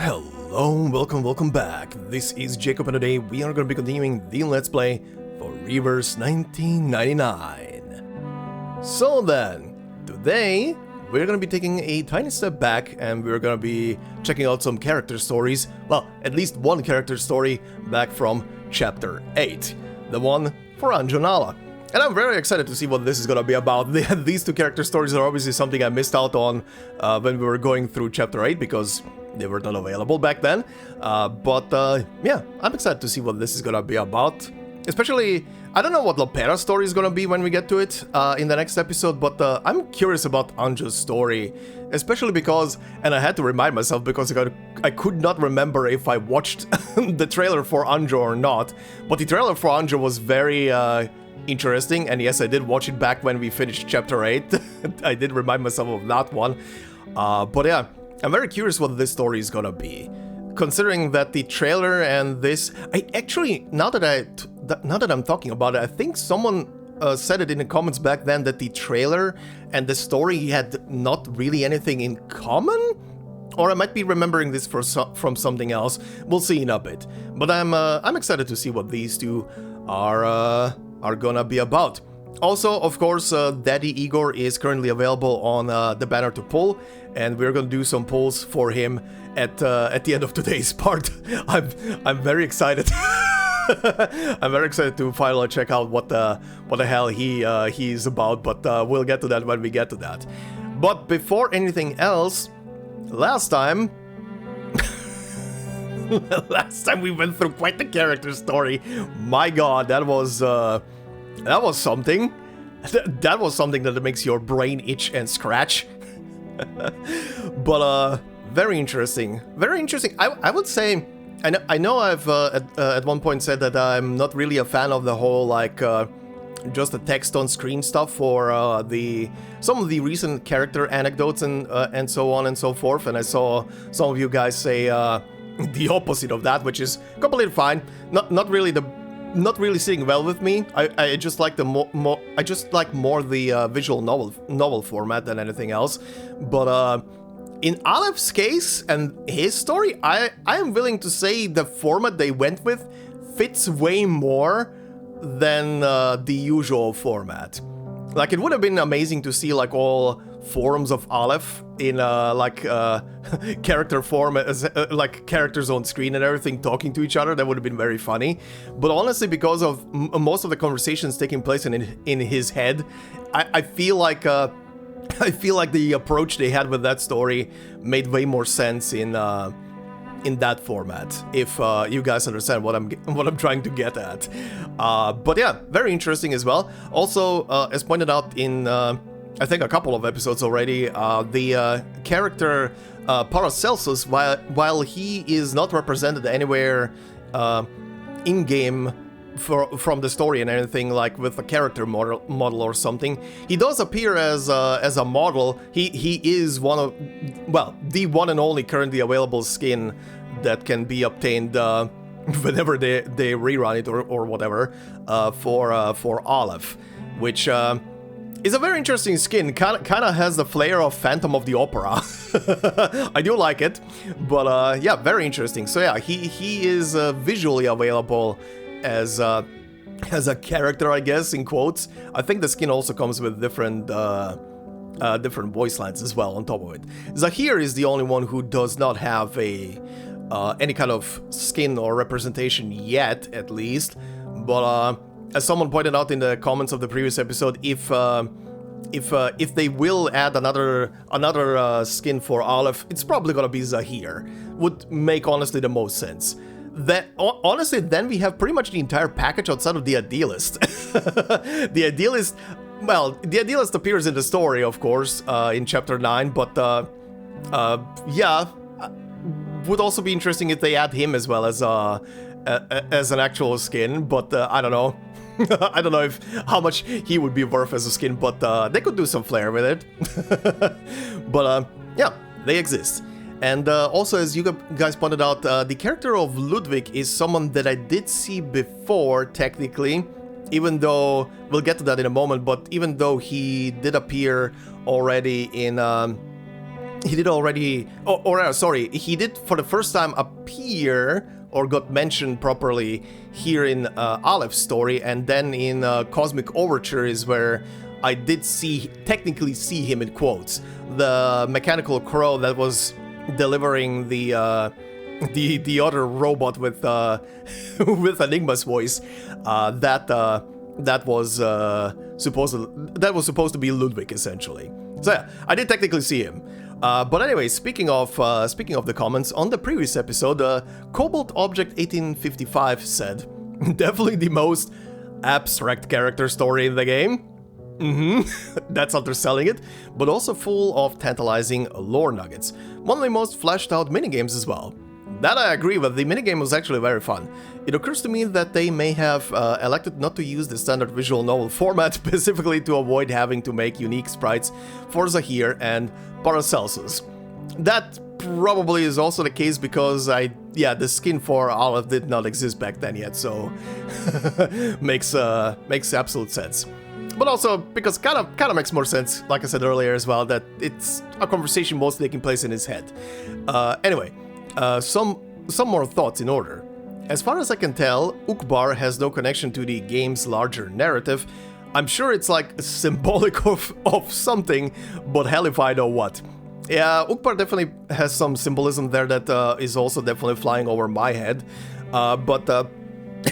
Hello, welcome back. This is Jacob and today we are going to be continuing the Let's Play for Reverse 1999. So then, today we're going to be taking a tiny step back and we're going to be checking out some character stories. Well, at least one character story back from Chapter 8. The one for Anjo. And I'm very excited to see what this is going to be about. These two character stories are obviously something I missed out on when we were going through Chapter 8 because they were not available back then. Yeah, I'm excited to see what this is going to be about. Especially, I don't know what Lopera's story is going to be when we get to it in the next episode, but I'm curious about Anjo's story. Especially because, and I had to remind myself because I could not remember if I watched the trailer for Anjo or not. But the trailer for Anjo was very interesting, and yes, I did watch it back when we finished Chapter 8. I did remind myself of that one. But yeah, I'm very curious what this story is gonna be. Considering that the trailer and this... I actually, now that I'm talking about it, I think someone said it in the comments back then that the trailer and the story had not really anything in common? Or I might be remembering this from something else. We'll see in a bit. But I'm excited to see what these two are gonna be about. Also, of course, Daddy Igor is currently available on the banner to pull, and we're gonna do some pulls for him at the end of today's part. I'm very excited. I'm very excited to finally check out what the hell he's about, but we'll get to that when we get to that. But before anything else, last time we went through quite the character story. My God, that was something. That was something that makes your brain itch and scratch. But very interesting. Very interesting. I would say, I know I've at one point said that I'm not really a fan of the whole like just the text on screen stuff for some of the recent character anecdotes and so on and so forth. And I saw some of you guys say the opposite of that, which is completely fine. Not really sitting well with me. I just like the more the visual novel format than anything else. But in Alep's case and his story, I am willing to say the format they went with fits way more than the usual format. Like, it would have been amazing to see like all forms of Aleph in character form, as like characters on screen and everything talking to each other. That would have been very funny. But honestly, because of most of the conversations taking place in his head, I feel like the approach they had with that story made way more sense in that format, if you guys understand what I'm trying to get at. But yeah, very interesting as well. Also, as pointed out in I think a couple of episodes already, the character Paracelsus, while he is not represented anywhere in-game from the story and anything, like with a character model or something, he does appear as a model. He is the one and only currently available skin that can be obtained whenever they rerun it or whatever for Aleph, which is a very interesting skin. Kind of has the flair of Phantom of the Opera. I do like it, but yeah, very interesting. So yeah, he is visually available as a character, I guess, in quotes. I think the skin also comes with different voice lines as well on top of it. Zahir is the only one who does not have any kind of skin or representation yet, at least. But as someone pointed out in the comments of the previous episode, if they will add another skin for Aleph, it's probably gonna be Zahir. Would make honestly the most sense. Honestly, then we have pretty much the entire package outside of the Idealist. The Idealist appears in the story, of course, in Chapter 9, but yeah, would also be interesting if they add him as well as an actual skin, but I don't know. I don't know how much he would be worth as a skin, but they could do some flair with it. But yeah, they exist. And also, as you guys pointed out, the character of Ludwig is someone that I did see before, technically, even though, we'll get to that in a moment, but even though he did appear already in he did already, sorry, he did for the first time appear or got mentioned properly here in Aleph's story, and then in Cosmic Overture is where I did technically see him in quotes. The mechanical crow that was delivering the other robot with with Enigma's voice, that was supposed to be Ludwig essentially. So yeah, I did technically see him. But anyway, speaking of the comments, on the previous episode, Cobalt Object 1855 said, definitely the most abstract character story in the game. That's underselling it, but also full of tantalizing lore nuggets. One of the most fleshed out minigames as well. That I agree with, the minigame was actually very fun. It occurs to me that they may have elected not to use the standard visual novel format specifically to avoid having to make unique sprites for Zahir and Paracelsus. That probably is also the case because the skin for Aleph did not exist back then yet, so makes absolute sense. But also because kind of makes more sense, like I said earlier as well, that it's a conversation mostly taking place in his head. Anyway, some more thoughts in order. As far as I can tell, Ukbar has no connection to the game's larger narrative. I'm sure it's like symbolic of something, but hell if I know what. Yeah, Ukbar definitely has some symbolism there that is also definitely flying over my head, but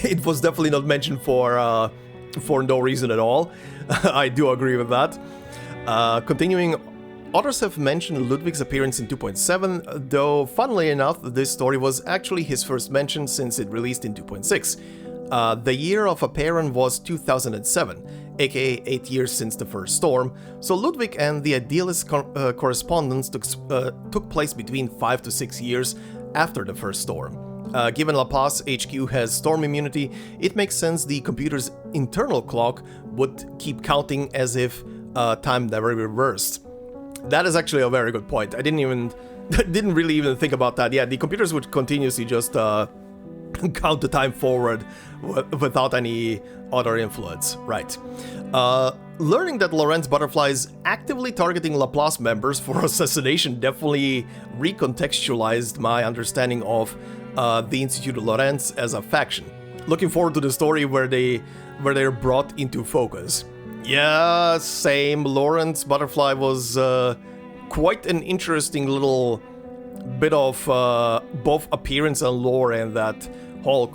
it was definitely not mentioned for no reason at all. I do agree with that. Continuing, others have mentioned Ludwig's appearance in 2.7, though funnily enough, this story was actually his first mention since it released in 2.6. The year of Apeiron was 2007, aka 8 years since the first storm, so Ludwig and the Idealist correspondence took place between 5 to 6 years after the first storm. Given La Paz HQ has storm immunity, it makes sense the computer's internal clock would keep counting as if time never reversed. That is actually a very good point. I didn't really even think about that. Yeah, the computers would continuously just count the time forward without any other influence. Right. Learning that Lorentz Butterfly is actively targeting Laplace members for assassination definitely recontextualized my understanding of the Institute of Lorentz as a faction. Looking forward to the story where they're brought into focus. Yeah, same. Lorentz Butterfly was quite an interesting little bit of both appearance and lore, and that whole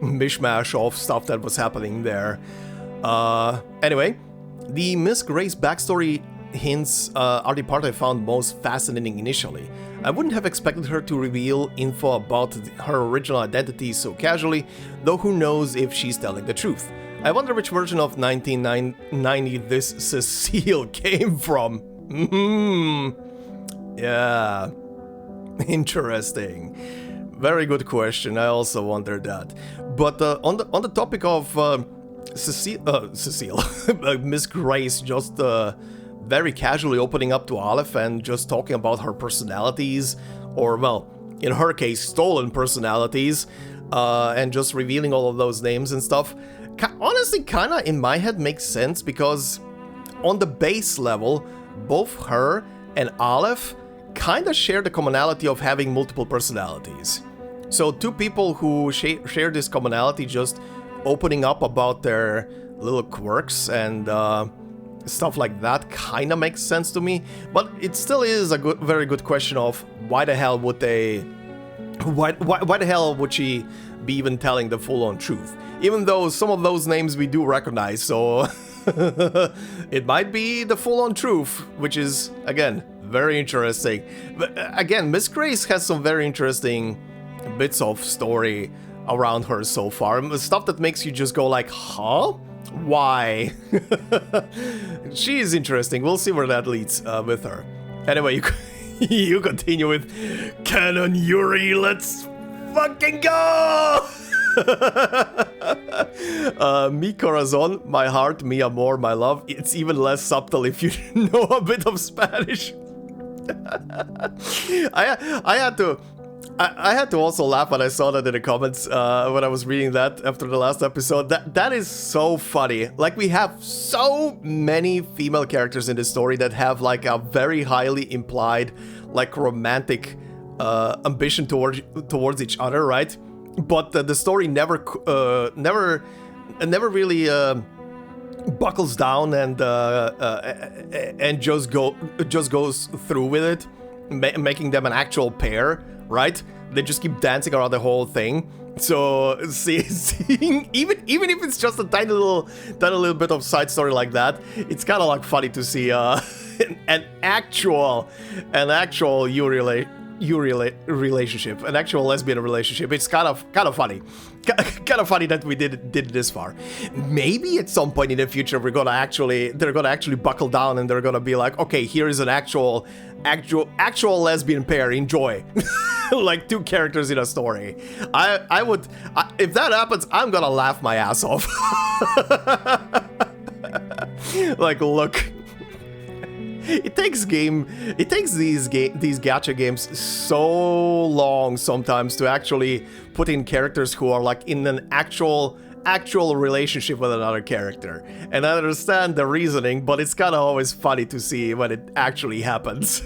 mishmash of stuff that was happening there. Anyway, the Miss Grace backstory hints are the part I found most fascinating initially. I wouldn't have expected her to reveal info about her original identity so casually, though who knows if she's telling the truth. I wonder which version of 1990 this Cecile came from. Yeah, interesting. Very good question, I also wondered that. But on the topic of Cecile, Miss Grace just very casually opening up to Aleph and just talking about her personalities, or well, in her case, stolen personalities, and just revealing all of those names and stuff, honestly kinda in my head makes sense, because on the base level, both her and Aleph kinda share the commonality of having multiple personalities. So two people who share this commonality just opening up about their little quirks and stuff like that kinda makes sense to me, but it still is a very good question of why the hell would she be even telling the full-on truth? Even though some of those names we do recognize, so it might be the full-on truth, which is, again, very interesting. But again, Miss Grace has some very interesting bits of story around her so far. Stuff that makes you just go like, huh? Why? She is interesting. We'll see where that leads with her. Anyway, you continue with Canon Yuri, let's fucking go! Mi corazón, my heart, mi amor, my love. It's even less subtle if you know a bit of Spanish. I I had to also laugh when I saw that in the comments when I was reading that after the last episode. That is so funny. Like, we have so many female characters in this story that have like a very highly implied, like, romantic ambition towards each other, right? But the story never really buckles down and just goes through with it, making them an actual pair, right? They just keep dancing around the whole thing. So seeing even if it's just a tiny little bit of side story like that, it's kind of like funny to see an actual relationship, an actual lesbian relationship. It's kind of funny. Kind of funny that we did it this far. Maybe at some point in the future they're gonna actually buckle down and they're gonna be like, okay, here is an actual lesbian pair. Enjoy. Like, 2 characters in a story. I would, if that happens, I'm gonna laugh my ass off. Like, look. It takes these gacha games so long sometimes to actually put in characters who are like in an actual relationship with another character. And I understand the reasoning, but it's kind of always funny to see when it actually happens.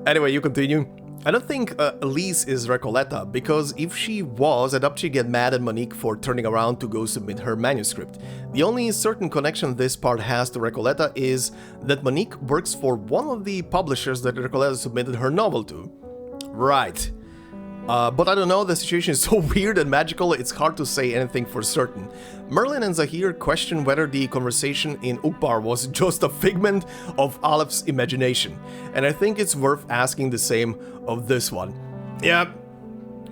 Anyway, you continue. I don't think Elise is Recoleta, because if she was, I'd up she'd get mad at Monique for turning around to go submit her manuscript. The only certain connection this part has to Recoleta is that Monique works for one of the publishers that Recoleta submitted her novel to. Right. But I don't know, the situation is so weird and magical, it's hard to say anything for certain. Merlin and Zahir question whether the conversation in Ukbar was just a figment of Alep's imagination, and I think it's worth asking the same of this one. Yeah,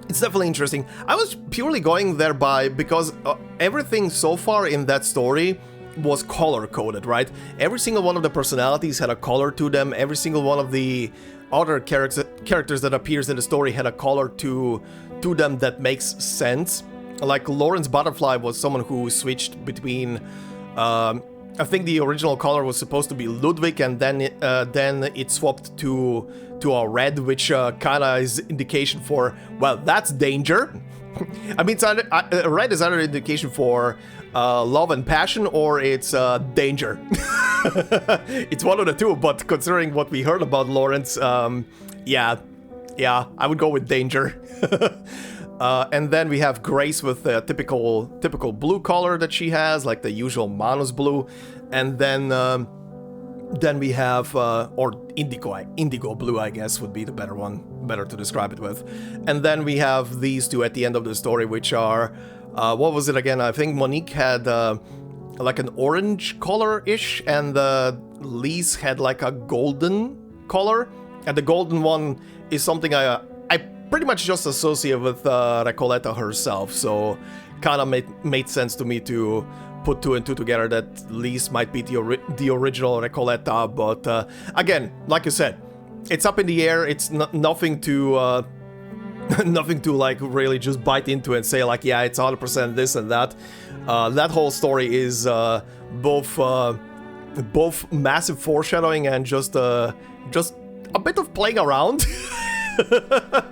it's definitely interesting. I was purely going there because everything so far in that story was color-coded, right? Every single one of the personalities had a color to them, every single one of the other characters that appears in the story had a color to them that makes sense. Like, Lawrence Butterfly was someone who switched between I think the original color was supposed to be Ludwig, and then it swapped to a red, which kinda is indication for, well, that's danger. I mean, it's either, red is either an indication for love and passion, or it's danger. It's one of the two, but considering what we heard about Lawrence, yeah, I would go with danger. And then we have Grace with the typical blue color that she has, like the usual Manus blue, and then we have or indigo blue, I guess would be the better to describe it with. And then we have these two at the end of the story, which are what was it again? I think Monique had like an orange color-ish, and Lise had like a golden color, and the golden one is something I pretty much just associate with Recoleta herself, so kind of made sense to me to put 2 and 2 together that Lise might be the original Recoleta, but again, like you said, it's up in the air. It's nothing to like really just bite into and say like, yeah, it's 100% this and that. That whole story is both massive foreshadowing and just a bit of playing around. a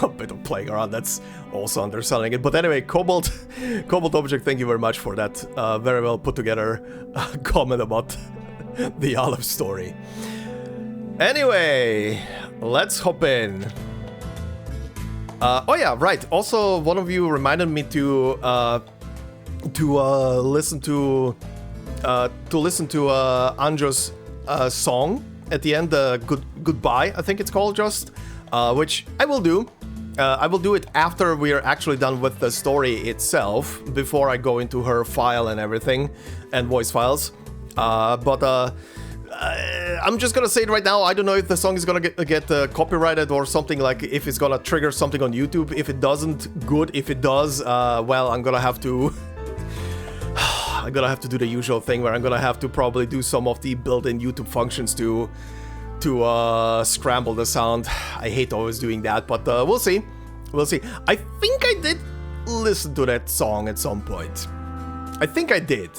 bit of playing around, that's also underselling it. But anyway, Cobalt Object, thank you very much for that very well put together comment about the Olive story. Anyway, let's hop in. Oh yeah, right. Also, one of you reminded me to listen to Anjo's song at the end, Goodbye, I think it's called, just, which I will do. I will do it after we're actually done with the story itself, before I go into her file and everything, and voice files. But I'm just gonna say it right now, I don't know if the song is gonna get copyrighted or something, like if it's gonna trigger something on YouTube. If it doesn't, good. If it does, well, I'm gonna have to do the usual thing where I'm gonna have to probably do some of the built-in YouTube functions to scramble the sound. I hate always doing that, but we'll see. I think I did listen to that song at some point. I think I did.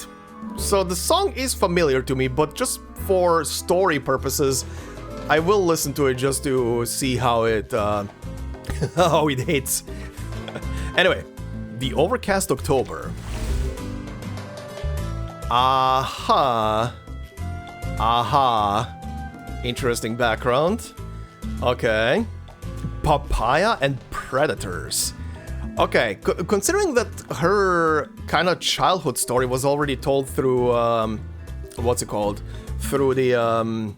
So the song is familiar to me, but just for story purposes, I will listen to it just to see how it how it hits. Anyway, the overcast October. Aha. Interesting background. Okay. Papaya and Predators. Okay, considering that her kind of childhood story was already told through, what's it called? Through the,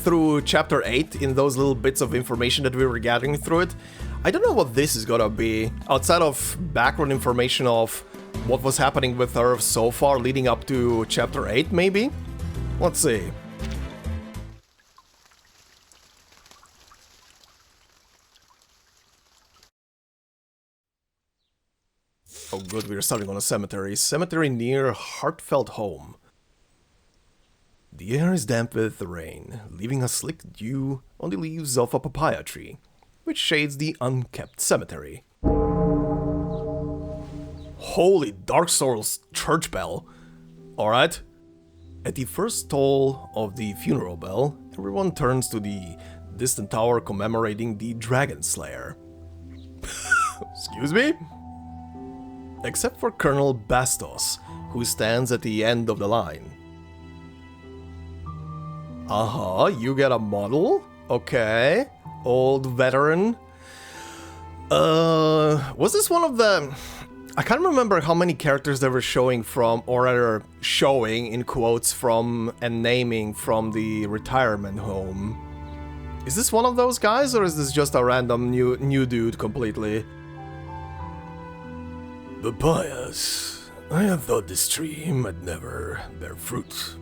through chapter 8, in those little bits of information that we were gathering through it, I don't know what this is gonna be, outside of background information of what was happening with her so far leading up to chapter 8, maybe? Let's see. Oh good, we're starting on a cemetery. Cemetery near Heartfelt Home. The air is damp with the rain, leaving a slick dew on the leaves of a papaya tree, which shades the unkept cemetery. Holy Dark Souls church bell. Alright. At the first toll of the funeral bell, everyone turns to the distant tower commemorating the Dragon Slayer. Excuse me? Except for Colonel Bastos, who stands at the end of the line. You get a model? Okay. Old veteran. Was this one of the... I can't remember how many characters they were showing from, or rather, showing, in quotes, from, and naming from the retirement home. Is this one of those guys, or is this just a random new dude completely? Papayas. I had thought this tree might never bear fruit.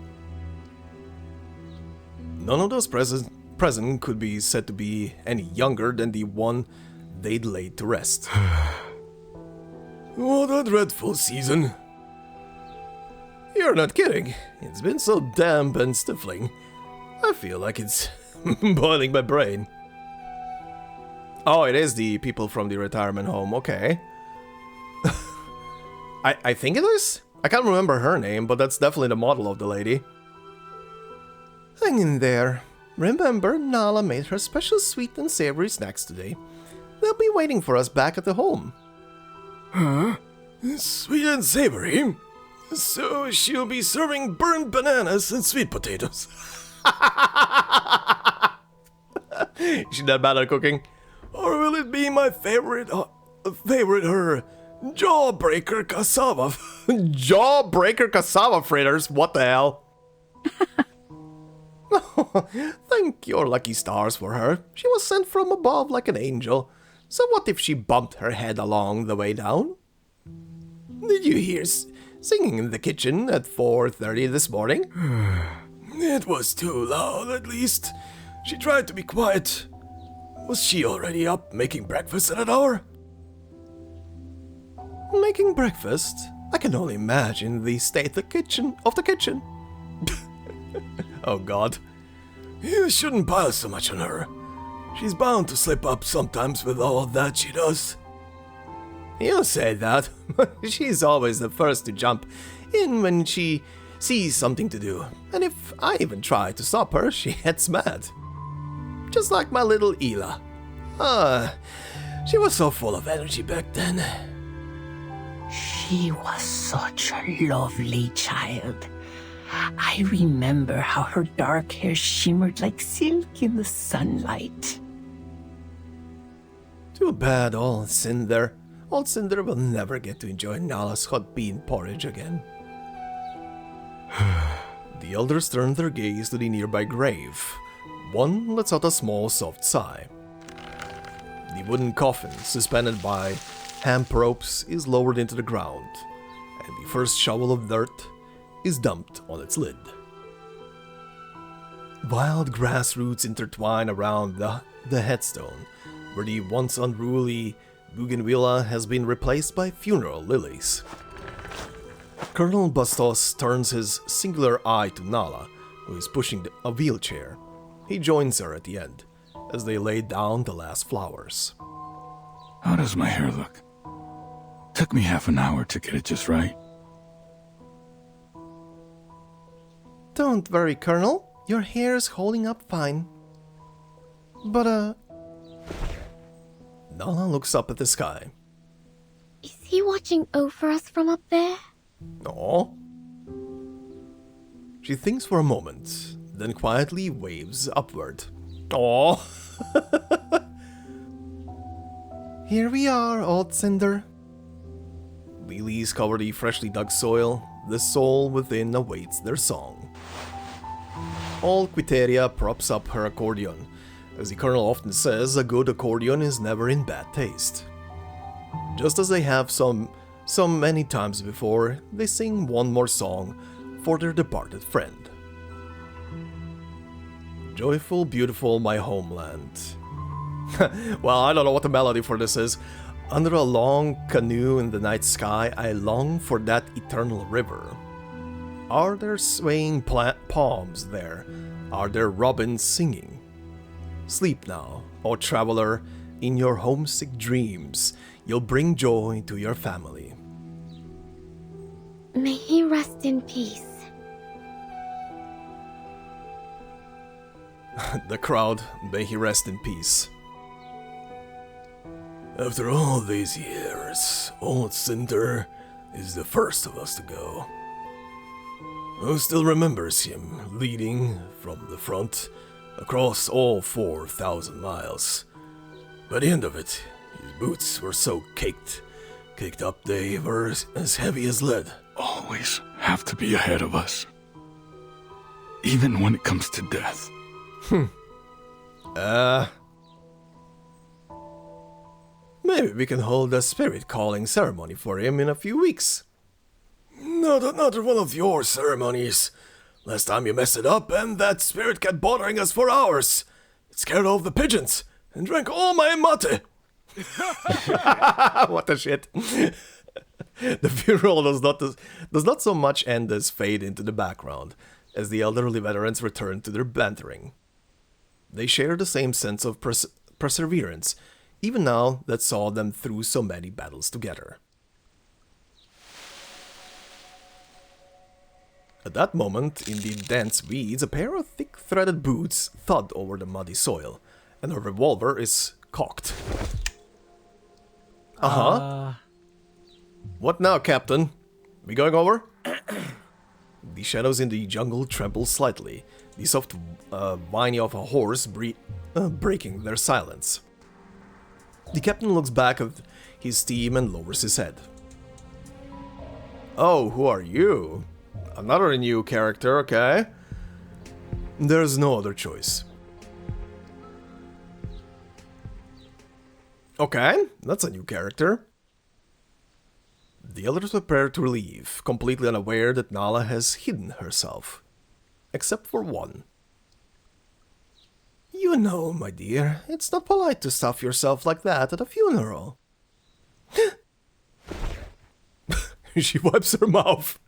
None of those present could be said to be any younger than the one they'd laid to rest. What a dreadful season. You're not kidding. It's been so damp and stifling. I feel like it's boiling my brain. Oh, it is the people from the retirement home, okay. I think it is? I can't remember her name, but that's definitely the model of the lady. Hang in there. Remember, Nala made her special sweet and savory snacks today. They'll be waiting for us back at the home. Huh? Sweet and savory? So she'll be serving burnt bananas and sweet potatoes. Is she that bad at cooking? Or will it be my favorite her jawbreaker cassava? Jawbreaker cassava fritters? What the hell? Thank your lucky stars for her. She was sent from above like an angel. So what if she bumped her head along the way down? Did you hear singing in the kitchen at 4:30 this morning? It was too loud, at least. She tried to be quiet. Was she already up making breakfast at that hour? Making breakfast? I can only imagine the state of the kitchen. Oh god. You shouldn't pile so much on her. She's bound to slip up sometimes with all that she does. You say that. She's always the first to jump in when she sees something to do. And if I even try to stop her, she gets mad. Just like my little Ela. She was so full of energy back then. She was such a lovely child. I remember how her dark hair shimmered like silk in the sunlight. Too bad old Cinder will never get to enjoy Nala's hot bean porridge again. The elders turned their gaze to the nearby grave. One lets out a small, soft sigh. The wooden coffin, suspended by hemp ropes, is lowered into the ground, and the first shovel of dirt is dumped on its lid. Wild grass roots intertwine around the headstone, where the once unruly bougainvillea has been replaced by funeral lilies. Colonel Bastos turns his singular eye to Nala, who is pushing a wheelchair. He joins her at the end, as they lay down the last flowers. How does my hair look? Took me half an hour to get it just right. Don't worry, Colonel. Your hair's holding up fine. But, Nala looks up at the sky. Is he watching over us from up there? Aw. She thinks for a moment, then quietly waves upward. Aw. Here we are, old cinder. Lilies cover the freshly dug soil. The soul within awaits their song. Old Quiteria props up her accordion. As the Colonel often says, a good accordion is never in bad taste. Just as they have so many times before, they sing one more song for their departed friend. Joyful, beautiful, my homeland. Well, I don't know what the melody for this is. Under a long canoe in the night sky, I long for that eternal river. Are there swaying palms there? Are there robins singing? Sleep now, O traveler, in your homesick dreams. You'll bring joy to your family. May he rest in peace. The crowd, may he rest in peace. After all these years, old Cinder is the first of us to go. Who still remembers him leading from the front across all 4,000 miles? By the end of it, his boots were so caked up they were as heavy as lead. Always have to be ahead of us. Even when it comes to death. Maybe we can hold a spirit calling ceremony for him in a few weeks. Not another one of your ceremonies. Last time you messed it up and that spirit kept bothering us for hours. It scared off the pigeons and drank all my mate. What the shit. The funeral does not so much end as fade into the background, as the elderly veterans return to their bantering. They share the same sense of perseverance, even now that saw them through so many battles together. At that moment, in the dense weeds, a pair of thick-threaded boots thud over the muddy soil, and a revolver is cocked. What now, Captain? We going over? The shadows in the jungle tremble slightly, the soft whine of a horse breaking their silence. The captain looks back at his team and lowers his head. Oh, who are you? Another new character, okay? There's no other choice. Okay, that's a new character. The elders prepare to leave, completely unaware that Nala has hidden herself. Except for one. You know, my dear, it's not polite to stuff yourself like that at a funeral. She wipes her mouth.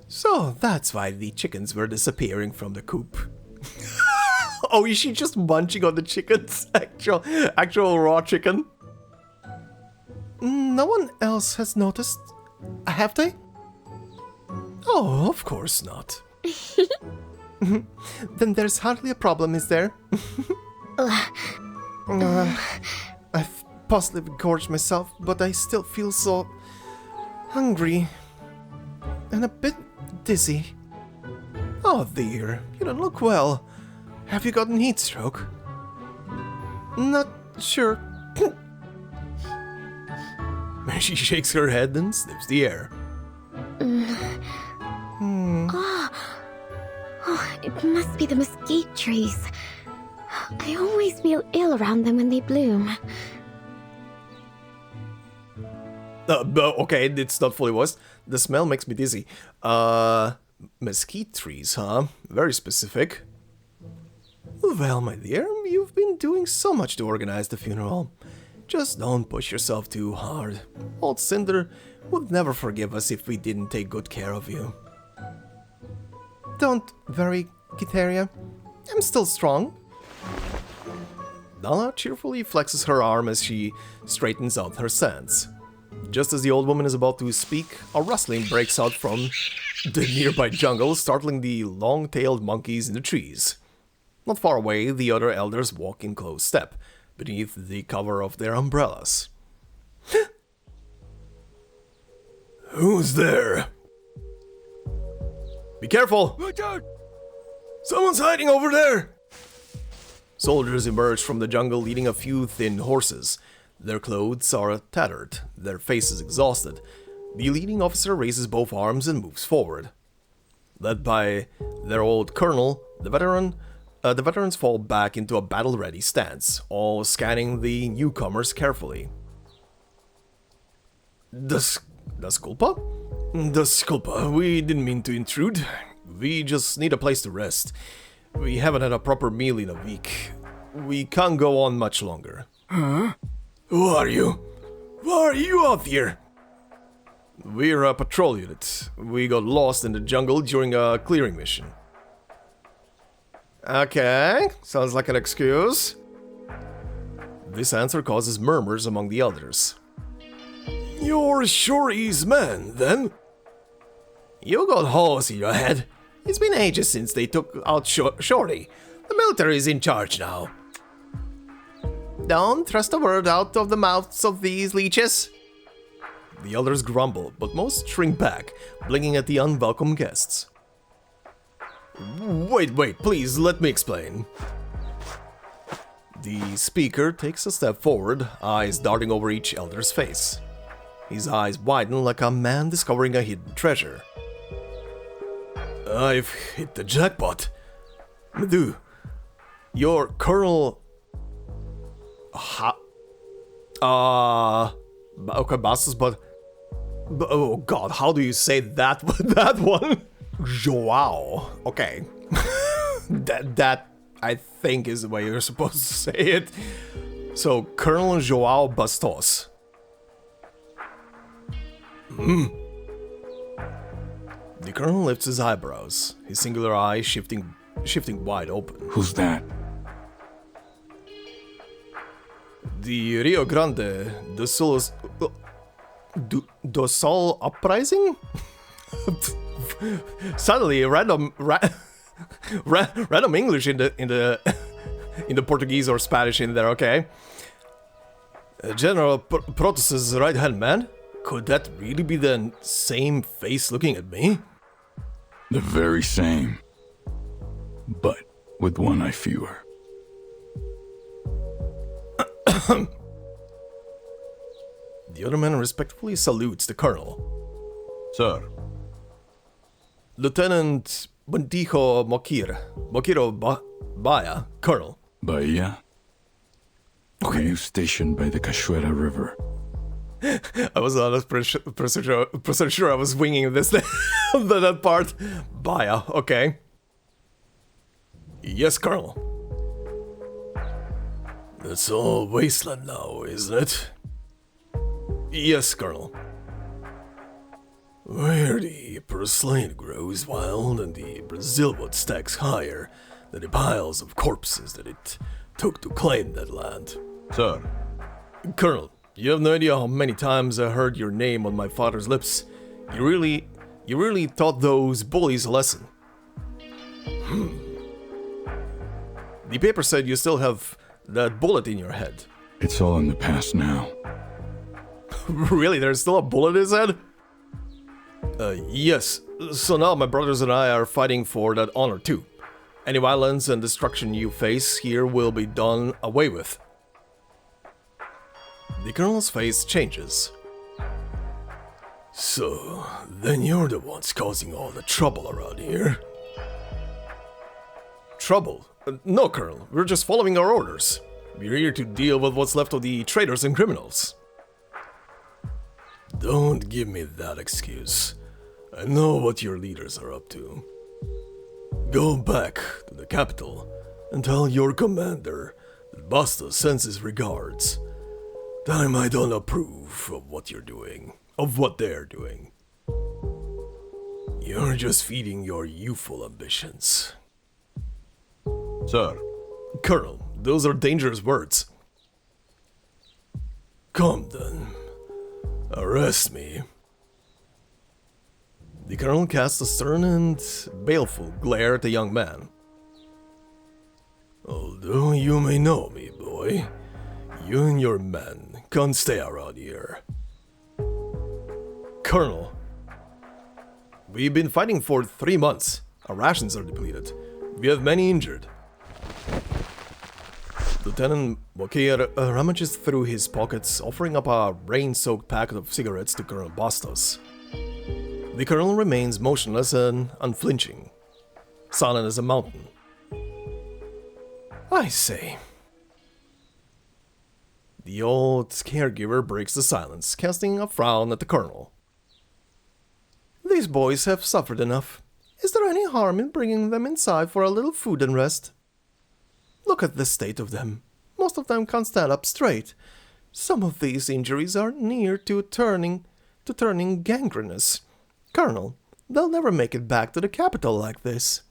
So that's why the chickens were disappearing from the coop. Oh, is she just munching on the chickens? Actual raw chicken? No one else has noticed, have they? Oh, of course not. Then there's hardly a problem, is there? I've possibly gorged myself, but I still feel so hungry and a bit dizzy. Oh dear, you don't look well. Have you gotten heat stroke? Not sure. She shakes her head and sniffs the air. Oh, it must be the mesquite trees. I always feel ill around them when they bloom. Okay, it's not fully voiced. The smell makes me dizzy. Mesquite trees, huh? Very specific. Well, my dear, you've been doing so much to organize the funeral. Just don't push yourself too hard. Old Cinder would never forgive us if we didn't take good care of you. Don't worry, Quiteria. I'm still strong. Nala cheerfully flexes her arm as she straightens out her stance. Just as the old woman is about to speak, a rustling breaks out from the nearby jungle, startling the long-tailed monkeys in the trees. Not far away, the other elders walk in close step, beneath the cover of their umbrellas. Who's there? Be careful! Look out! Someone's hiding over there! Soldiers emerge from the jungle leading a few thin horses. Their clothes are tattered, their faces exhausted. The leading officer raises both arms and moves forward. Led by their old colonel, the veterans fall back into a battle-ready stance, all scanning the newcomers carefully. Disculpa, we didn't mean to intrude. We just need a place to rest. We haven't had a proper meal in a week. We can't go on much longer. Huh? Who are you? Why are you out here? We're a patrol unit. We got lost in the jungle during a clearing mission. Okay, sounds like an excuse. This answer causes murmurs among the others. You're Shorty's man, then? You got holes in your head. It's been ages since they took out Shorty. The military is in charge now. Don't trust a word out of the mouths of these leeches. The others grumble, but most shrink back, blinking at the unwelcome guests. Wait, please, let me explain. The speaker takes a step forward, eyes darting over each elder's face. His eyes widen like a man discovering a hidden treasure. I've hit the jackpot. Medu, your Colonel... Okay, bosses, but... Oh god, how do you say that one? Joao. Okay. that, I think, is the way you're supposed to say it. So, Colonel Joao Bastos. The colonel lifts his eyebrows, his singular eye shifting wide open. Who's that? The Rio Grande do Sol uprising? Suddenly, random English in the Portuguese or Spanish in there. Okay. General Protos's right-hand man. Could that really be the same face looking at me? The very same, but with one eye fewer. The other man respectfully salutes the colonel. Sir. Lieutenant Bandijo Mokiro Baya, Colonel. Bahia? Okay. Are you stationed by the Cachoeira River? I was not percent sure I was winging this that part. Baya, okay. Yes, Colonel. It's all wasteland now, isn't it? Yes, Colonel. Where the purslane grows wild and the Brazilwood stacks higher than the piles of corpses that it took to claim that land. Sir. Colonel, you have no idea how many times I heard your name on my father's lips. You really taught those bullies a lesson. The paper said you still have that bullet in your head. It's all in the past now. Really? There's still a bullet in his head? Yes. So now my brothers and I are fighting for that honor too. Any violence and destruction you face here will be done away with. The colonel's face changes. So, then you're the ones causing all the trouble around here. Trouble? No, Colonel. We're just following our orders. We're here to deal with what's left of the traitors and criminals. Don't give me that excuse. I know what your leaders are up to. Go back to the capital and tell your commander that Bastos sends his regards. Tell him I don't approve of what you're doing, of what they're doing. You're just feeding your youthful ambitions. Sir. Colonel, those are dangerous words. Come then. Arrest me. The colonel casts a stern and baleful glare at the young man. Although you may know me, boy, you and your men can't stay around here. Colonel, we've been fighting for 3 months. Our rations are depleted. We have many injured. Lieutenant Wakir rummages through his pockets, offering up a rain-soaked packet of cigarettes to Colonel Bastos. The colonel remains motionless and unflinching, silent as a mountain. I say. The old caregiver breaks the silence, casting a frown at the colonel. These boys have suffered enough. Is there any harm in bringing them inside for a little food and rest? Look at the state of them. Most of them can't stand up straight. Some of these injuries are near to turning gangrenous. Colonel, they'll never make it back to the capital like this.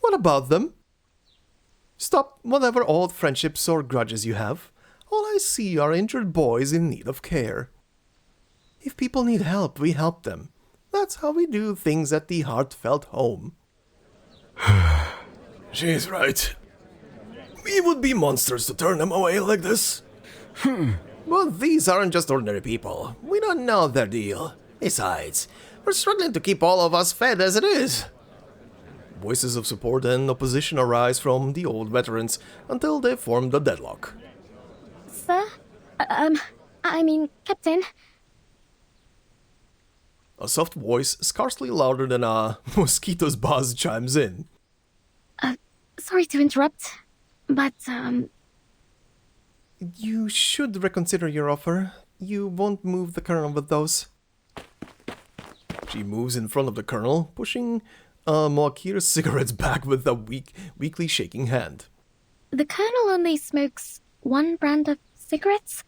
What about them? Stop whatever old friendships or grudges you have. All I see are injured boys in need of care. If people need help, we help them. That's how we do things at the Heartfelt home. She's right. We would be monsters to turn them away like this. But these aren't just ordinary people. We don't know their deal. Besides, we're struggling to keep all of us fed as it is. Voices of support and opposition arise from the old veterans until they form the deadlock. Sir? Captain. A soft voice, scarcely louder than a mosquito's buzz, chimes in. Sorry to interrupt, but, You should reconsider your offer. You won't move the colonel with those. She moves in front of the colonel, pushing Moakir's cigarettes back with a weakly shaking hand. The colonel only smokes one brand of cigarettes.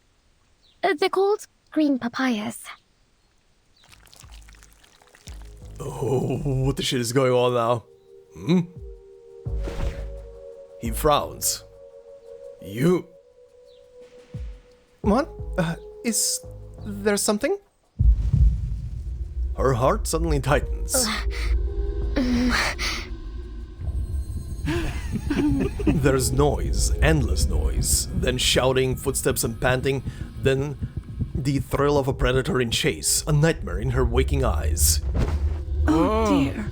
They're called green papayas. Oh, what the shit is going on now? He frowns. You... What? Is there something? Her heart suddenly tightens. There's noise, endless noise, then shouting, footsteps and panting, then the thrill of a predator in chase, a nightmare in her waking eyes. Oh dear.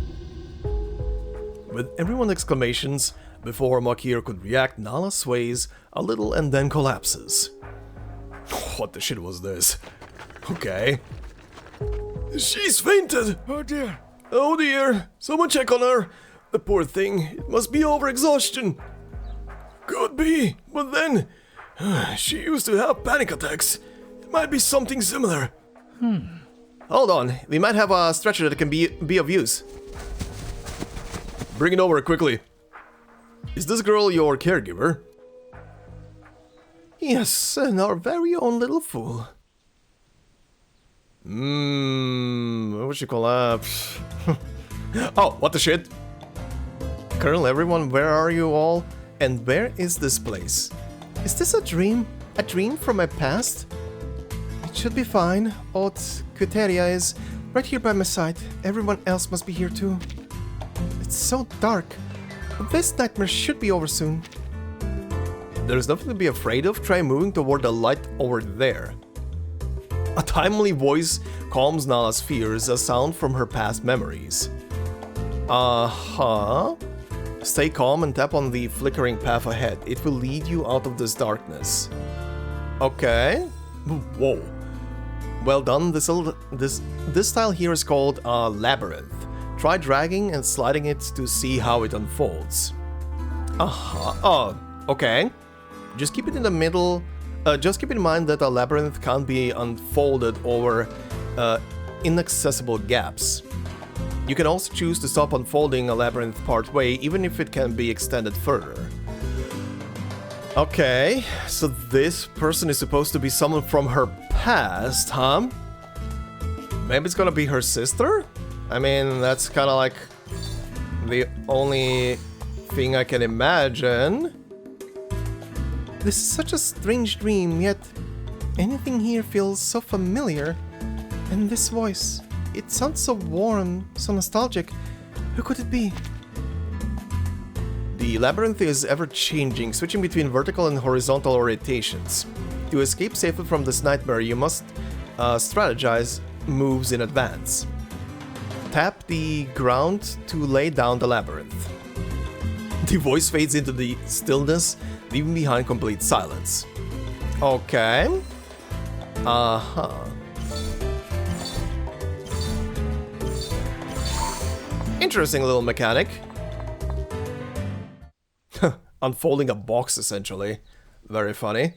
With everyone's exclamations, before Makir could react, Nala sways a little and then collapses. What the shit was this? Okay. She's fainted! Oh dear. Oh dear, someone check on her. The poor thing, it must be overexhaustion. Could be, but then, she used to have panic attacks. It might be something similar. Hold on, we might have a stretcher that can be of use. Bring it over quickly. Is this girl your caregiver? Yes, and our very own little fool. What should collapse? Oh, what the shit? Colonel, everyone, where are you all? And where is this place? Is this a dream? A dream from my past? It should be fine. Old Quiteria is right here by my side. Everyone else must be here too. It's so dark. But this nightmare should be over soon. There's nothing to be afraid of. Try moving toward the light over there. A timely voice calms Nala's fears, a sound from her past memories. Stay calm and tap on the flickering path ahead. It will lead you out of this darkness. Okay. Whoa. Well done. This style here is called a labyrinth. Try dragging and sliding it to see how it unfolds. Okay. Just keep it in the middle. Just keep in mind that a labyrinth can't be unfolded over inaccessible gaps. You can also choose to stop unfolding a labyrinth part way, even if it can be extended further. Okay, so this person is supposed to be someone from her past, huh? Maybe it's gonna be her sister? I mean, that's kinda like the only thing I can imagine. This is such a strange dream, yet Anything here feels so familiar. And this voice, it sounds so warm, so nostalgic. Who could it be? The labyrinth is ever-changing, switching between vertical and horizontal orientations. To escape safely from this nightmare, you must strategize moves in advance. Tap the ground to lay down the labyrinth. The voice fades into the stillness, leaving behind complete silence. Okay. Interesting little mechanic. Unfolding a box, essentially. Very funny.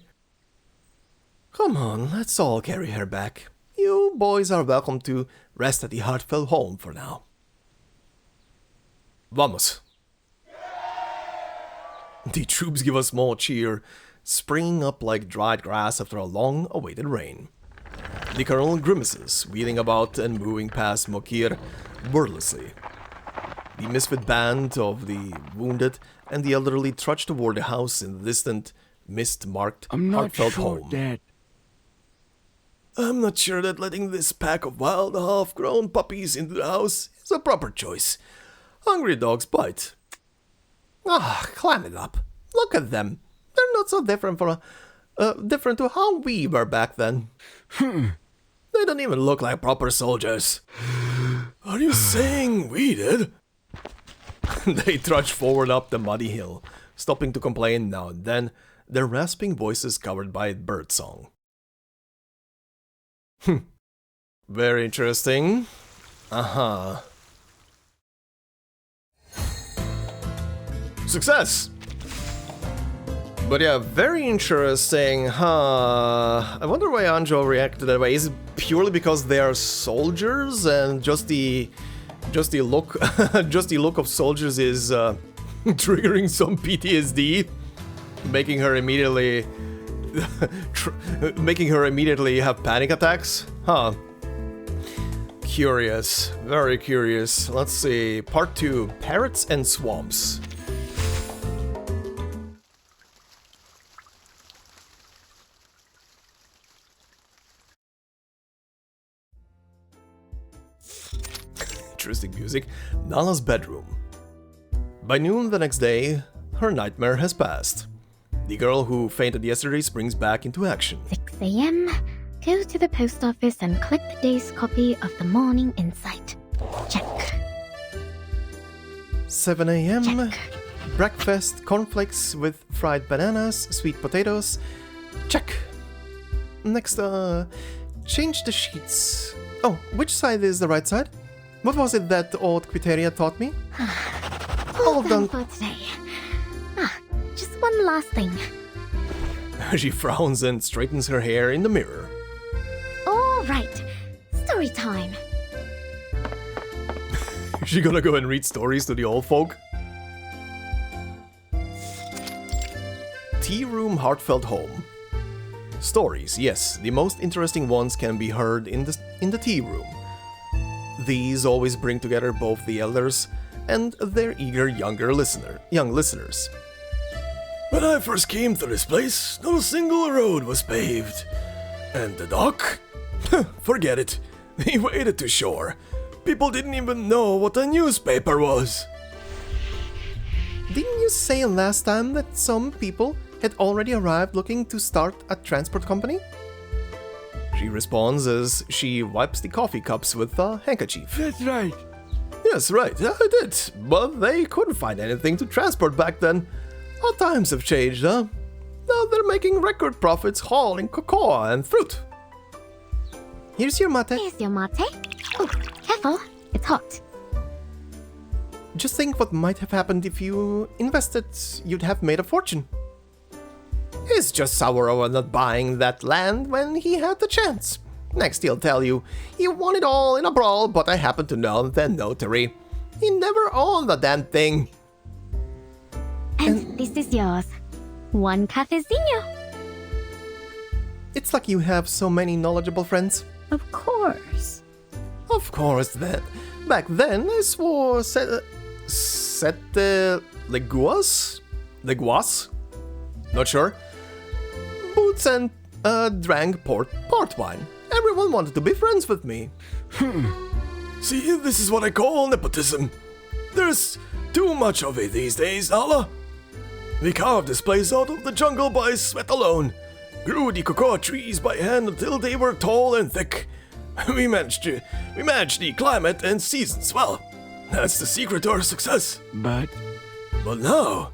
Come on, let's all carry her back. You boys are welcome to rest at the heartfelt home for now. Vamos. The troops give a small cheer, springing up like dried grass after a long-awaited rain. The colonel grimaces, wheeling about and moving past Mokir wordlessly. The misfit band of the wounded and the elderly trudge toward the house in the distant, mist-marked, heartfelt home. Dad. I'm not sure that letting this pack of wild, half-grown puppies into the house is a proper choice. Hungry dogs bite. Climb it up. Look at them. They're not so different different to how we were back then. They don't even look like proper soldiers. Are you saying we did? They trudge forward up the muddy hill, stopping to complain now and then, their rasping voices covered by birdsong. Very interesting. Success! But yeah, very interesting, huh? I wonder why Anjo reacted that way. Is it purely because they are soldiers and just the look of soldiers is triggering some PTSD, making her immediately have panic attacks? Huh. Curious, very curious. Let's see, part 2, Parrots and Swamps. Interesting music. Nala's bedroom. By noon the next day, her nightmare has passed. The girl who fainted yesterday springs back into action. 6 a.m. Go to the post office and collect the day's copy of the Morning Insight. Check. 7 a.m. Check. Breakfast, cornflakes with fried bananas, sweet potatoes. Check. Next, change the sheets. Oh, which side is the right side? What was it that old Quiteria taught me? All done for today. Just one last thing. She frowns and straightens her hair in the mirror. All right, story time. Is she gonna go and read stories to the old folk? Tea room, heartfelt home. Stories, yes, the most interesting ones can be heard in the tea room. These always bring together both the elders and their eager young listeners. When I first came to this place, not a single road was paved. And the dock? Forget it. We waded to shore. People didn't even know what a newspaper was. Didn't you say last time that some people had already arrived looking to start a transport company? She responds as she wipes the coffee cups with a handkerchief. That's right. Yes, right, I did. But they couldn't find anything to transport back then. Our times have changed, huh? Now they're making record profits hauling cocoa and fruit. Here's your mate. Here's your mate. Oh, careful, it's hot. Just think what might have happened if you invested. You'd have made a fortune. He's just sour over not buying that land when he had the chance. Next he'll tell you, he won it all in a brawl, but I happen to know the notary. He never owned the damn thing. And this is yours. One cafezinho. It's like you have so many knowledgeable friends. Of course. Of course, then. Back then, I swore leguas? Leguas? Not sure. Boots and drank port wine. Everyone wanted to be friends with me. See, this is what I call nepotism. There's too much of it these days, Nala. We carved this place out of the jungle by sweat alone. Grew the cocoa trees by hand until they were tall and thick. We managed the climate and seasons well. That's the secret to our success. But But now,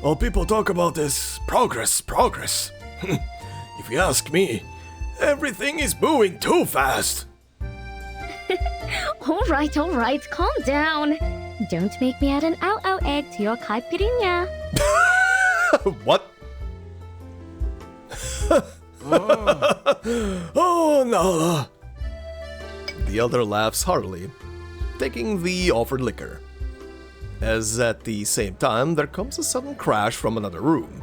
all people talk about is progress. If you ask me, everything is moving too fast. All right, calm down. Don't make me add an ow-ow egg to your caipirinha. What? Oh, Nala. The elder laughs heartily, taking the offered liquor. As at the same time, there comes a sudden crash from another room.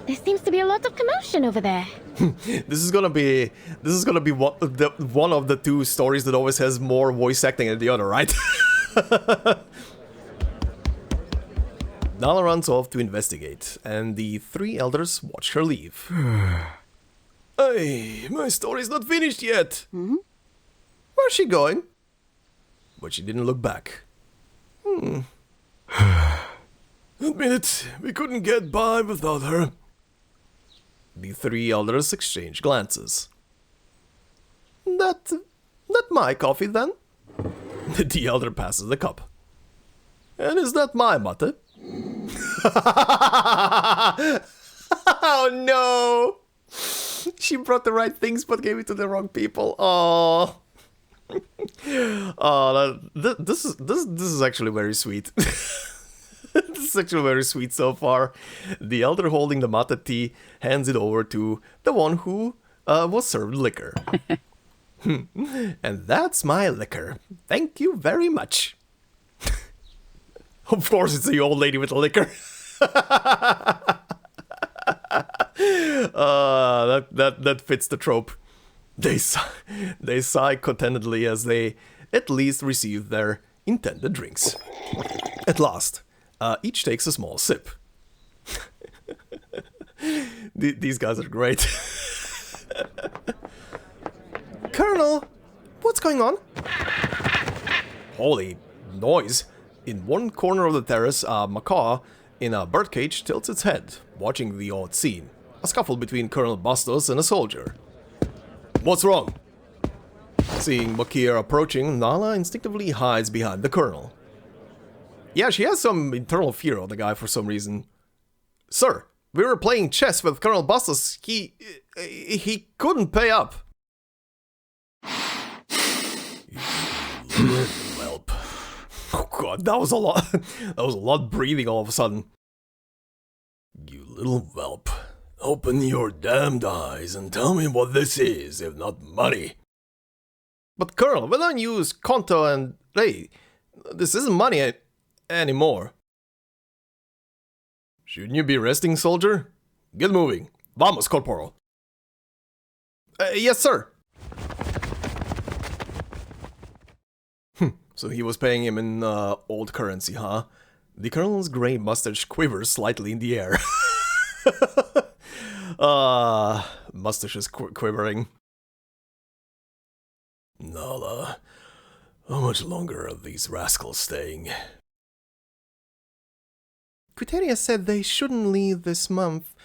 There seems to be a lot of commotion over there. This is gonna be one of the two stories that always has more voice acting than the other, right? Nala runs off to investigate, and the three elders watch her leave. Hey, my story's not finished yet. Where's she going? But she didn't look back. Admit it, we couldn't get by without her. The three elders exchange glances. That my coffee, then? The elder passes the cup. And is that my mate? Oh no! She brought the right things but gave it to the wrong people. Oh. This is actually very sweet. This is actually very sweet so far. The elder holding the mate tea hands it over to the one who was served liquor. And that's my liquor. Thank you very much. Of course it's the old lady with the liquor. That fits the trope. They sigh contentedly as they at least receive their intended drinks. At last, each takes a small sip. These guys are great. Colonel, what's going on? Holy noise. In one corner of the terrace, a macaw in a birdcage tilts its head, watching the odd scene. A scuffle between Colonel Bastos and a soldier. What's wrong? Seeing Bakir approaching, Nala instinctively hides behind the colonel. Yeah, she has some internal fear of the guy for some reason. Sir, we were playing chess with Colonel Bastos. He couldn't pay up. You little whelp. Oh god, that was a lot. That was a lot breathing all of a sudden. You little whelp. Open your damned eyes and tell me what this is, if not money. But Colonel, we don't use Conto and... Hey, this isn't money anymore. Shouldn't you be resting, soldier? Get moving. Vamos, Corporal. Yes, sir. So he was paying him in old currency, huh? The colonel's grey mustache quivers slightly in the air. Mustache is quivering. Nala, how much longer are these rascals staying? Criteria said they shouldn't leave this month.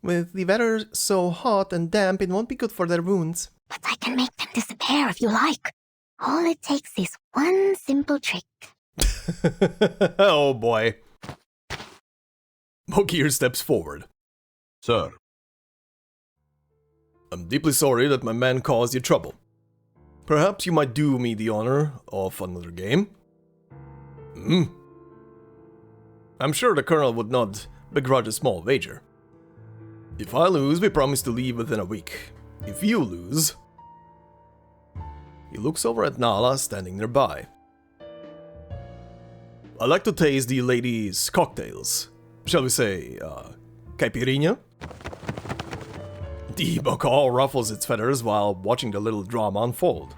With the weather so hot and damp, it won't be good for their wounds. But I can make them disappear if you like. All it takes is one simple trick. Oh boy. Mokir steps forward. Sir. I'm deeply sorry that my man caused you trouble. Perhaps you might do me the honor of another game? I'm sure the colonel would not begrudge a small wager. If I lose, we promise to leave within a week. If you lose... He looks over at Nala, standing nearby. I like to taste the ladies' cocktails. Shall we say, caipirinha? The macaw ruffles its feathers while watching the little drama unfold.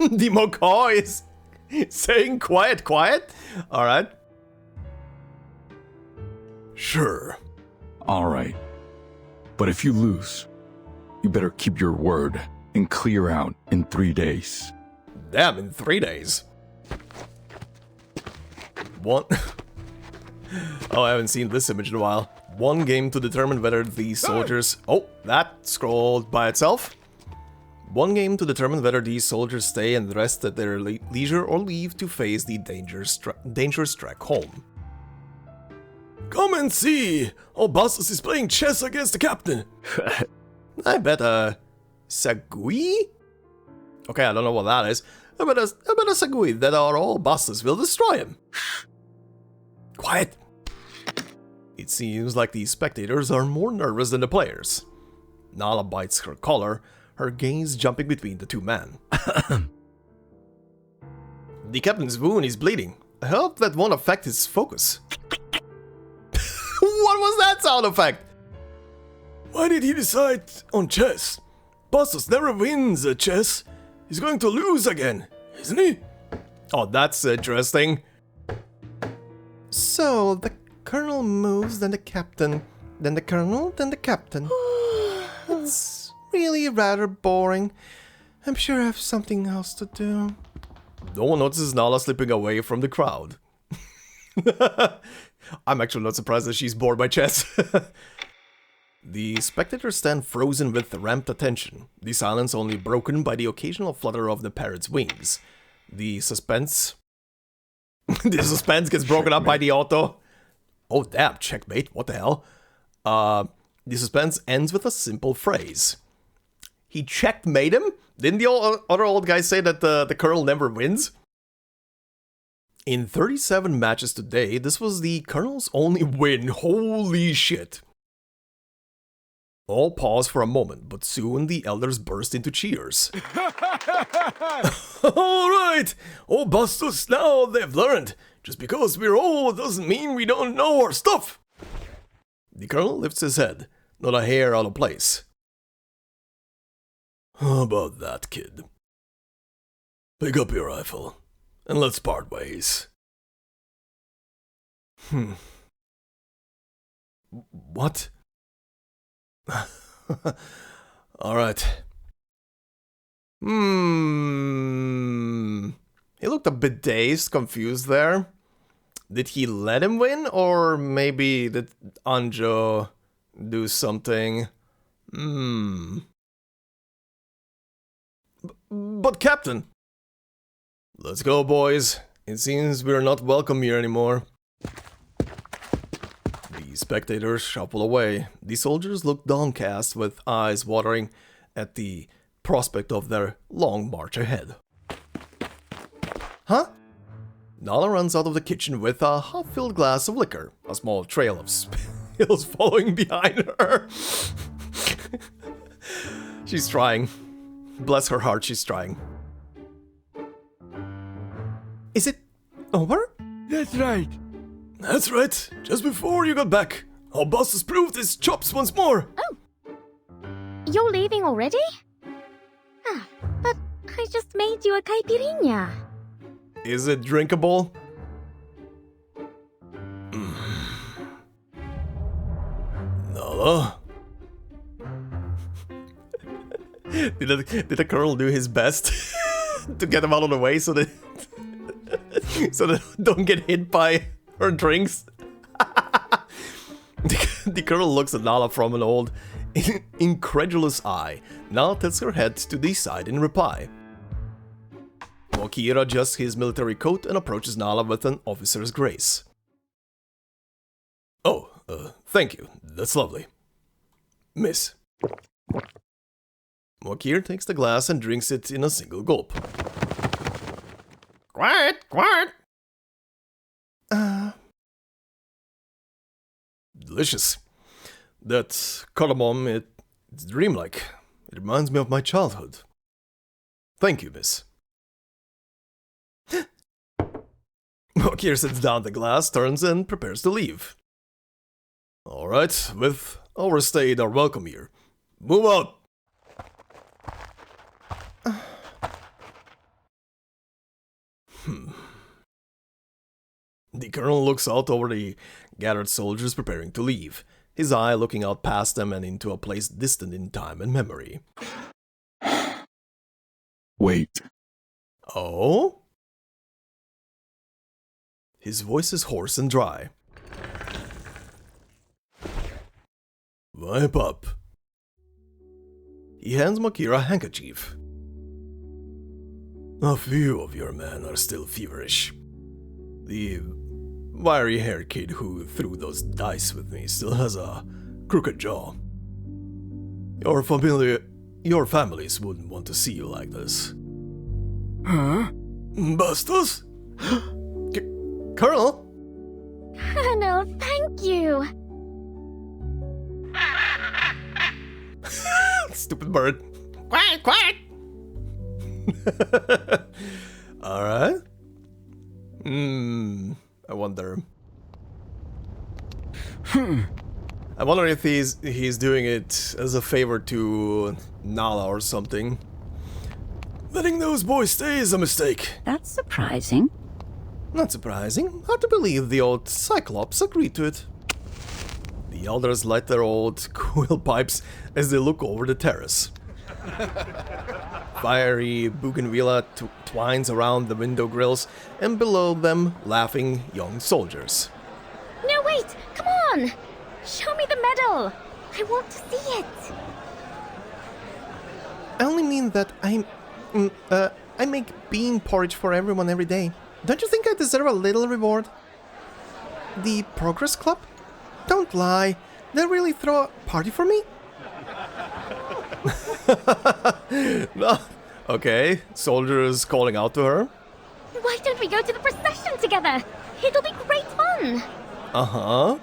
The macaw is saying quiet? Alright. Sure. All right. But if you lose, you better keep your word and clear out in 3 days. Damn, in 3 days. One... Oh, I haven't seen this image in a while. 1 game to determine whether these soldiers... Oh, that scrolled by itself. 1 game to determine whether these soldiers stay and rest at their leisure or leave to face the dangerous trek home. Come and see! Albastus is playing chess against the captain. I bet Sagui? Okay, I don't know what that is. I bet a Sagui that our Albastus will destroy him. Quiet! It seems like the spectators are more nervous than the players. Nala bites her collar, her gaze jumping between the 2 men. The captain's wound is bleeding. I hope that won't affect his focus. What was that sound effect? Why did he decide on chess? Bastos never wins at chess. He's going to lose again, isn't he? Oh, that's interesting. So, the colonel moves, then the captain, then the colonel, then the captain. It's really rather boring. I'm sure I have something else to do. No one notices Nala slipping away from the crowd. I'm actually not surprised that she's bored by chess. The spectators stand frozen with rapt attention, the silence only broken by the occasional flutter of the parrot's wings. The suspense... the suspense gets broken up by the auto. Oh damn, checkmate, what the hell? The suspense ends with a simple phrase. He checkmate him? Didn't the other old guy say that the colonel never wins? In 37 matches today, this was the colonel's only win. Holy shit. All pause for a moment, but soon the elders burst into cheers. Alright! Oh, Bastos, now they've learned. Just because we're old doesn't mean we don't know our stuff. The colonel lifts his head, not a hair out of place. How about that, kid? Pick up your rifle, and let's part ways. What? Alright. He looked a bit dazed, confused there. Did he let him win, or maybe did Anjo do something? But Captain! Let's go, boys. It seems we're not welcome here anymore. The spectators shuffle away. The soldiers look downcast with eyes watering at the prospect of their long march ahead. Huh? Nala runs out of the kitchen with a half-filled glass of liquor, a small trail of spills following behind her. She's trying. Bless her heart, she's trying. Is it over? That's right. That's right. Just before you got back, our boss has proved his chops once more. Oh. You're leaving already? Ah, but I just made you a caipirinha. Is it drinkable? Nala? Did the colonel do his best to get him out of the way so that don't get hit by her drinks? The colonel looks at Nala from an old, incredulous eye. Nala tilts her head to the side in reply. Mokir adjusts his military coat and approaches Nala with an officer's grace. Oh, thank you. That's lovely. Miss. Mokir takes the glass and drinks it in a single gulp. Quiet, quiet! Delicious. That cardamom, it's dreamlike. It reminds me of my childhood. Thank you, miss. Mokir sets down the glass, turns and prepares to leave. Alright, with overstayed our welcome here. Move out! The colonel looks out over the gathered soldiers preparing to leave. his eye looking out past them and into a place distant in time and memory. Wait. Oh? His voice is hoarse and dry. Wipe up. He hands Makira a handkerchief. A few of your men are still feverish. The wiry-haired kid who threw those dice with me still has a crooked jaw. Your families wouldn't want to see you like this. Huh? Bastos? Colonel? Colonel, thank you. Stupid bird. Quiet, quiet! Alright. I wonder. I wonder if he's doing it as a favor to Nala or something. Letting those boys stay is a mistake. That's surprising. Not surprising. Hard to believe the old Cyclops agreed to it. The elders light their old quill pipes as they look over the terrace. Fiery bougainvillea twines around the window grills, and below them, laughing young soldiers. No, wait! Come on! Show me the medal! I want to see it! I only mean that I make bean porridge for everyone every day. Don't you think I deserve a little reward? The Progress Club? Don't lie. They'll really throw a party for me? No. Okay, soldiers calling out to her. Why don't we go to the procession together? It'll be great fun! Uh-huh.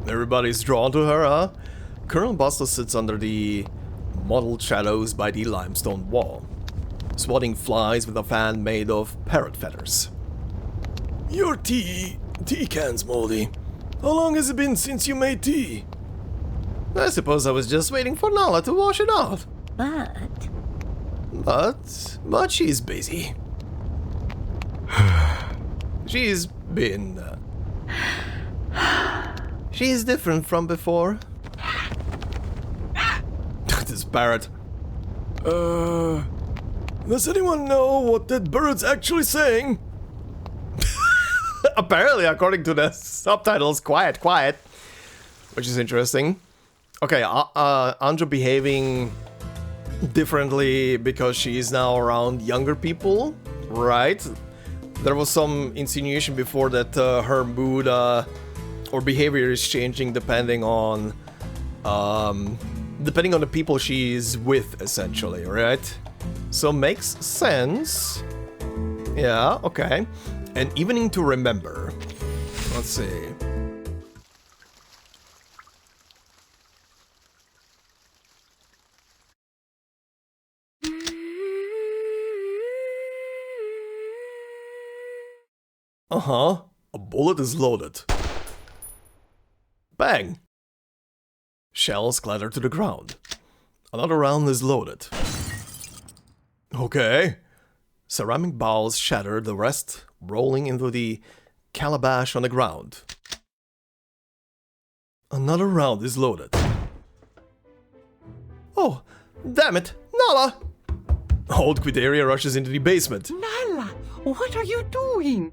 Everybody's drawn to her, huh? Colonel Buster sits under the mottled shadows by the limestone wall, swatting flies with a fan made of parrot feathers. Your tea can's moldy. How long has it been since you made tea? I suppose I was just waiting for Nala to wash it off. But But she's busy. She's been... she's different from before. This parrot. Does anyone know what that bird's actually saying? Apparently, according to the subtitles, quiet, quiet. Which is interesting. Okay, Anjo behaving differently because she's now around younger people, right? There was some insinuation before that her mood or behavior is changing depending on the people she's with, essentially, right? So makes sense. Yeah, okay. An evening to remember. Let's see. Uh-huh. A bullet is loaded. Bang! Shells clatter to the ground. Another round is loaded. Okay. Ceramic bowls shatter, the rest rolling into the calabash on the ground. Another round is loaded. Oh, damn it, Nala! Old Quidaria rushes into the basement. Nala, what are you doing?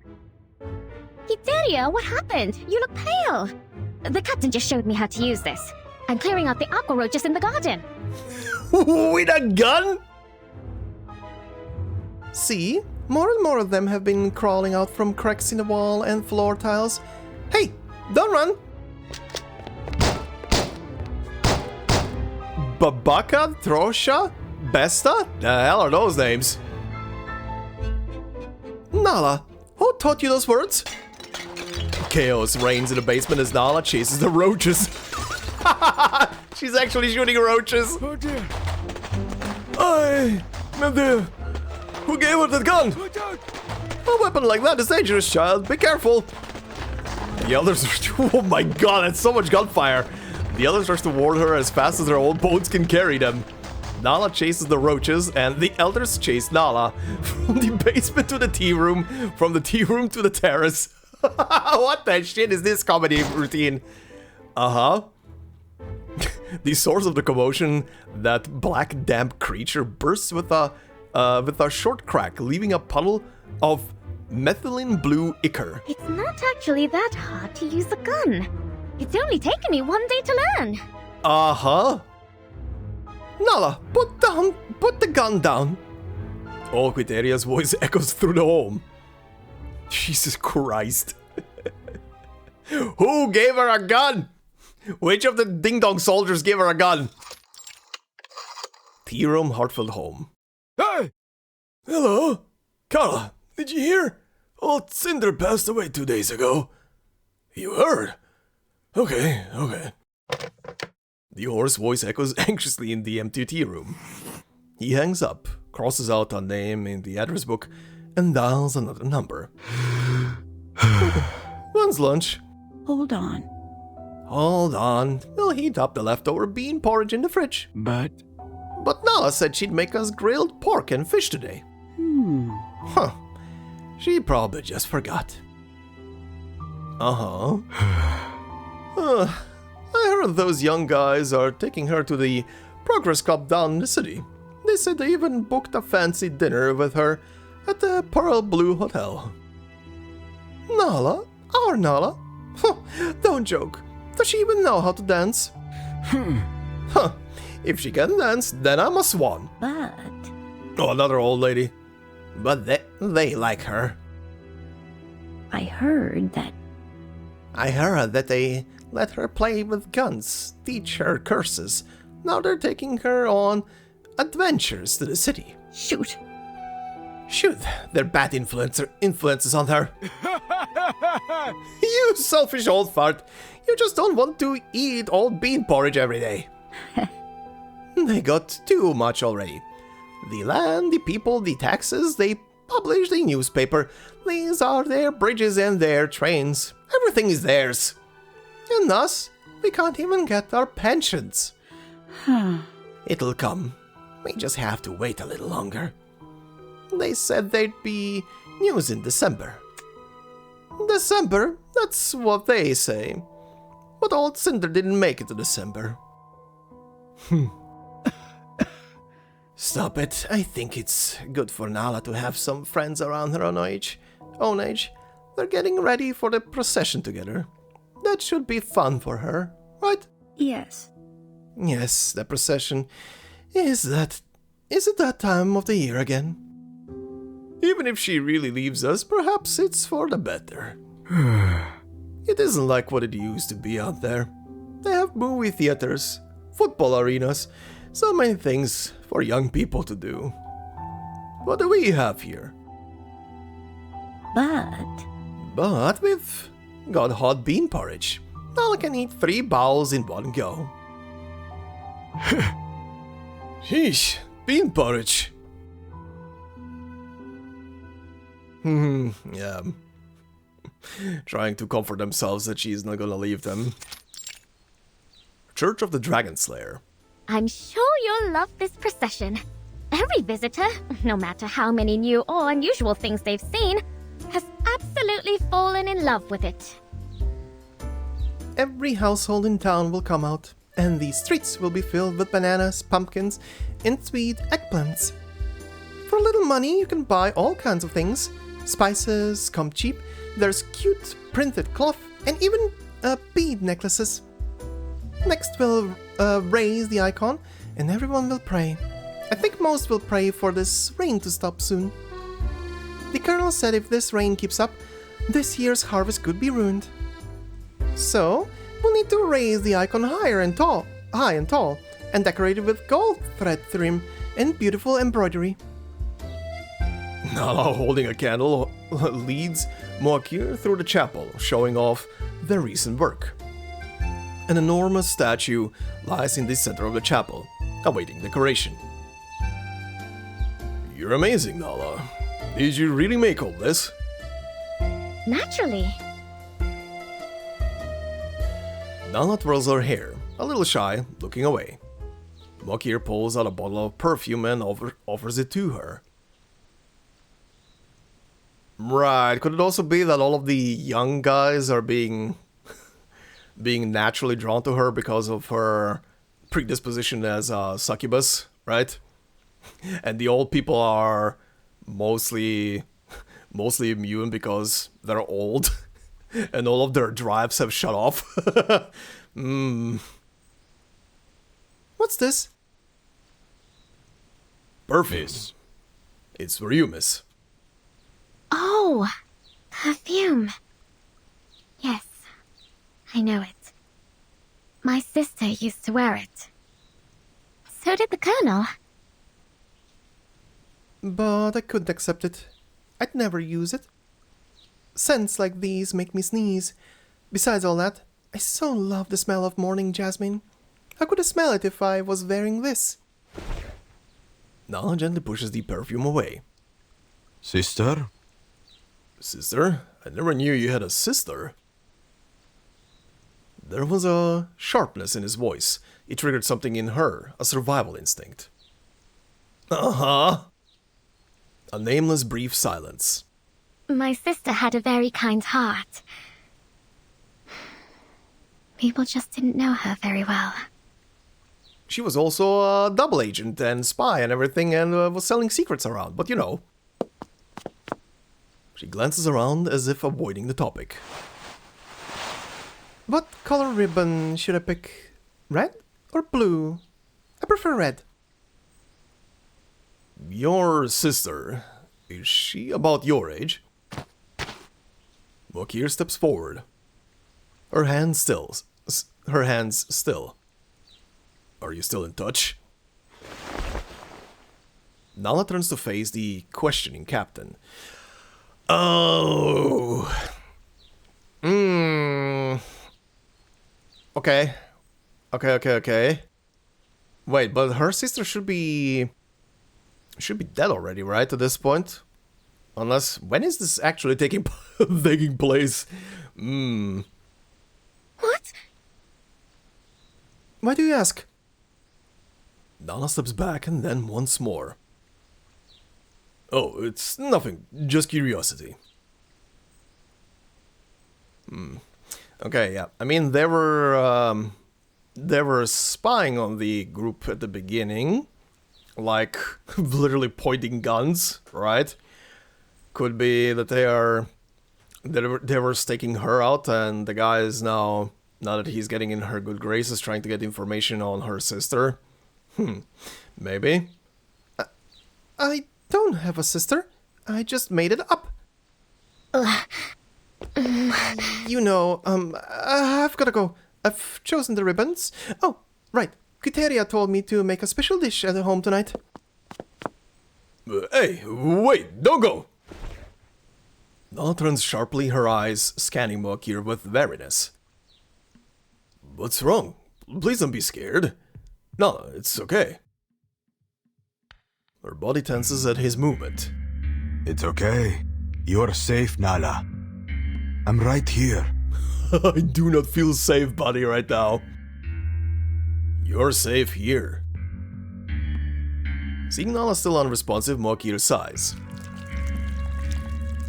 Quidaria, what happened? You look pale. The captain just showed me how to use this. I'm clearing out the aqua roaches in the garden. With a gun? See? More and more of them have been crawling out from cracks in the wall and floor tiles. Hey, don't run! Babaka, Trosha, Besta? The hell are those names? Nala, who taught you those words? Chaos reigns in the basement as Nala chases the roaches. She's actually shooting roaches. Oh dear. My dear. Who gave her that gun? A weapon like that is dangerous, child. Be careful. The others are... Oh my god, that's so much gunfire. The others rush toward her as fast as their old boats can carry them. Nala chases the roaches, and the elders chase Nala from the basement to the tea room, from the tea room to the terrace. What the shit is this comedy routine? Uh-huh. The source of the commotion, that black damp creature bursts with a short crack, leaving a puddle of methylene blue ichor. It's not actually that hard to use a gun. It's only taken me 1 day to learn. Uh-huh. Nala, put the gun down. Oh, Quiteria's voice echoes through the home. Jesus Christ. Who gave her a gun? Which of the ding-dong soldiers gave her a gun? Tea room, Hartfield home. Hey! Hello? Carla, did you hear? Old Cinder passed away 2 days ago. You heard? Okay. The hoarse voice echoes anxiously in the empty tea room. He hangs up, crosses out a name in the address book, and dials another number. When's lunch? Hold on. Hold on. We'll heat up the leftover bean porridge in the fridge. But Nala said she'd make us grilled pork and fish today. Huh. She probably just forgot. Uh-huh. I heard those young guys are taking her to the Progress Club down in the city. They said they even booked a fancy dinner with her at the Pearl Blue Hotel. Nala? Our Nala? Don't joke. Does she even know how to dance? Huh. If she can dance, then I'm a swan. But... Oh, another old lady. But they like her. I heard that they let her play with guns, teach her curses. Now they're taking her on adventures to the city. Shoot, They're bad influences on her. You selfish old fart. You just don't want to eat old bean porridge every day. They got too much already. The land, the people, the taxes, they publish the newspaper. These are their bridges and their trains. Everything is theirs. And us, we can't even get our pensions. It'll come. We just have to wait a little longer. They said there'd be news in December. December? That's what they say. But old Cinder didn't make it to December. Stop it. I think it's good for Nala to have some friends around her own age. They're getting ready for the procession together. That should be fun for her, right? yes. Yes, the procession. Is it that time of the year again? Even if she really leaves us, perhaps it's for the better. It isn't like what it used to be out there. They have movie theaters, football arenas, so many things for young people to do. What do we have here? But we've got hot bean porridge. Nala can eat 3 bowls in one go. Sheesh, bean porridge. Yeah. Trying to comfort themselves that she's not gonna leave them. Church of the Dragon Slayer. I'm sure you'll love this procession. Every visitor, no matter how many new or unusual things they've seen, has absolutely fallen in love with it. Every household in town will come out, and the streets will be filled with bananas, pumpkins, and sweet eggplants. For a little money, you can buy all kinds of things. Spices come cheap. There's cute printed cloth and even bead necklaces. Next, we'll raise the icon, and everyone will pray. I think most will pray for this rain to stop soon. The colonel said if this rain keeps up, this year's harvest could be ruined. So, we'll need to raise the icon high and tall, and decorate it with gold thread trim and beautiful embroidery. Nala, holding a candle, leads Moakir through the chapel, showing off their recent work. An enormous statue lies in the center of the chapel, awaiting decoration. You're amazing, Nala. Did you really make all this? Naturally. Nala twirls her hair, a little shy, looking away. Moakir pulls out a bottle of perfume and offers it to her. Right, could it also be that all of the young guys are being naturally drawn to her because of her predisposition as a succubus, right? And the old people are mostly immune because they're old and all of their drives have shut off. What's this? Perfume. Miss. It's for you, miss. Oh, perfume. Yes, I know it. My sister used to wear it. So did the Colonel. But I couldn't accept it. I'd never use it. Scents like these make me sneeze. Besides all that, I so love the smell of morning jasmine. How could I smell it if I was wearing this? Nala gently pushes the perfume away. Sister? Sister? I never knew you had a sister. There was a sharpness in his voice. It triggered something in her, a survival instinct. Uh-huh. A nameless brief silence. My sister had a very kind heart. People just didn't know her very well. She was also a double agent and spy and everything and was selling secrets around, but you know. She glances around as if avoiding the topic. What color ribbon should I pick? Red or blue? I prefer red. Your sister, is she about your age? Mokir steps forward. Her hands still. Are you still in touch? Nala turns to face the questioning captain. Oh. Okay. Okay. Wait, but her sister should be dead already, right, at this point? Unless, when is this actually taking place? What? Why do you ask? Nala steps back and then once more. Oh, it's nothing, just curiosity. Okay, yeah. I mean, they were spying on the group at the beginning, like literally pointing guns, right? Could be that they were staking her out, and the guy is now that he's getting in her good graces, trying to get information on her sister. Maybe. I don't have a sister. I just made it up. You know, I've gotta go. I've chosen the ribbons. Oh, right. Quiteria told me to make a special dish at home tonight. Hey, wait, don't go! Nala turns sharply, her eyes scanning Mokir with wariness. What's wrong? Please don't be scared. Nala, it's okay. Her body tenses at his movement. It's okay. You're safe, Nala. I'm right here. I do not feel safe, buddy, right now. You're safe here. Seeing Nala still unresponsive, Mokir sighs.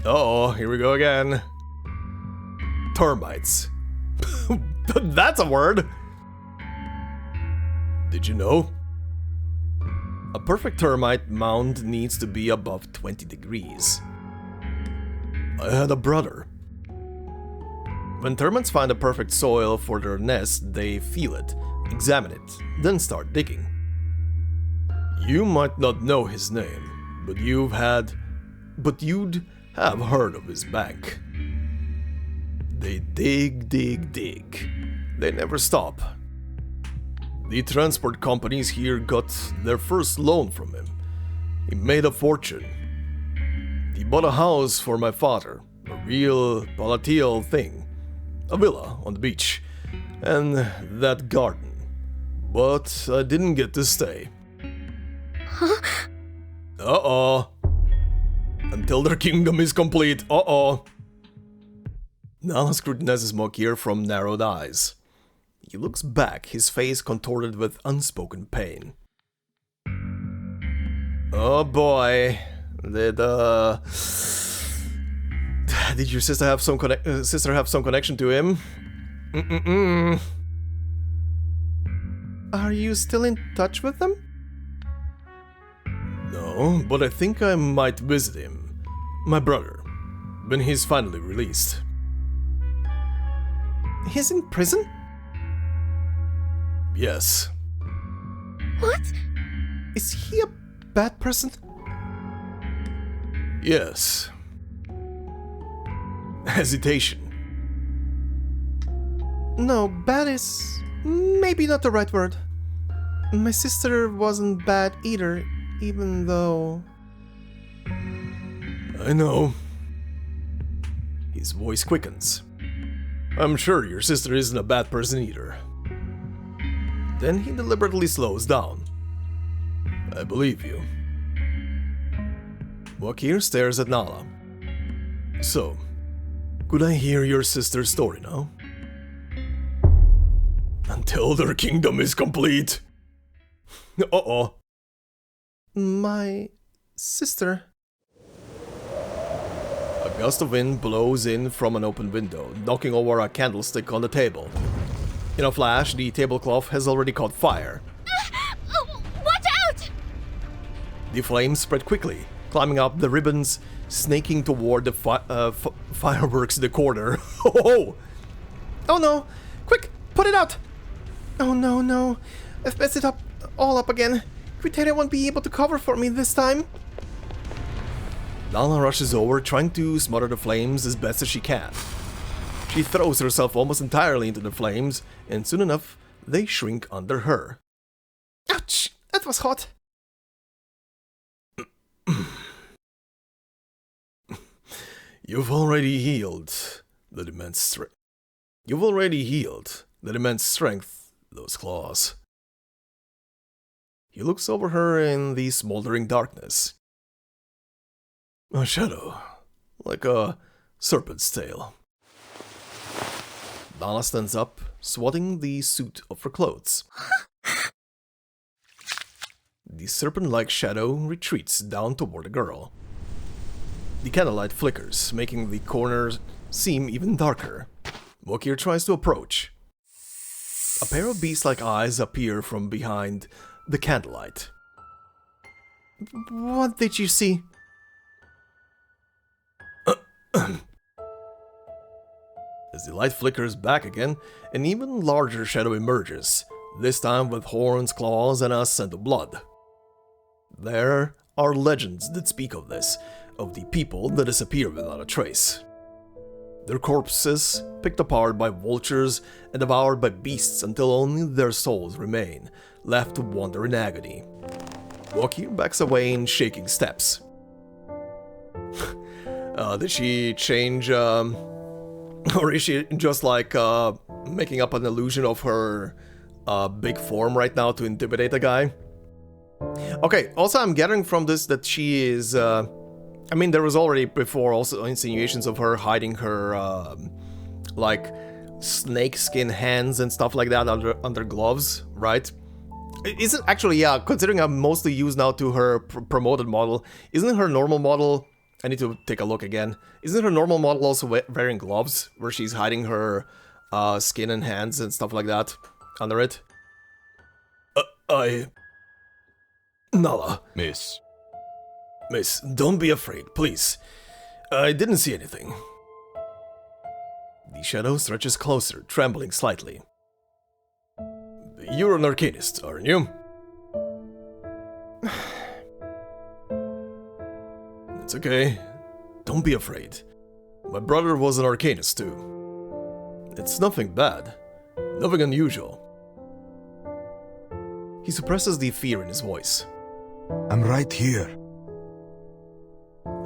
Uh-oh, here we go again. Termites. That's a word! Did you know? A perfect termite mound needs to be above 20 degrees. I had a brother. When termites find a perfect soil for their nest, they feel it, examine it, then start digging. You might not know his name, but you'd have heard of his bank. They dig. They never stop. The transport companies here got their first loan from him. He made a fortune. He bought a house for my father, a real palatial thing. A villa on the beach, and that garden. But I didn't get to stay. Huh? Uh-oh. Until their kingdom is complete, uh-oh. Nala scrutinizes Mokir from narrowed eyes. He looks back, his face contorted with unspoken pain. Oh boy. Did your sister have some connection to him? Are you still in touch with them? No, but I think I might visit him. My brother. When he's finally released. He's in prison? Yes. What? Is he a bad person? Yes. Hesitation. No, bad is maybe not the right word. My sister wasn't bad either, even though... I know. His voice quickens. I'm sure your sister isn't a bad person either. Then he deliberately slows down. I believe you. Wakir stares at Nala. So, could I hear your sister's story now? Until their kingdom is complete. Uh-oh. My sister... A gust of wind blows in from an open window, knocking over a candlestick on the table. In a flash, the tablecloth has already caught fire. Watch out! The flames spread quickly, climbing up the ribbons, snaking toward the fireworks in the corner. Oh no! Quick, put it out! Oh no, I've messed it up all up again. Pretend I won't be able to cover for me this time. Nala rushes over, trying to smother the flames as best as she can. She throws herself almost entirely into the flames, and soon enough, they shrink under her. Ouch! That was hot. You've already healed that immense strength. You've already healed that immense strength, those claws. He looks over her in the smoldering darkness. A shadow, like a serpent's tail. Nala stands up, swatting the suit of her clothes. The serpent-like shadow retreats down toward the girl. The candlelight flickers, making the corners seem even darker. Wakir tries to approach. A pair of beast-like eyes appear from behind the candlelight. What did you see? As the light flickers back again, an even larger shadow emerges, this time with horns, claws, and a scent of blood. There are legends that speak of this, of the people that disappear without a trace. Their corpses picked apart by vultures and devoured by beasts until only their souls remain, left to wander in agony. Wakir backs away in shaking steps. Did she change, or is she just like making up an illusion of her big form right now to intimidate a guy? Okay, also I'm gathering from this that she is, I mean there was already before also insinuations of her hiding her, like, snakeskin hands and stuff like that under gloves, right? Isn't, actually, yeah, considering I'm mostly used now to her promoted model, isn't her normal model... I need to take a look again. Isn't her normal model also wearing gloves, where she's hiding her skin and hands and stuff like that under it? Nala. Miss. Miss, don't be afraid, please. I didn't see anything. The shadow stretches closer, trembling slightly. You're an Arcanist, aren't you? It's okay. Don't be afraid. My brother was an Arcanist too. It's nothing bad. Nothing unusual. He suppresses the fear in his voice. I'm right here.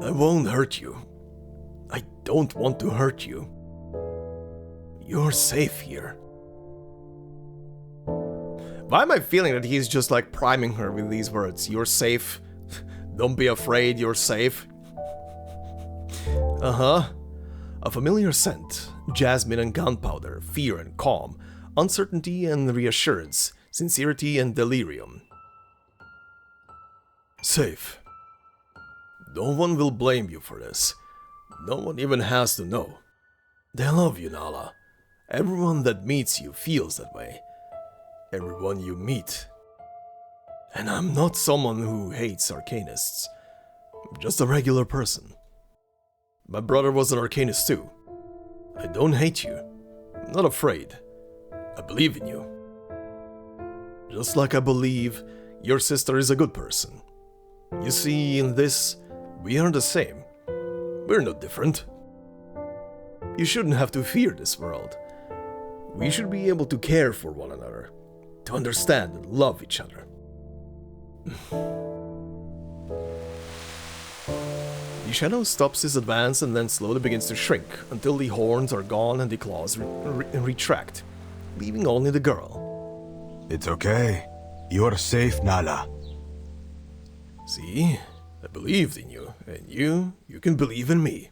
I won't hurt you. I don't want to hurt you. You're safe here. Why am I feeling that he's just like priming her with these words? You're safe. Don't be afraid, you're safe. Uh-huh. A familiar scent, jasmine and gunpowder, fear and calm, uncertainty and reassurance, sincerity and delirium. Safe. No one will blame you for this. No one even has to know. They love you, Nala. Everyone that meets you feels that way. Everyone you meet. And I'm not someone who hates Arcanists. I'm just a regular person. My brother was an Arcanist too. I don't hate you. I'm not afraid. I believe in you. Just like I believe your sister is a good person. You see, in this, we are the same. We're no different. You shouldn't have to fear this world. We should be able to care for one another, to understand and love each other. The shadow stops his advance and then slowly begins to shrink, until the horns are gone and the claws retract, leaving only the girl. It's okay. You're safe, Nala. See? I believed in you, and you can believe in me.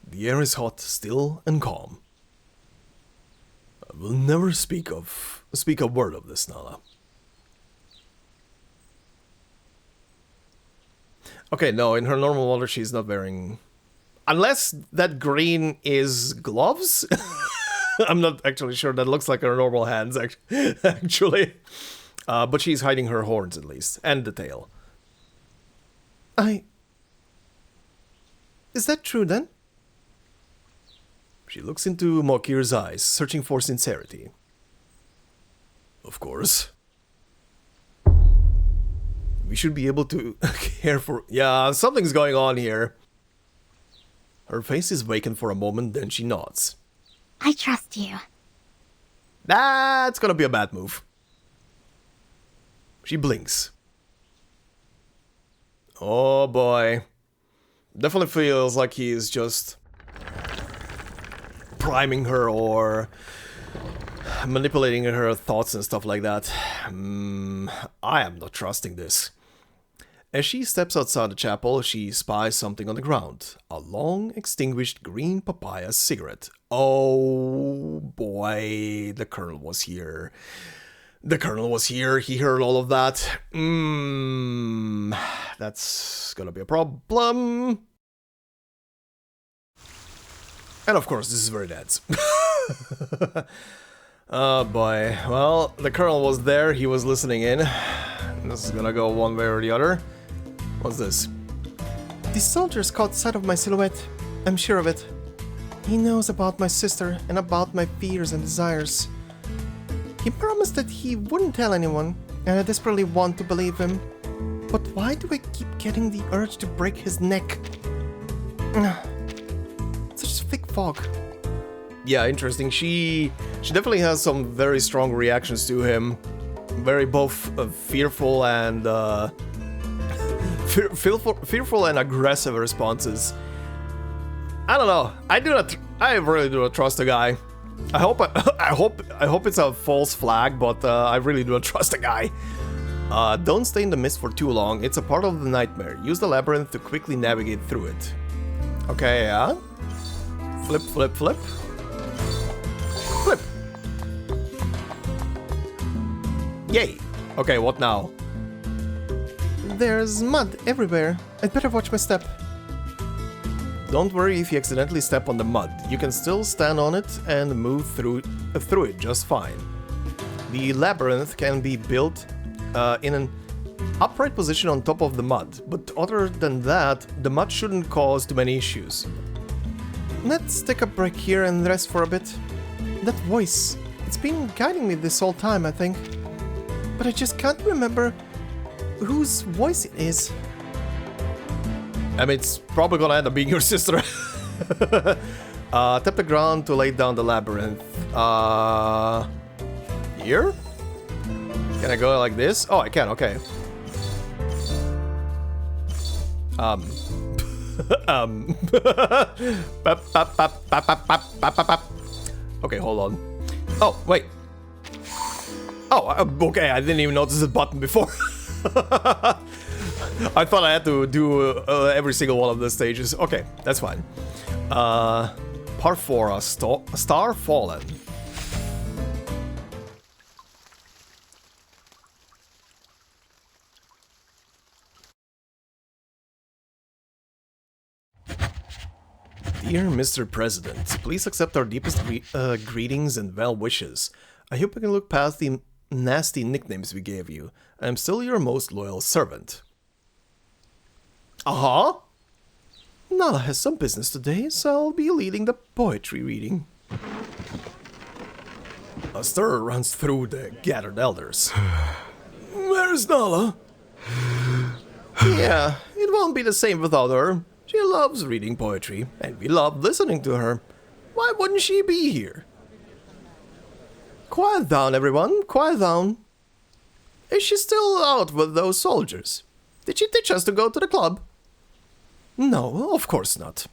The air is hot, still, and calm. I will never speak a word of this, Nala. Okay, no, in her normal water she's not wearing... Unless that green is gloves? I'm not actually sure. That looks like her normal hands, actually. But she's hiding her horns at least, and the tail. Is that true then? She looks into Mokir's eyes, searching for sincerity. Of course. We should be able to care for... Yeah, something's going on here. Her face is vacant for a moment, then she nods. I trust you. That's gonna be a bad move. She blinks. Oh boy. Definitely feels like he's just priming her or manipulating her thoughts and stuff like that. I am not trusting this. As she steps outside the chapel, she spies something on the ground. A long extinguished green papaya cigarette. Oh boy, the Colonel was here. The Colonel was here, he heard all of that. That's gonna be a problem. And of course, this is very dense. Oh boy. Well, the Colonel was there, he was listening in. This is gonna go one way or the other. What's this? The soldiers caught sight of my silhouette. I'm sure of it. He knows about my sister and about my fears and desires. He promised that he wouldn't tell anyone, and I desperately want to believe him. But why do I keep getting the urge to break his neck? Such thick fog. Yeah, interesting. She definitely has some very strong reactions to him. Very both fearful and fearful and aggressive responses. I don't know. I really do not trust the guy. I hope it's a false flag, but I really do not trust the guy. Don't stay in the mist for too long. It's a part of the nightmare. Use the labyrinth to quickly navigate through it. Okay, yeah. Flip, flip, flip. Flip. Yay. Okay, what now? There's mud everywhere. I'd better watch my step. Don't worry if you accidentally step on the mud. You can still stand on it and move through it just fine. The labyrinth can be built in an upright position on top of the mud, but other than that, the mud shouldn't cause too many issues. Let's take a break here and rest for a bit. That voice, it's been guiding me this whole time, I think. But I just can't remember whose voice it is. I mean, it's probably gonna end up being your sister. Tap the ground to lay down the labyrinth. Here? Can I go like this? Oh, I can, okay. Okay, hold on. Oh, wait. Oh, okay, I didn't even notice the button before. I thought I had to do every single one of the stages. Okay, that's fine. Part 4, a Star Fallen. Dear Mr. President, please accept our deepest greetings and well wishes. I hope you can look past the nasty nicknames we gave you. I am still your most loyal servant. Nala has some business today, so I'll be leading the poetry reading. A stir runs through the gathered elders. Where's Nala? Yeah, it won't be the same without her. She loves reading poetry, and we love listening to her. Why wouldn't she be here? Quiet down, everyone, quiet down. Is she still out with those soldiers? Did she teach us to go to the club? No, of course not.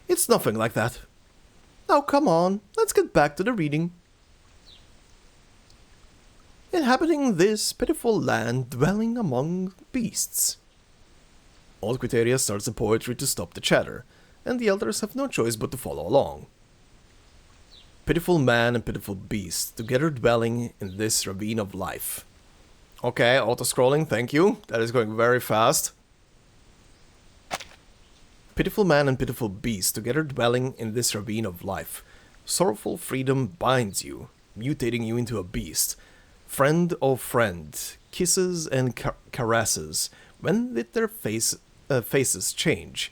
It's nothing like that. Now come on, let's get back to the reading. Inhabiting this pitiful land, dwelling among beasts. Old Quiteria starts the poetry to stop the chatter, and the elders have no choice but to follow along. Pitiful man and pitiful beast, together dwelling in this ravine of life. Okay, auto-scrolling, thank you. That is going very fast. Pitiful man and pitiful beast, together dwelling in this ravine of life. Sorrowful freedom binds you, mutating you into a beast. Friend of friend, kisses and caresses. When did their faces change?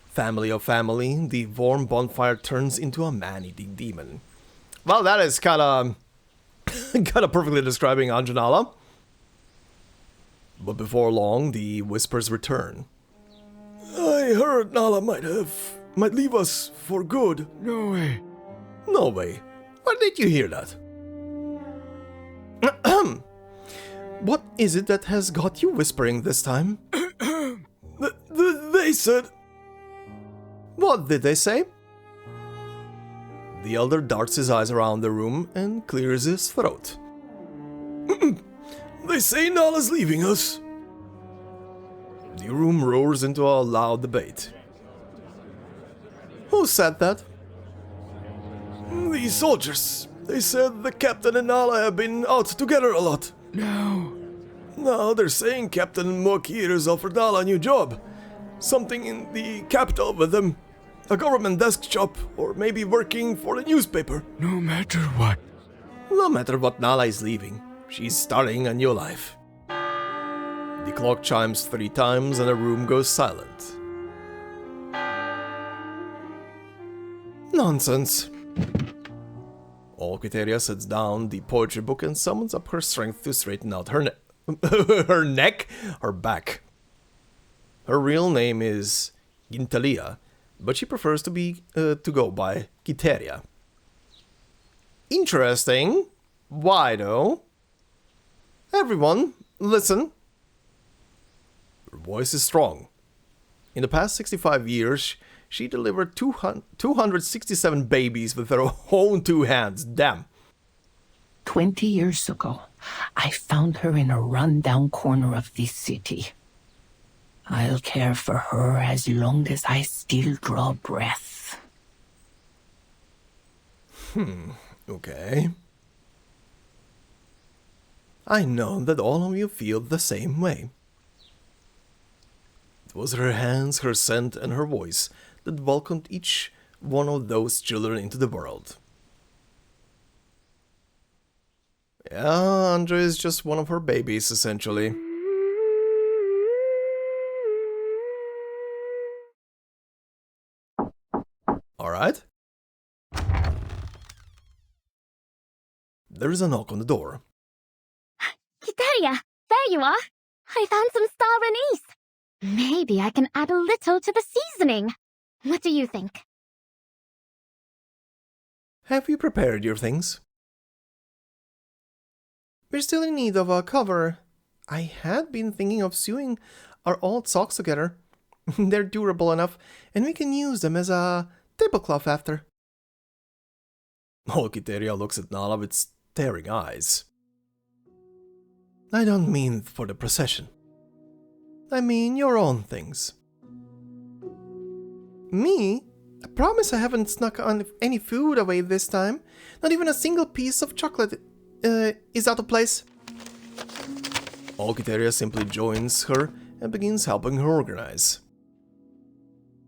Family of family, the warm bonfire turns into a man-eating demon. Well, that is kinda perfectly describing Anjo and Nala. But before long, the whispers return. I heard Nala might leave us for good. No way. No way. Where did you hear that? What is it that has got you whispering this time? They said... What did they say? The elder darts his eyes around the room and clears his throat. They say Nala's leaving us. The room roars into a loud debate. Who said that? The soldiers. They said the captain and Nala have been out together a lot. No. Now they're saying Captain Mokir has offered Nala a new job. Something in the capital with them. A government desk job, or maybe working for the newspaper. No matter what. No matter what, Nala is leaving. She's starting a new life. The clock chimes 3 times and the room goes silent. Nonsense. Old Quiteria sets down the poetry book and summons up her strength to straighten out her her back. Her real name is Gintalia, but she prefers to go by Quiteria. Interesting. Why though? Everyone, listen. Her voice is strong. In the past 65 years, she delivered 267 babies with her own 2 hands. Damn. 20 years ago, I found her in a run-down corner of this city. I'll care for her as long as I still draw breath. Okay. I know that all of you feel the same way. It was her hands, her scent, and her voice that welcomed each one of those children into the world. Yeah, Anjo is just one of her babies, essentially. Alright. There is a knock on the door. Quiteria, there you are. I found some star anise. Maybe I can add a little to the seasoning. What do you think? Have you prepared your things? We're still in need of a cover. I had been thinking of sewing our old socks together. They're durable enough, and we can use them as a tablecloth after. Old Quiteria looks at Nala with staring eyes. I don't mean for the procession. I mean your own things. Me? I promise I haven't snuck on any food away this time. Not even a single piece of chocolate is out of place. Old Quiteria simply joins her and begins helping her organize.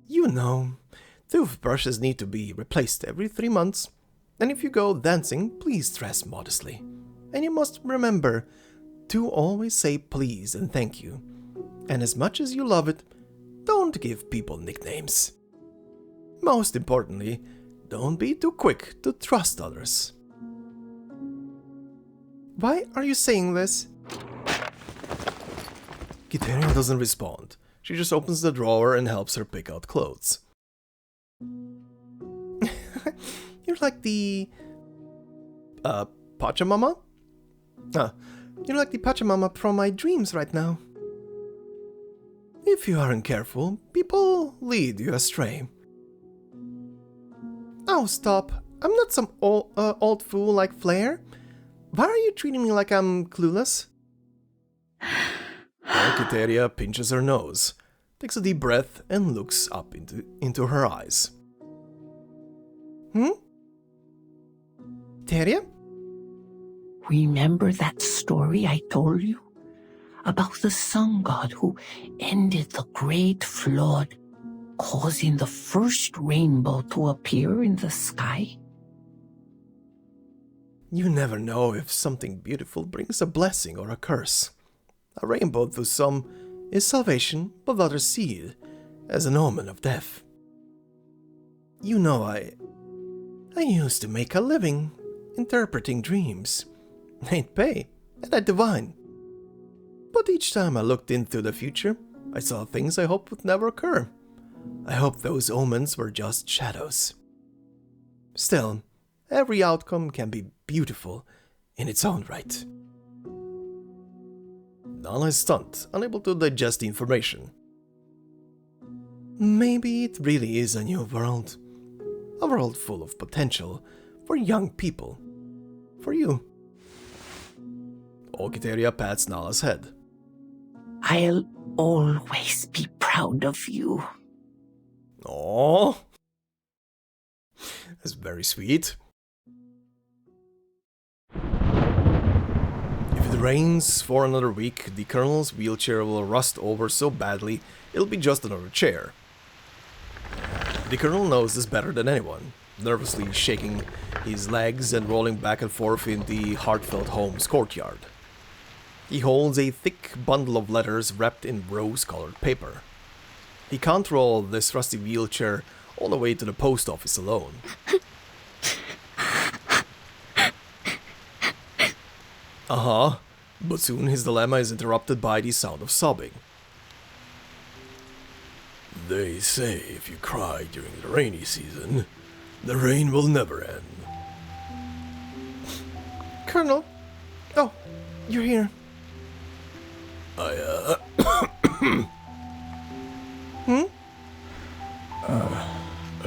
You know, Toothbrushes need to be replaced every 3 months, and if you go dancing, please dress modestly. And you must remember to always say please and thank you. And as much as you love it, don't give people nicknames. Most importantly, don't be too quick to trust others. Why are you saying this? Gitaria doesn't respond. She just opens the drawer and helps her pick out clothes. You're like the... Pachamama? You're like the Pachamama from my dreams right now. If you aren't careful, people lead you astray. Oh, stop. I'm not some old fool like Flair. Why are you treating me like I'm clueless? Gitaria pinches her nose, takes a deep breath, and looks up into her eyes. Teria? Remember that story I told you? About the sun god who ended the great flood, causing the first rainbow to appear in the sky? You never know if something beautiful brings a blessing or a curse. A rainbow to some is salvation, but others see it as an omen of death. You know, I used to make a living interpreting dreams. I'd pay, and I'd divine. But each time I looked into the future, I saw things I hoped would never occur. I hoped those omens were just shadows. Still, every outcome can be beautiful in its own right. Nala is stunned, unable to digest the information. Maybe it really is a new world. A world full of potential for young people. For you. Gitaria pats Nala's head. I'll always be proud of you. Aww. That's very sweet. If it rains for another week, the Colonel's wheelchair will rust over so badly it'll be just another chair. The Colonel knows this better than anyone, nervously shaking his legs and rolling back and forth in the Heartfelt Home's courtyard. He holds a thick bundle of letters wrapped in rose-colored paper. He can't roll this rusty wheelchair all the way to the post office alone. But soon his dilemma is interrupted by the sound of sobbing. They say if you cry during the rainy season, the rain will never end. Colonel? Oh, you're here.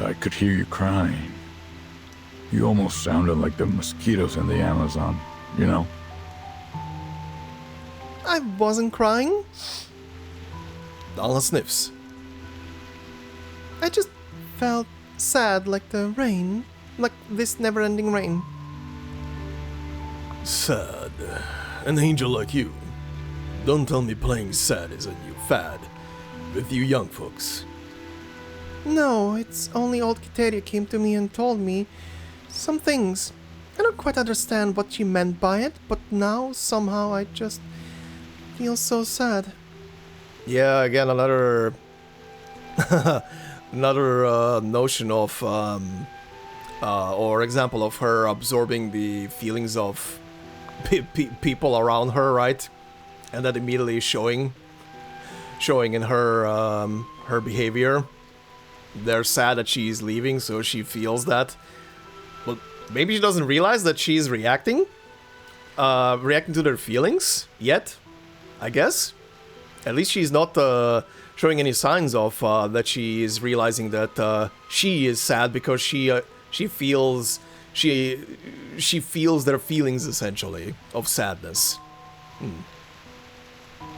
I could hear you crying. You almost sounded like the mosquitoes in the Amazon, you know? I wasn't crying. Nala sniffs. I just felt sad like the rain. Like this never-ending rain. Sad. An angel like you. Don't tell me playing sad is a new fad. With you young folks. No, it's only old Gitaria came to me and told me some things. I don't quite understand what she meant by it, but now somehow I just feel so sad. Yeah, again, another notion of or example of her absorbing the feelings of people around her, right? And that immediately showing in her her behavior. They're sad that she's leaving, so she feels that. But maybe she doesn't realize that she's reacting to their feelings yet, I guess. At least she's not showing any signs of that she is realizing that she is sad because she feels their feelings essentially of sadness.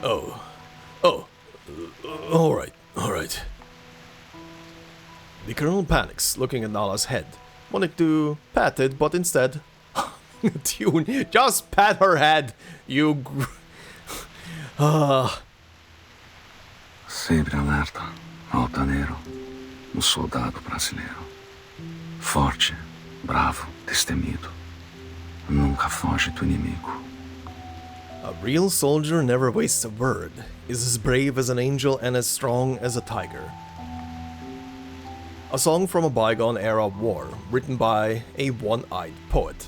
All right. The Colonel panics, looking at Nala's head, wanting to pat it, but instead, Tune, just pat her head, you. Sempre alerta, altanero. O soldado brasileiro. Forte, bravo, destemido. Nunca foge do inimigo. A real soldier never wastes a word, is as brave as an angel and as strong as a tiger. A song from a bygone era of war, written by a one-eyed poet.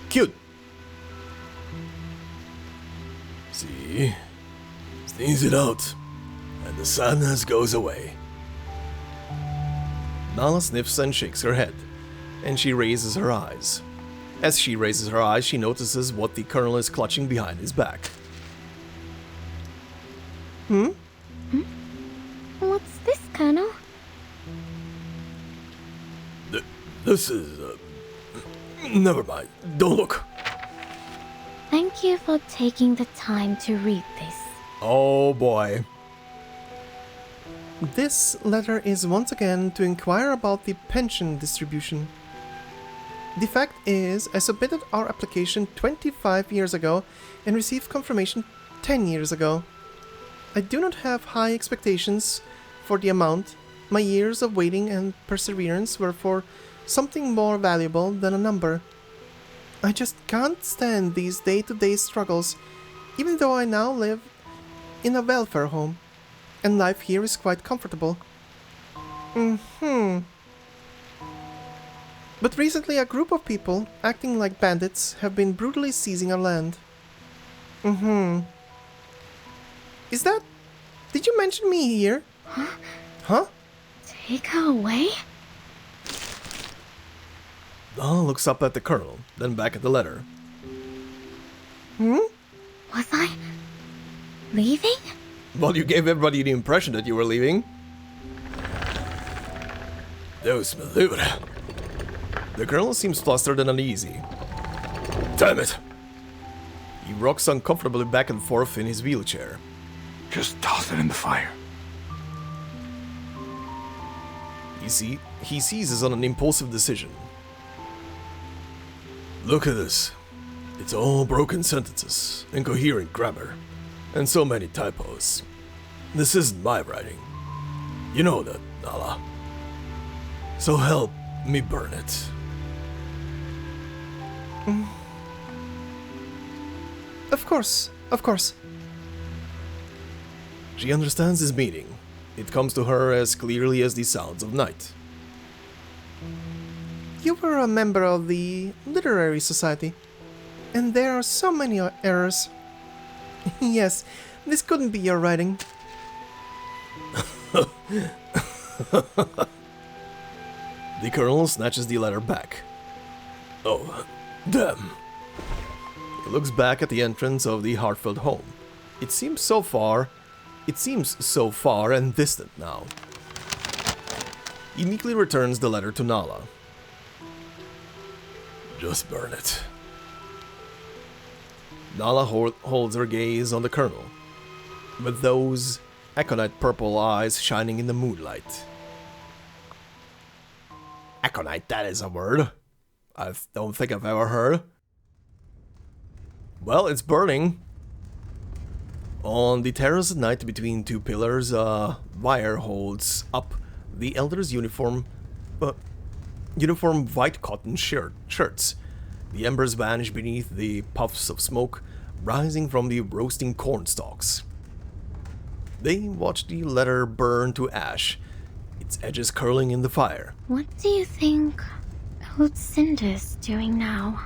Cute. See? Sneeze it out, and the sadness goes away. Nala sniffs and shakes her head, and she raises her eyes. As she raises her eyes, she notices what the colonel is clutching behind his back. What's this, Colonel? This is... never mind. Don't look. Thank you for taking the time to read this. Oh boy. This letter is once again to inquire about the pension distribution. The fact is, I submitted our application 25 years ago and received confirmation 10 years ago. I do not have high expectations for the amount. My years of waiting and perseverance were for something more valuable than a number. I just can't stand these day-to-day struggles, even though I now live in a welfare home, and life here is quite comfortable. But recently a group of people, acting like bandits, have been brutally seizing our land. Is that... Did you mention me here? Huh? Take her away? Nala looks up at the colonel, then back at the letter. Was I leaving? Well, you gave everybody the impression that you were leaving. Deus me livre. The colonel seems flustered and uneasy. Damn it. He rocks uncomfortably back and forth in his wheelchair. Just toss it in the fire. He seizes on an impulsive decision. Look at this. It's all broken sentences, incoherent grammar, and so many typos. This isn't my writing. You know that, Nala. So help me burn it. Of course. She understands his meaning. It comes to her as clearly as the sounds of night. You were a member of the Literary Society, and there are so many errors. Yes, this couldn't be your writing. The colonel snatches the letter back. Oh, damn. He looks back at the entrance of the Hartfeld home. It seems so far and distant now. He meekly returns the letter to Nala. Just burn it. Nala holds her gaze on the colonel, with those aconite purple eyes shining in the moonlight. Aconite, that is a word I don't think I've ever heard. Well, it's burning. On the terrace at night between two pillars, a wire holds up the elder's uniform white cotton shirts. The embers vanish beneath the puffs of smoke rising from the roasting corn stalks. They watch the letter burn to ash, its edges curling in the fire. What do you think Cinder's doing now?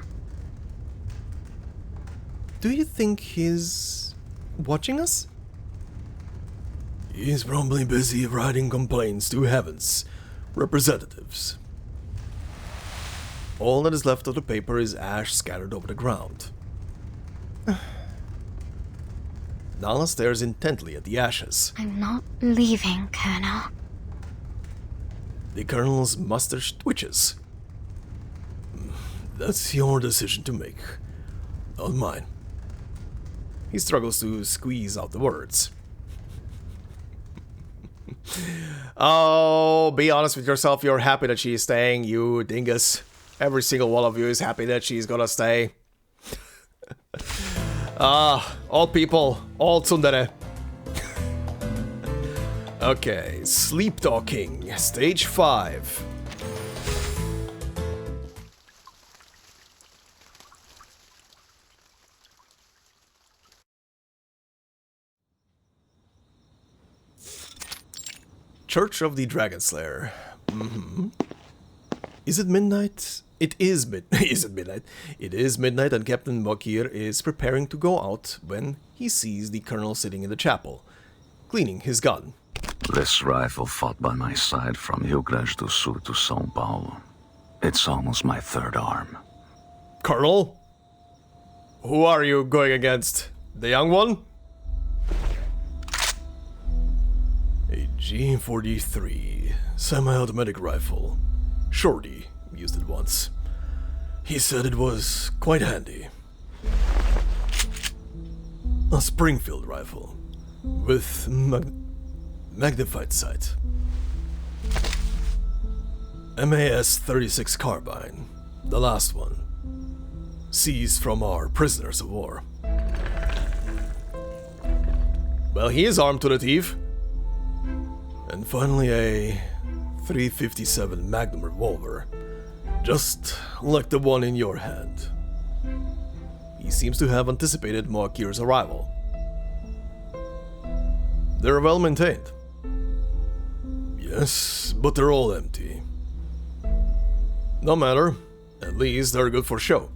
Do you think he's watching us? He's probably busy writing complaints to heaven's representatives. All that is left of the paper is ash scattered over the ground. Nala stares intently at the ashes. I'm not leaving, Colonel. The colonel's mustache twitches. That's your decision to make, not mine. He struggles to squeeze out the words. Oh, be honest with yourself, you're happy that she is staying, you dingus. Every single one of you is happy that she's gonna stay. All people, all tsundere. Okay, Sleepwalking, stage 5. Church of the Dragon Slayer. Is it midnight? It is is it midnight? It is midnight and Captain Mokir is preparing to go out when he sees the colonel sitting in the chapel, cleaning his gun. This rifle fought by my side from Rio Grande do Sul to São Paulo. It's almost my third arm. Colonel? Who are you going against? The young one? A G43 semi-automatic rifle. Shorty used it once. He said it was quite handy. A Springfield rifle with magnified sight. MAS 36 carbine, the last one, seized from our prisoners of war. Well, he is armed to the teeth. And finally a 357 Magnum revolver, just like the one in your hand. He seems to have anticipated Moakir's arrival. They're well maintained. Yes, but they're all empty. No matter, at least they're good for show.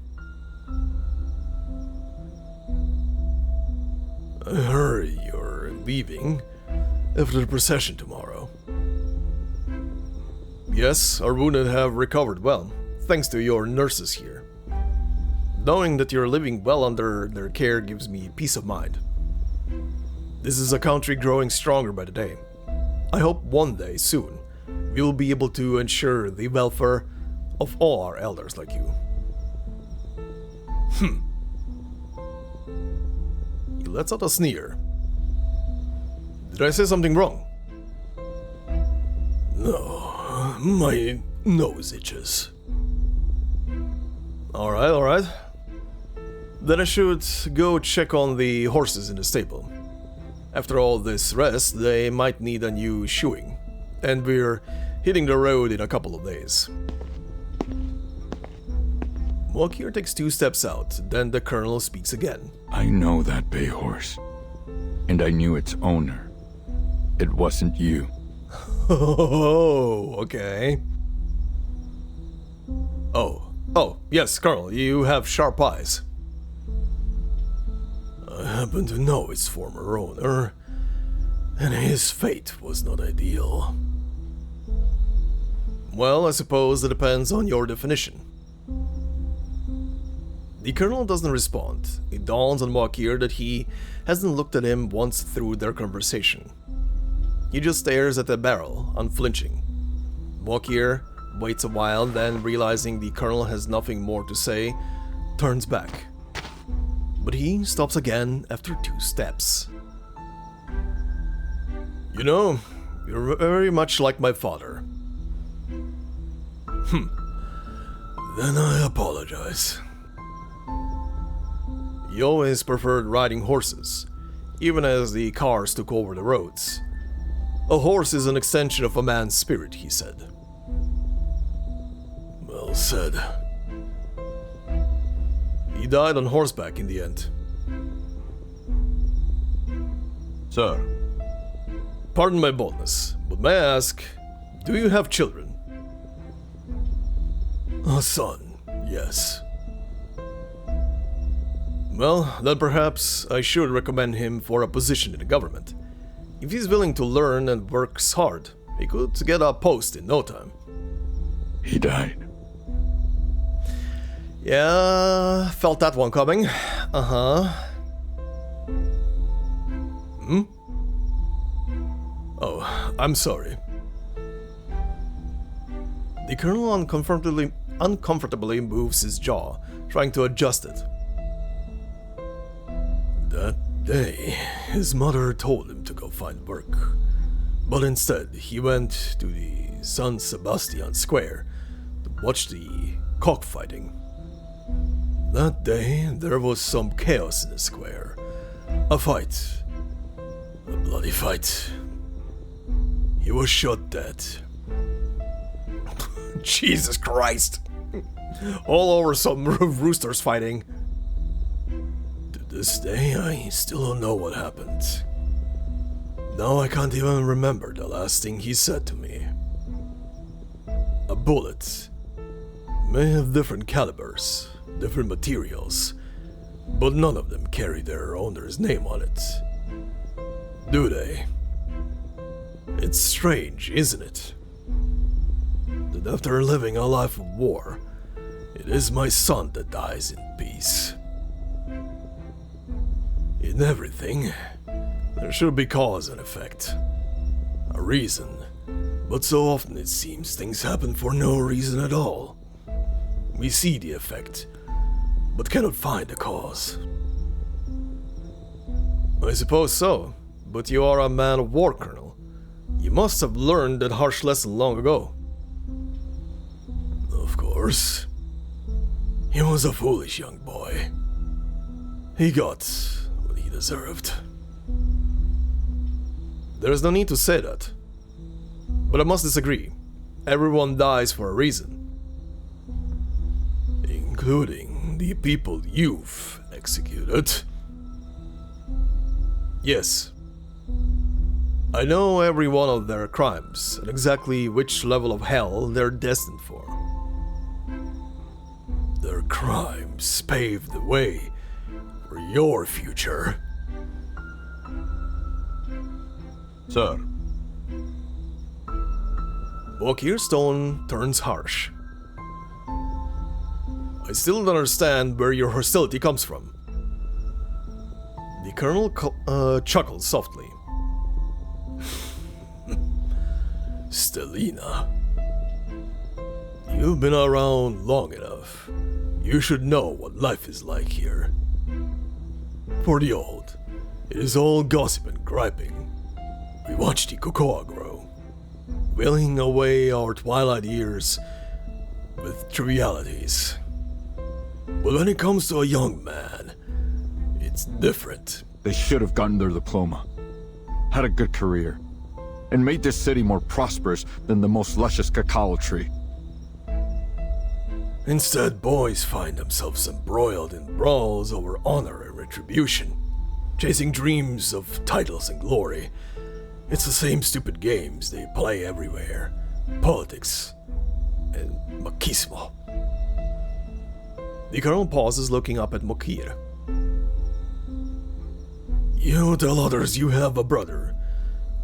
I heard you're leaving after the procession tomorrow. Yes, our wounded have recovered well, thanks to your nurses here. Knowing that you're living well under their care gives me peace of mind. This is a country growing stronger by the day. I hope one day, soon, we will be able to ensure the welfare of all our elders like you. He lets out a sneer. Did I say something wrong? No, my nose itches. Alright. Then I should go check on the horses in the stable. After all this rest, they might need a new shoeing. And we're hitting the road in a couple of days. Moakir takes 2 steps out, then the colonel speaks again. I know that bay horse. And I knew its owner. It wasn't you. Oh, okay. Oh, yes, Colonel, you have sharp eyes. I happen to know its former owner, and his fate was not ideal. Well, I suppose it depends on your definition. The Colonel doesn't respond. It dawns on Moakir that he hasn't looked at him once through their conversation. He just stares at the barrel, unflinching. Moakir waits a while, then realizing the Colonel has nothing more to say, turns back. But he stops again after 2 steps. You know, you're very much like my father. Then I apologize. He always preferred riding horses, even as the cars took over the roads. A horse is an extension of a man's spirit, he said. Well said. He died on horseback in the end. Sir. Pardon my boldness, but may I ask, do you have children? A son, yes. Well, then perhaps I should recommend him for a position in the government. If he's willing to learn and works hard, he could get a post in no time. He died. Yeah, felt that one coming. Oh, I'm sorry. The Colonel uncomfortably moves his jaw, trying to adjust it. That day, his mother told him to go find work. But instead, he went to the San Sebastian Square to watched the cockfighting. That day, there was some chaos in the square. A fight. A bloody fight. He was shot dead. Jesus Christ. All over some roosters fighting. To this day, I still don't know what happened. Now I can't even remember the last thing he said to me. A bullet may have different calibers, different materials, but none of them carry their owner's name on it. Do they? It's strange, isn't it? That after living a life of war, it is my son that dies in peace. In everything, there should be cause and effect. A reason. But so often it seems things happen for no reason at all. We see the effect, but cannot find the cause. I suppose so, but you are a man of war, Colonel. You must have learned that harsh lesson long ago. Of course. He was a foolish young boy. He got what he deserved. There is no need to say that. But I must disagree. Everyone dies for a reason. Including the people you've executed. Yes. I know every one of their crimes and exactly which level of hell they're destined for. Their crimes paved the way for your future. Sir. Mokir's tone turns harsh. I still don't understand where your hostility comes from. The Colonel chuckles softly. Stelina. You've been around long enough. You should know what life is like here. For the old, it is all gossip and griping. We watch the cocoa grow, wailing away our twilight years with trivialities. But when it comes to a young man, it's different. They should have gotten their diploma, had a good career, and made this city more prosperous than the most luscious cacao tree. Instead, boys find themselves embroiled in brawls over honor and retribution, chasing dreams of titles and glory. It's the same stupid games they play everywhere. Politics and machismo. The Colonel pauses, looking up at Mokir. You tell others you have a brother,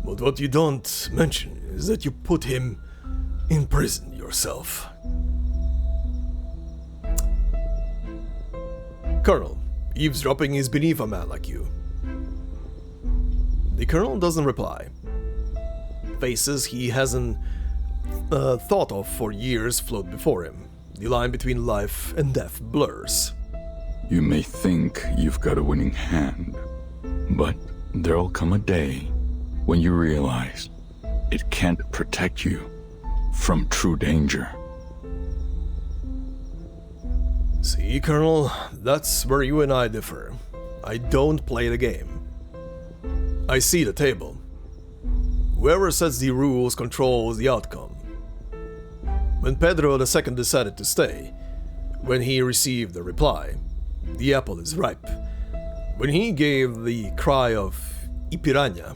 but what you don't mention is that you put him in prison yourself. Colonel, eavesdropping is beneath a man like you. The Colonel doesn't reply. Faces he hasn't thought of for years float before him. The line between life and death blurs. You may think you've got a winning hand, but there'll come a day when you realize it can't protect you from true danger. See, Colonel, that's where you and I differ. I don't play the game. I see the table. Whoever sets the rules controls the outcome. When Pedro II decided to stay, when he received the reply, the apple is ripe. When he gave the cry of Ipirana,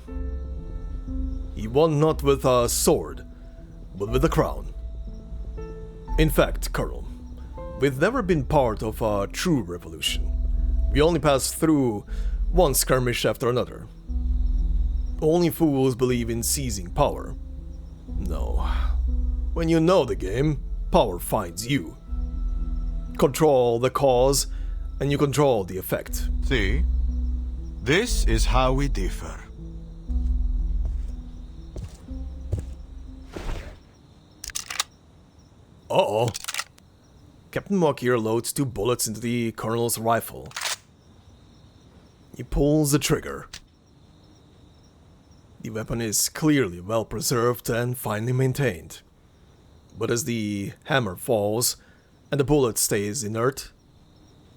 he won not with a sword, but with a crown. In fact, Colonel, we've never been part of a true revolution. We only passed through one skirmish after another. Only fools believe in seizing power. No. When you know the game, power finds you. Control the cause, and you control the effect. See? This is how we differ. Uh-oh. Captain Mokir loads 2 bullets into the Colonel's rifle. He pulls the trigger. The weapon is clearly well preserved and finely maintained. But as the hammer falls, and the bullet stays inert,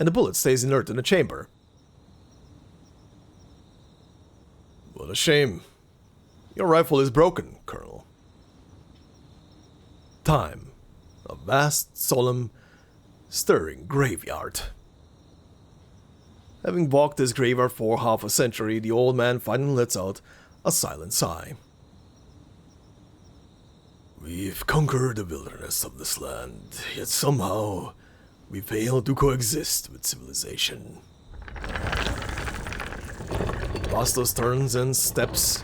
in the chamber. What a shame. Your rifle is broken, Colonel. Time. A vast, solemn, stirring graveyard. Having walked this graveyard for half a century, the old man finally lets out a silent sigh. We've conquered the wilderness of this land, yet somehow we fail to coexist with civilization. Bastos turns and steps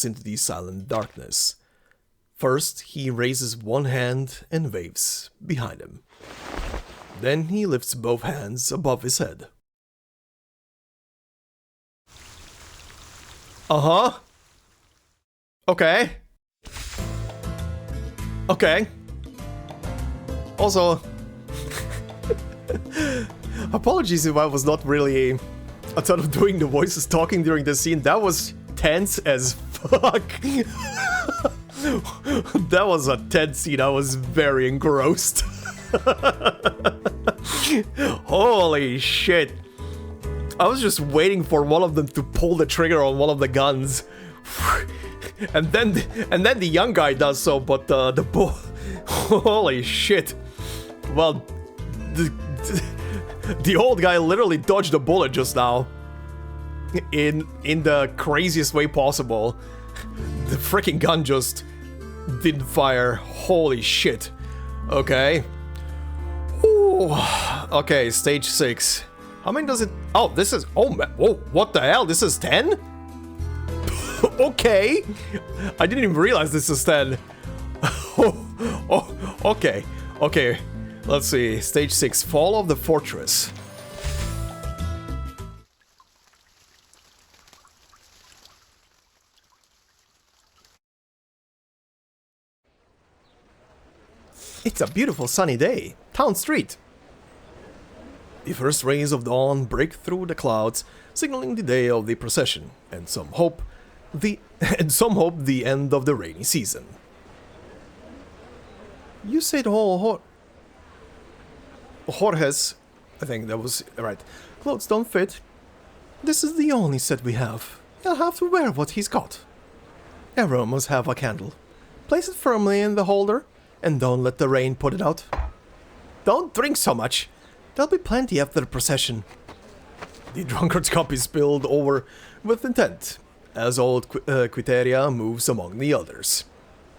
into the silent darkness. First, he raises one hand and waves behind him. Then he lifts both hands above his head. Uh-huh. Okay. Okay. Also, apologies if I was not really a ton of doing the voices talking during the scene. That was tense as fuck. That was a tense scene. I was very engrossed. Holy shit. I was just waiting for one of them to pull the trigger on one of the guns. And then the young guy does so, but the bull... Holy shit. Well, the old guy literally dodged a bullet just now. In the craziest way possible. The freaking gun just didn't fire. Holy shit. Okay. Ooh. Okay, stage 6. How many does it... Oh, this is... Oh, man. Whoa, what the hell? This is 10? Okay. I didn't even realize this is 10. Okay. Okay. Let's see. Stage 6. Fall of the Fortress. It's a beautiful sunny day. Town street. The first rays of dawn break through the clouds, signaling the day of the procession, and some hope the end of the rainy season. You said Jorge's, I think that was right. Clothes don't fit. This is the only set we have. He'll have to wear what he's got. Everyone must have a candle. Place it firmly in the holder, and don't let the rain put it out. Don't drink so much. There'll be plenty after the procession. The drunkard's cup is spilled over with intent, as old Quiteria moves among the elders.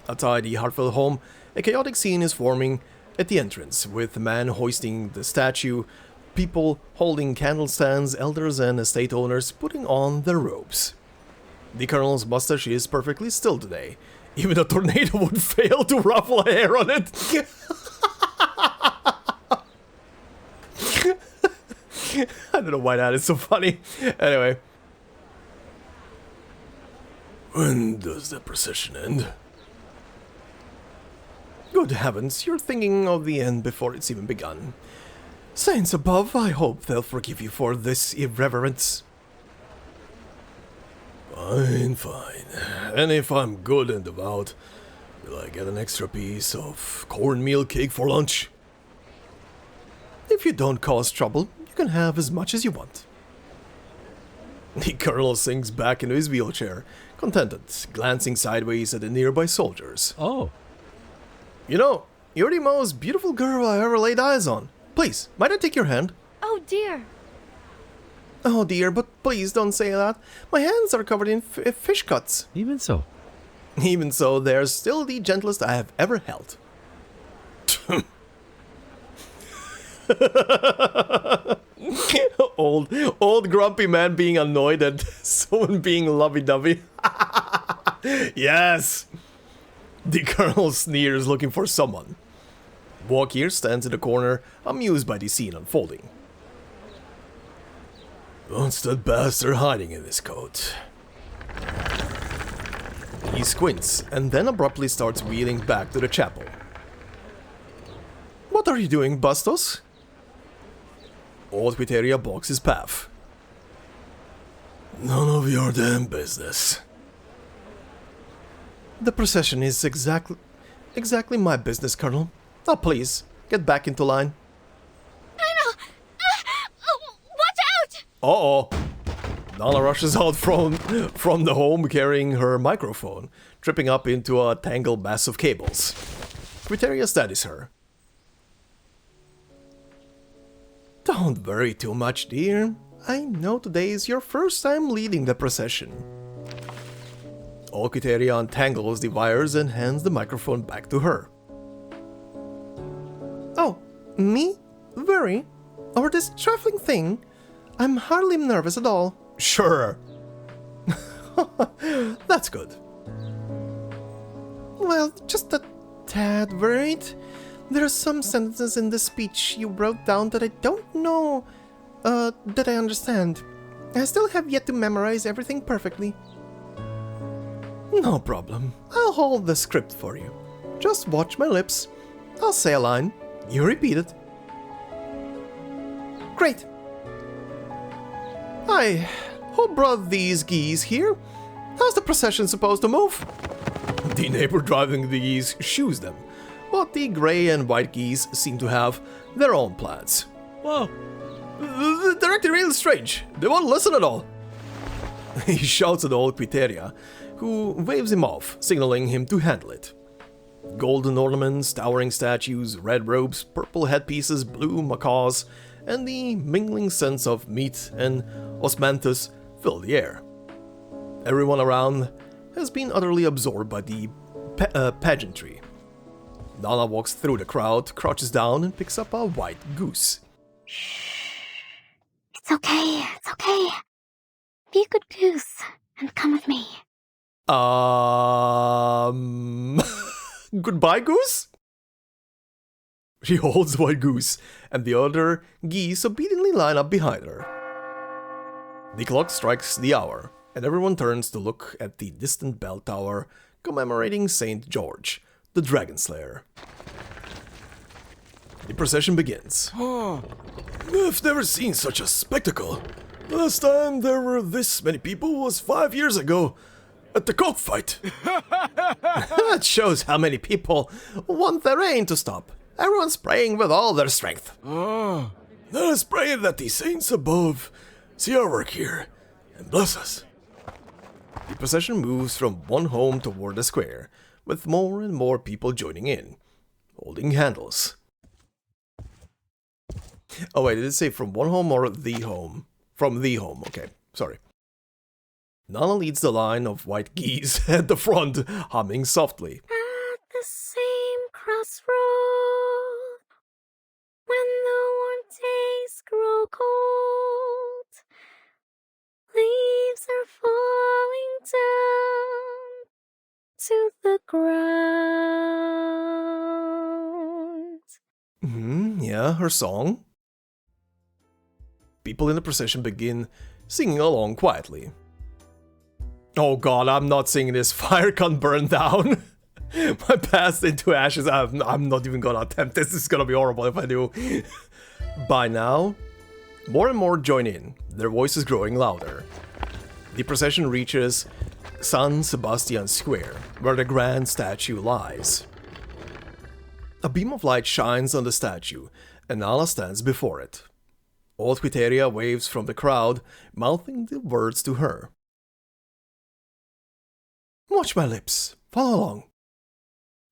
Outside the Hartford home, a chaotic scene is forming at the entrance, with a man hoisting the statue, people holding candle stands, elders and estate owners putting on their robes. The colonel's mustache is perfectly still today. Even a tornado would fail to ruffle a hair on it. I don't know why that is so funny. Anyway. When does the procession end? Good heavens, you're thinking of the end before it's even begun. Saints above, I hope they'll forgive you for this irreverence. Fine, fine. And if I'm good and devout, will I get an extra piece of cornmeal cake for lunch? If you don't cause trouble, you can have as much as you want. The colonel sinks back into his wheelchair, contented, glancing sideways at the nearby soldiers. Oh. You know, you're the most beautiful girl I ever laid eyes on. Please, might I take your hand? Oh dear. Oh dear, but please don't say that. My hands are covered in fish cuts. Even so. Even so, they're still the gentlest I have ever held. old grumpy man being annoyed at someone being lovey-dovey. Yes! The colonel sneers, looking for someone. Walkier stands in the corner, amused by the scene unfolding. What's that bastard hiding in his coat? He squints, and then abruptly starts wheeling back to the chapel. What are you doing, Bastos? Old Quiteria blocks his path. None of your damn business. The procession is exactly my business, Colonel. Now please, get back into line. Watch out! Uh-oh. Nala rushes out from the home carrying her microphone, tripping up into a tangled mass of cables. Quiteria steadies her. Don't worry too much, dear. I know today is your first time leading the procession. Quiteria untangles the wires and hands the microphone back to her. Oh, me? Worry? Over this trifling thing? I'm hardly nervous at all. Sure. That's good. Well, just a tad worried. There are some sentences in the speech you wrote down that I don't know, that I understand. I still have yet to memorize everything perfectly. No problem. I'll hold the script for you. Just watch my lips. I'll say a line. You repeat it. Great. Who brought these geese here? How's the procession supposed to move? The neighbor driving the geese shoos them, but the grey and white geese seem to have their own plans. Whoa. They're acting really strange. They won't listen at all. He shouts at old Quiteria, who waves him off, signaling him to handle it. Golden ornaments, towering statues, red robes, purple headpieces, blue macaws, and the mingling scents of meat and osmanthus fill the air. Everyone around has been utterly absorbed by the pageantry. Nala walks through the crowd, crouches down, and picks up a white goose. It's okay. Be a good goose and come with me. Goodbye, goose? She holds the white goose, and the other geese obediently line up behind her. The clock strikes the hour, and everyone turns to look at the distant bell tower commemorating Saint George, the Dragon Slayer. The procession begins. I've never seen such a spectacle. Last time there were this many people was 5 years ago, at the cockfight. That shows how many people want the rain to stop. Everyone's praying with all their strength. Let us pray that the saints above see our work here and bless us. The procession moves from one home toward the square, with more and more people joining in, holding candles. Oh wait, did it say from one home or the home? From the home, okay, sorry. Nala leads the line of white geese at the front, humming softly. At the same crossroad, when the warm days grow cold, leaves are falling down to the ground. Yeah, her song. People in the procession begin singing along quietly. Oh god, I'm not singing this. Fire can't burn down. My past into ashes. I'm not even gonna attempt this. This is gonna be horrible if I do. By now, more and more join in, their voices growing louder. The procession reaches San Sebastian Square, where the grand statue lies. A beam of light shines on the statue, and Nala stands before it. Old Quiteria waves from the crowd, mouthing the words to her. Watch my lips. Follow along.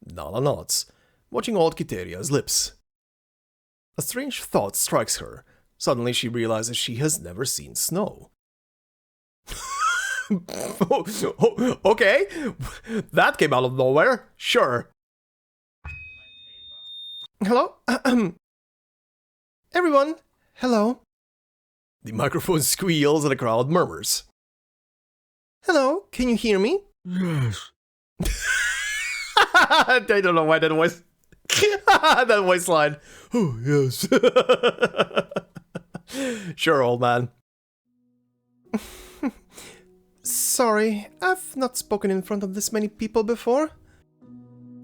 Nala nods, watching old Quiteria's lips. A strange thought strikes her. Suddenly she realizes she has never seen snow. Okay, that came out of nowhere. Sure. Hello? Everyone, hello. The microphone squeals and the crowd murmurs. Hello, can you hear me? Yes. I don't know why that voice... that voice line. Oh, yes. Sure, old man. Sorry, I've not spoken in front of this many people before.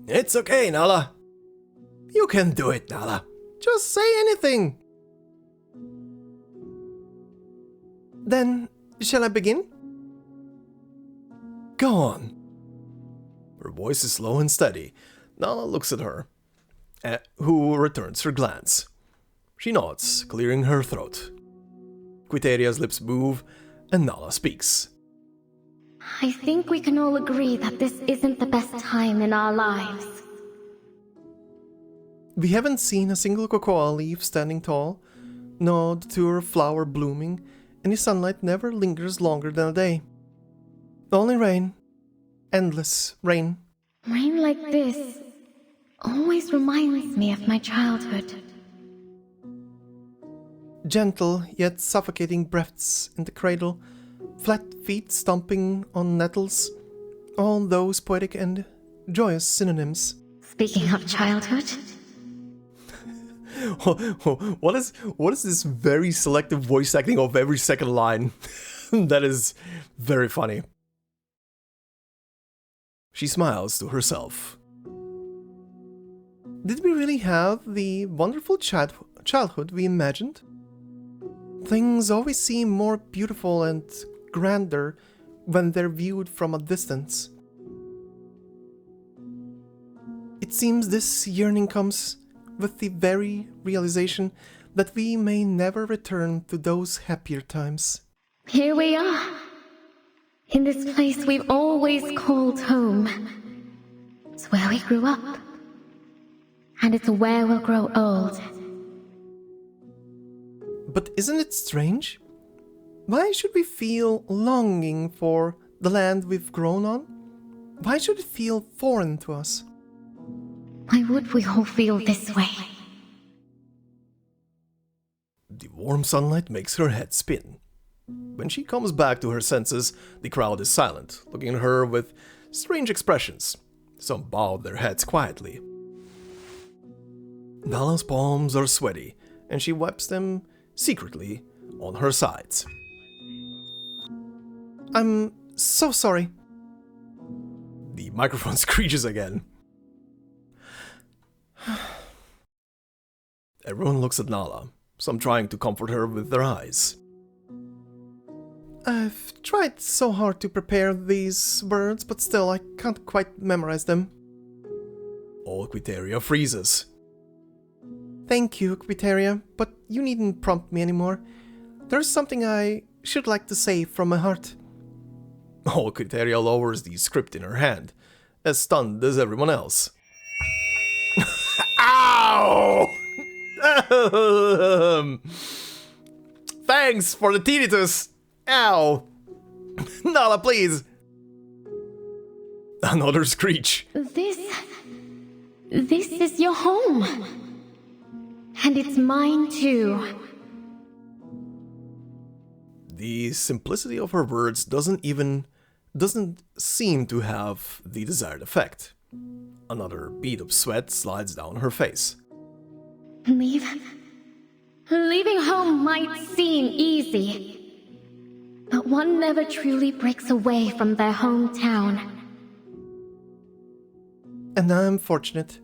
It's okay, Nala. You can do it, Nala. Just say anything. Then, shall I begin? Go on. Her voice is slow and steady. Nala looks at her, who returns her glance. She nods, clearing her throat. Quiteria's lips move, and Nala speaks. I think we can all agree that this isn't the best time in our lives. We haven't seen a single cocoa leaf standing tall, no datura flower blooming, and the sunlight never lingers longer than a day. Only rain. Endless rain. Rain like this always reminds me of my childhood. Gentle yet suffocating breaths in the cradle, flat feet stomping on nettles, all those poetic and joyous synonyms. Speaking of childhood... What is this very selective voice acting of every second line? That is very funny. She smiles to herself. Did we really have the wonderful childhood we imagined? Things always seem more beautiful and grander when they're viewed from a distance. It seems this yearning comes with the very realization that we may never return to those happier times. Here we are, in this place we've always called home. It's where we grew up, and it's where we'll grow old. But isn't it strange? Why should we feel longing for the land we've grown on? Why should it feel foreign to us? Why would we all feel this way? The warm sunlight makes her head spin. When she comes back to her senses, the crowd is silent, looking at her with strange expressions. Some bow their heads quietly. Nala's palms are sweaty, and she wipes them secretly on her sides. I'm so sorry. The microphone screeches again. Everyone looks at Nala, some trying to comfort her with their eyes. I've tried so hard to prepare these words, but still I can't quite memorize them. All Quiteria freezes. Thank you, Quiteria, but you needn't prompt me anymore. There's something I should like to say from my heart. All Quiteria lowers the script in her hand, as stunned as everyone else. Ow! Thanks for the tinnitus! Ow! Nala, please! Another screech. This is your home. And it's mine too. The simplicity of her words doesn't seem to have the desired effect. Another bead of sweat slides down her face. Leaving home might seem easy, but one never truly breaks away from their hometown. And I'm fortunate.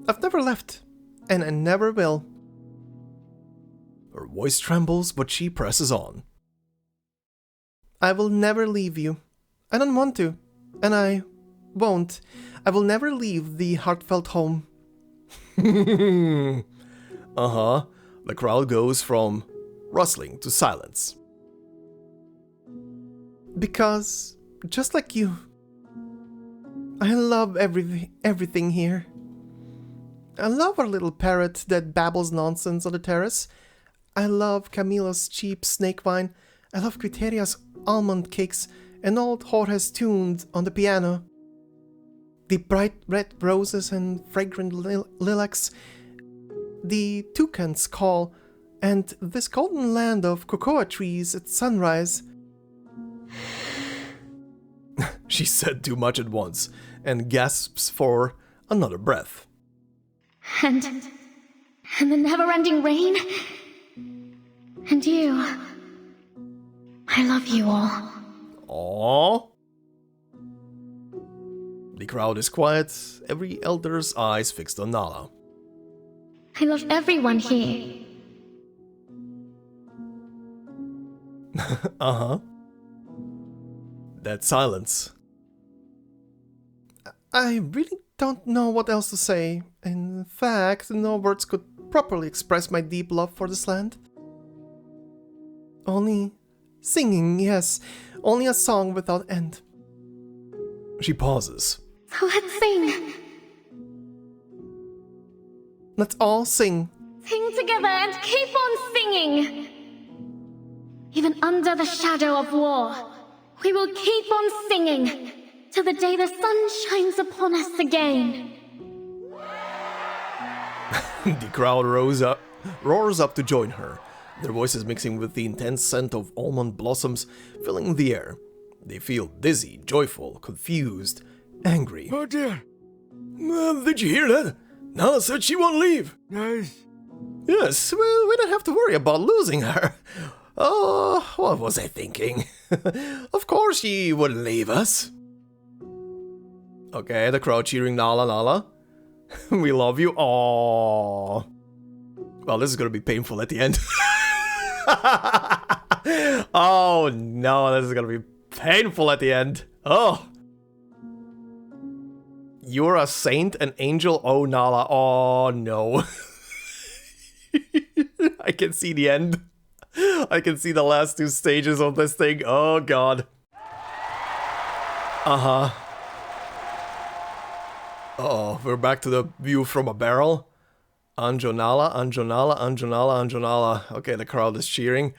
I've never left, and I never will. Her voice trembles, but she presses on. I will never leave you. I don't want to, and I won't. I will never leave the heartfelt home. Uh-huh. The crowd goes from rustling to silence. Because, just like you, I love everything here. I love our little parrot that babbles nonsense on the terrace. I love Camilla's cheap snake wine. I love Criteria's almond cakes and old Jorge's tunes on the piano. The bright red roses and fragrant lilacs, the toucan's call, and this golden land of cocoa trees at sunrise. She said too much at once, and gasps for another breath. And the never-ending rain. And you. I love you all. Aww. The crowd is quiet, every elder's eyes fixed on Nala. I love everyone here. Uh-huh. That silence. I really don't know what else to say. In fact, no words could properly express my deep love for this land. Only singing, yes. Only a song without end. She pauses. So let's sing. Let's all sing. Sing together and keep on singing. Even under the shadow of war, we will keep on singing till the day the sun shines upon us again. The crowd roars up to join her, their voices mixing with the intense scent of almond blossoms filling the air. They feel dizzy, joyful, confused, angry. Oh dear. Did you hear that? Nala said she won't leave. Nice. Yes, well, we don't have to worry about losing her. Oh, what was I thinking? Of course she wouldn't leave us. Okay, the crowd cheering Nala, Nala. We love you. Aww. Well, this is gonna be painful at the end. Oh no, this is gonna be painful at the end. Oh. You're a saint, an angel, oh Nala. Oh no. I can see the end. I can see the last two stages of this thing. Oh god. Uh-huh. Oh, we're back to the view from a barrel. Anjo Nala, Anjo Nala, Anjo Nala, Anjo Nala. Okay, the crowd is cheering.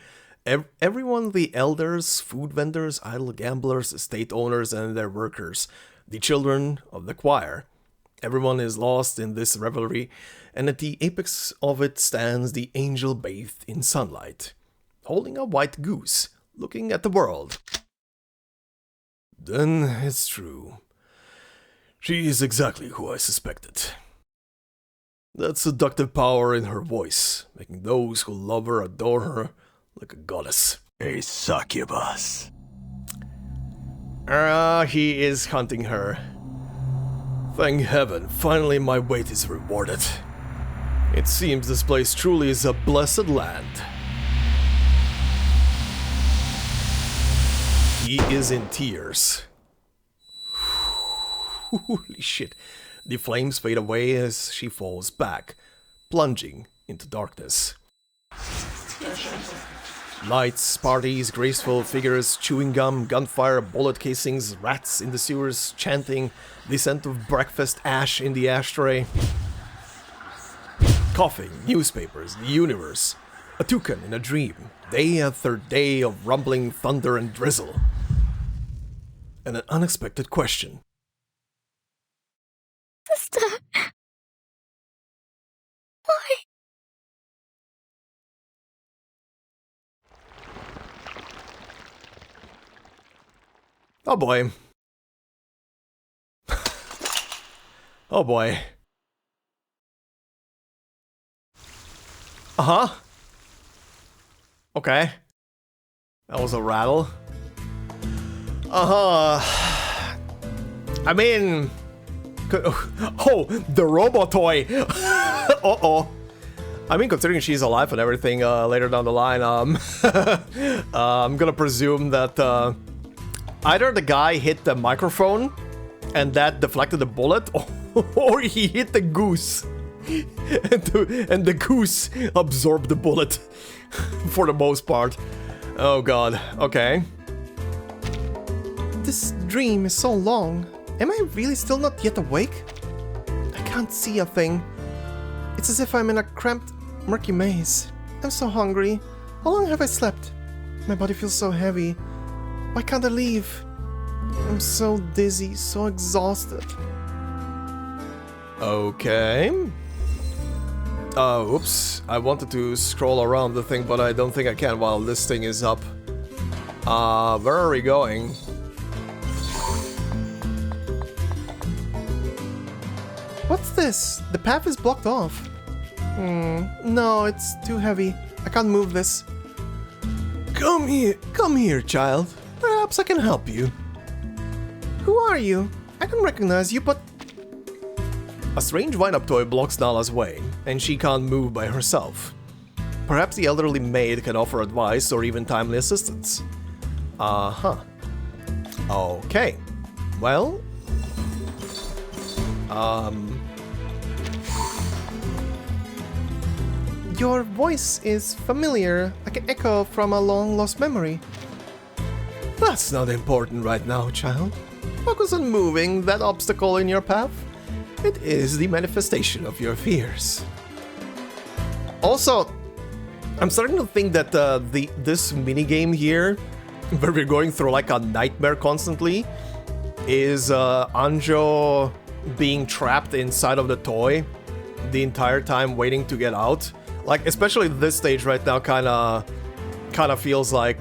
Everyone, the elders, food vendors, idle gamblers, estate owners, and their workers. The children of the choir. Everyone is lost in this revelry, and at the apex of it stands the angel bathed in sunlight, holding a white goose, looking at the world. Then it's true. She is exactly who I suspected. That seductive power in her voice, making those who love her adore her like a goddess. A succubus. He is hunting her. Thank heaven, finally my wait is rewarded. It seems this place truly is a blessed land. He is in tears. Holy shit. The flames fade away as she falls back, plunging into darkness. Lights, parties, graceful figures, chewing gum, gunfire, bullet casings, rats in the sewers, chanting, the scent of breakfast ash in the ashtray. Coughing, newspapers, the universe, a toucan in a dream, day after day of rumbling thunder and drizzle. And an unexpected question. Sister. Why? Oh boy. Oh boy. Uh-huh. Okay. That was a rattle. Uh-huh. I mean... Oh, the Robotoy! Uh-oh. I mean, considering she's alive and everything later down the line, I'm gonna presume that either the guy hit the microphone and that deflected the bullet, or he hit the goose and the goose absorbed the bullet for the most part. Oh god, okay. This dream is so long. Am I really still not yet awake? I can't see a thing. It's as if I'm in a cramped, murky maze. I'm so hungry. How long have I slept? My body feels so heavy. Why can't I leave? I'm so dizzy, so exhausted. Okay. Oops. I wanted to scroll around the thing, but I don't think I can while this thing is up. Where are we going? What's this? The path is blocked off. No, it's too heavy. I can't move this. Come here, child. Perhaps I can help you. Who are you? I don't recognize you, but... A strange wind-up toy blocks Nala's way, and she can't move by herself. Perhaps the elderly maid can offer advice or even timely assistance. Uh-huh. Okay. Well... Your voice is familiar, like an echo from a long-lost memory. That's not important right now, child. Focus on moving that obstacle in your path. It is the manifestation of your fears. Also, I'm starting to think that this minigame here, where we're going through like a nightmare constantly, is Anjo being trapped inside of the toy the entire time waiting to get out. Like, especially this stage right now kind of feels like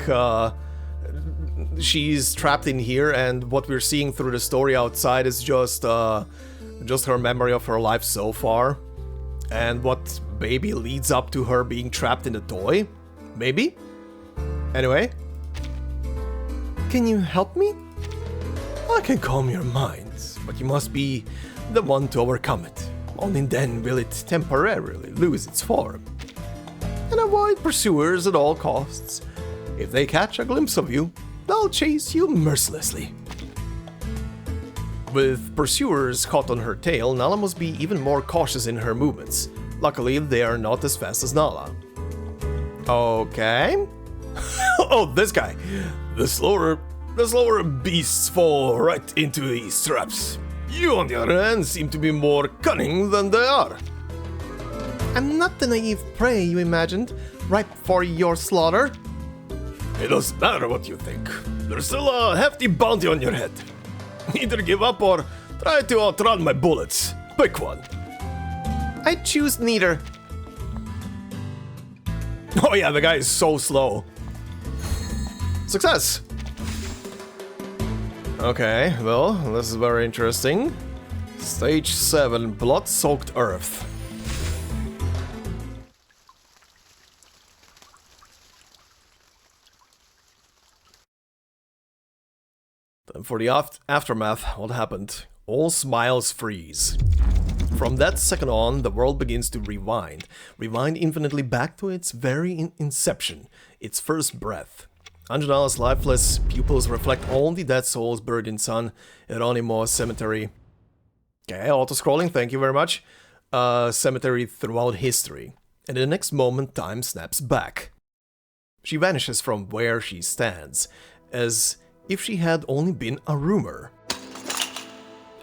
she's trapped in here, and what we're seeing through the story outside is just her memory of her life so far, and what maybe leads up to her being trapped in the toy. Maybe. Anyway, Can you help me? I can calm your minds, but you must be the one to overcome it. Only then will it temporarily lose its form. And avoid pursuers at all costs. If they catch a glimpse of you, they'll chase you mercilessly. With pursuers caught on her tail, Nala must be even more cautious in her movements. Luckily, they are not as fast as Nala. Okay. Oh, this guy. The slower beasts fall right into these traps. You, on the other hand, seem to be more cunning than they are. I'm not the naive prey you imagined, ripe for your slaughter. It doesn't matter what you think. There's still a hefty bounty on your head. Either give up or try to outrun my bullets. Pick one. I choose neither. Oh yeah, the guy is so slow. Success! Okay, well, this is very interesting. Stage 7, Blood-Soaked Earth. Then for the aftermath, what happened? All smiles freeze. From that second on, the world begins to rewind. Rewind infinitely back to its very inception, its first breath. Anjana's lifeless pupils reflect all the dead souls buried in San Hieronimo's cemetery. Okay, auto-scrolling, thank you very much. Cemetery throughout history. And in the next moment, time snaps back. She vanishes from where she stands, as if she had only been a rumor.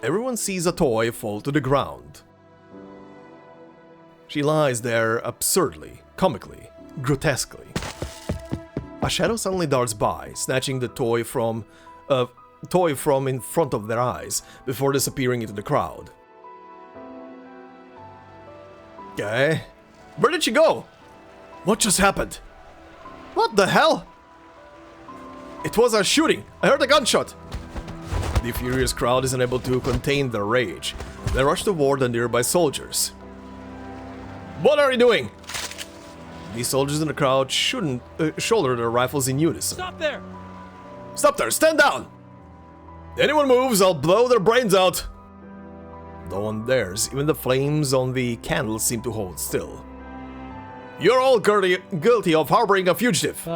Everyone sees a toy fall to the ground. She lies there absurdly, comically, grotesquely. A shadow suddenly darts by, snatching the toy from in front of their eyes, before disappearing into the crowd. Okay. Where did she go? What just happened? What the hell? It was a shooting! I heard a gunshot! The furious crowd is unable to contain their rage. They rush toward the nearby soldiers. What are you doing? The soldiers in the crowd shouldn't shoulder their rifles in unison. Stop there! Stop there! Stand down! Anyone moves, I'll blow their brains out! No one dares. Even the flames on the candles seem to hold still. You're all guilty of harboring a fugitive.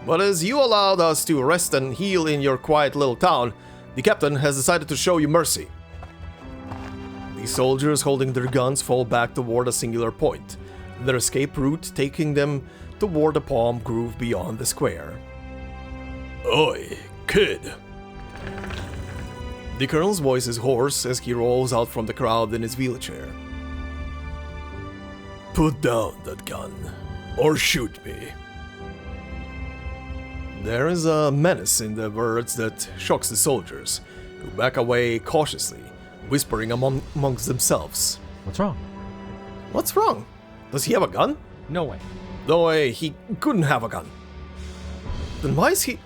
But as you allowed us to rest and heal in your quiet little town, the captain has decided to show you mercy. The soldiers holding their guns fall back toward a singular point, their escape route taking them toward a palm grove beyond the square. Oi, kid! The colonel's voice is hoarse as he rolls out from the crowd in his wheelchair. Put down that gun, or shoot me. There is a menace in the words that shocks the soldiers, who back away cautiously, whispering amongst themselves. What's wrong? What's wrong? Does he have a gun? No way. No way, he couldn't have a gun. Then why is he...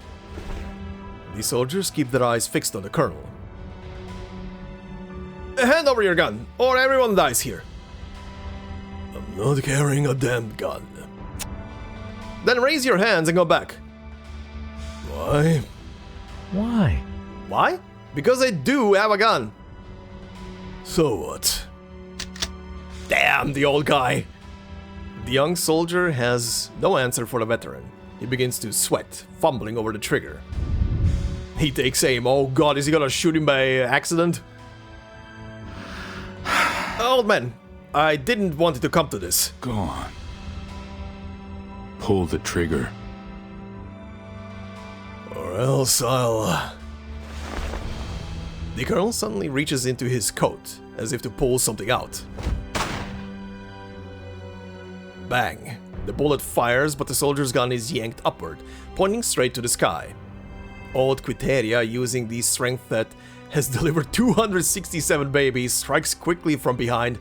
The soldiers keep their eyes fixed on the colonel. Hand over your gun, or everyone dies here. I'm not carrying a damn gun. Then raise your hands and go back. Why? Why? Why? Because I do have a gun. So what? Damn, the old guy. The young soldier has no answer for the veteran. He begins to sweat, fumbling over the trigger. He takes aim. Oh god, is he gonna shoot him by accident? Old man, I didn't want it to come to this. Go on. Pull the trigger. Or else I'll... The colonel suddenly reaches into his coat, as if to pull something out. Bang. The bullet fires, but the soldier's gun is yanked upward, pointing straight to the sky. Old Quiteria, using the strength that has delivered 267 babies, strikes quickly from behind,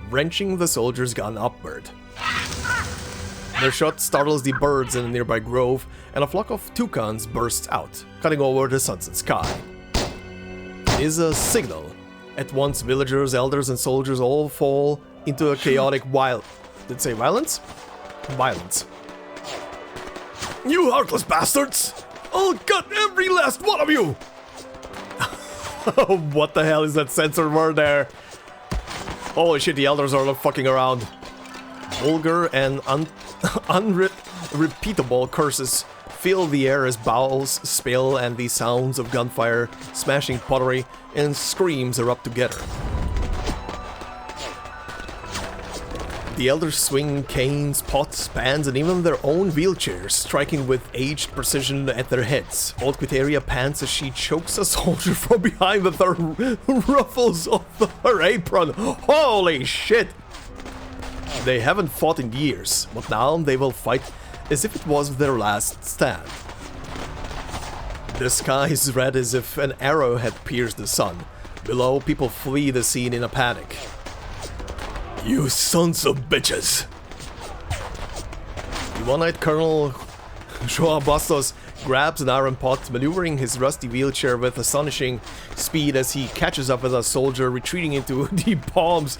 wrenching the soldier's gun upward. Their shot startles the birds in a nearby grove, and a flock of toucans bursts out, cutting over the sunset sky. It is a signal. At once, villagers, elders, and soldiers all fall into a chaotic Did it say violence? Violence. You heartless bastards! I'll gut every last one of you! What the hell is that censored word there? Holy shit, the elders are not fucking around. Vulgar and unrepeatable curses fill the air as bowls spill and the sounds of gunfire, smashing pottery, and screams erupt together. The elders swing canes, pots, pans, and even their own wheelchairs, striking with aged precision at their heads. Old Quiteria pants as she chokes a soldier from behind with her ruffles of her apron. Holy shit! They haven't fought in years, but now they will fight as if it was their last stand. The sky is red as if an arrow had pierced the sun. Below, people flee the scene in a panic. You sons of bitches! The one-eyed Colonel Joao Bastos grabs an iron pot, maneuvering his rusty wheelchair with astonishing speed as he catches up with a soldier retreating into the palms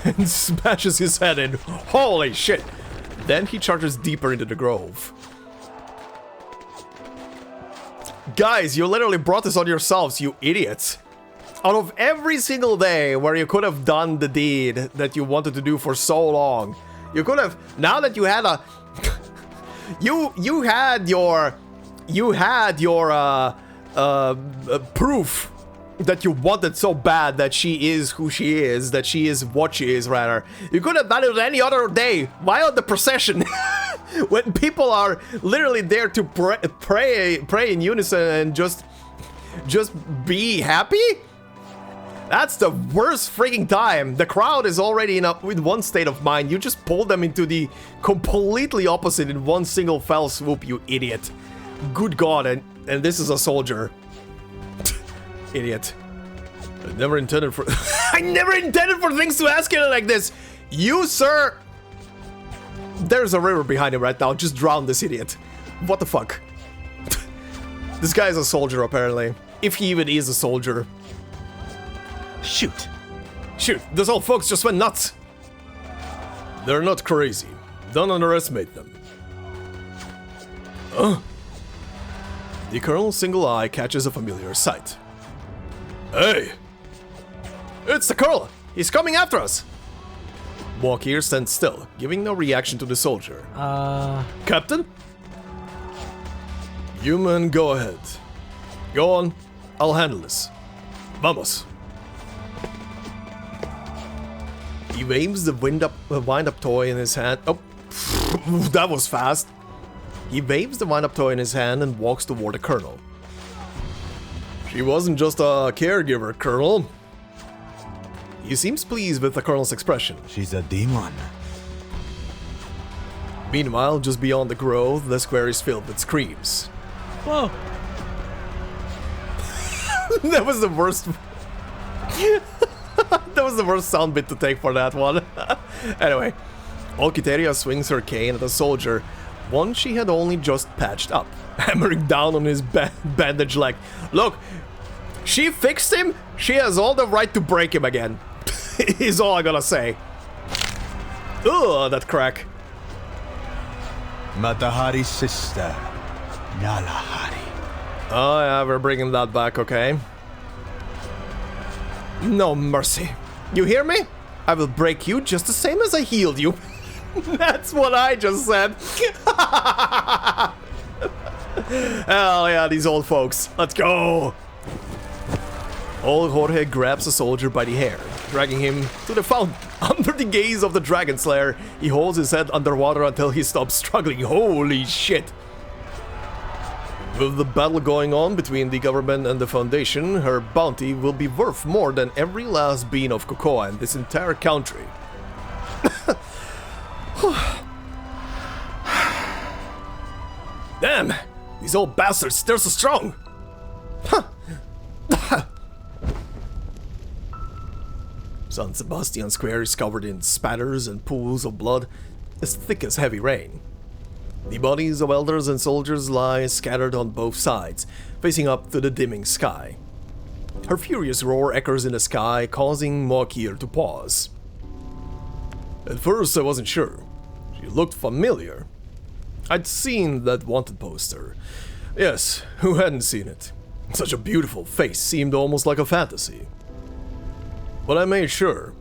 and smashes his head in. Holy shit! Then he charges deeper into the grove. Guys, you literally brought this on yourselves, you idiots! Out of every single day where you could have done the deed that you wanted to do for so long, you could have, now that you had a, you had your proof that you wanted so bad that she is who she is, that she is what she is, rather. You could have done it any other day, while the procession, when people are literally there to pray in unison and just be happy. That's the worst freaking time. The crowd is already in one state of mind. You just pull them into the completely opposite in one single fell swoop, you idiot. Good God, and this is a soldier. Idiot. I never intended for I never intended for things to escalate like this. You, sir. There's a river behind him right now. Just drown this idiot. What the fuck? This guy is a soldier, apparently. If he even is a soldier. Shoot. Shoot, those old folks just went nuts. They're not crazy. Don't underestimate them. The colonel's single eye catches a familiar sight. Hey! It's the colonel! He's coming after us! Walkir stands still, giving no reaction to the soldier. Captain? You men go ahead. Go on, I'll handle this. Vamos. He waves the wind-up toy in his hand. Oh, that was fast. He waves the wind-up toy in his hand and walks toward the colonel. She wasn't just a caregiver, Colonel. He seems pleased with the colonel's expression. She's a demon. Meanwhile, just beyond the grove, the square is filled with screams. Whoa. That was the worst. That was the worst sound bit to take for that one. Anyway, old Quiteria swings her cane at a soldier, one she had only just patched up, hammering down on his bandaged leg. Look, she fixed him, she has all the right to break him again. Is all I gotta say. Ugh, that crack. Matahari's sister, Nalahari. Oh yeah, we're bringing that back, okay? No mercy. You hear me? I will break you just the same as I healed you. That's what I just said. Hell yeah, these old folks. Let's go. Old Jorge grabs a soldier by the hair, dragging him to the fountain. Under the gaze of the Dragon Slayer, he holds his head underwater until he stops struggling. Holy shit! With the battle going on between the government and the Foundation, her bounty will be worth more than every last bean of cocoa in this entire country. Damn! These old bastards, they're so strong! San Sebastian Square is covered in spatters and pools of blood as thick as heavy rain. The bodies of elders and soldiers lie scattered on both sides, facing up to the dimming sky. Her furious roar echoes in the sky, causing Mokir to pause. At first I wasn't sure. She looked familiar. I'd seen that wanted poster. Yes, who hadn't seen it? Such a beautiful face seemed almost like a fantasy. But I made sure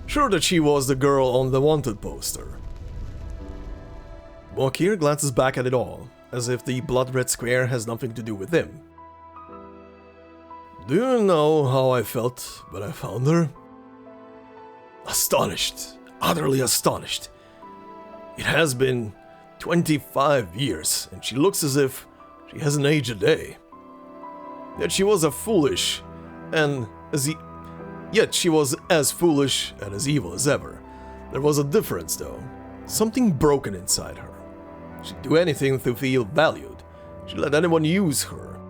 that she was the girl on the wanted poster. Mokir glances back at it all, as if the blood-red square has nothing to do with him. Do you know how I felt when I found her? Astonished, utterly astonished. It has been 25 years, and she looks as if she hasn't aged a day. Yet she was as foolish and as evil as ever. There was a difference, though. Something broken inside her. She'd do anything to feel valued. She'd let anyone use her.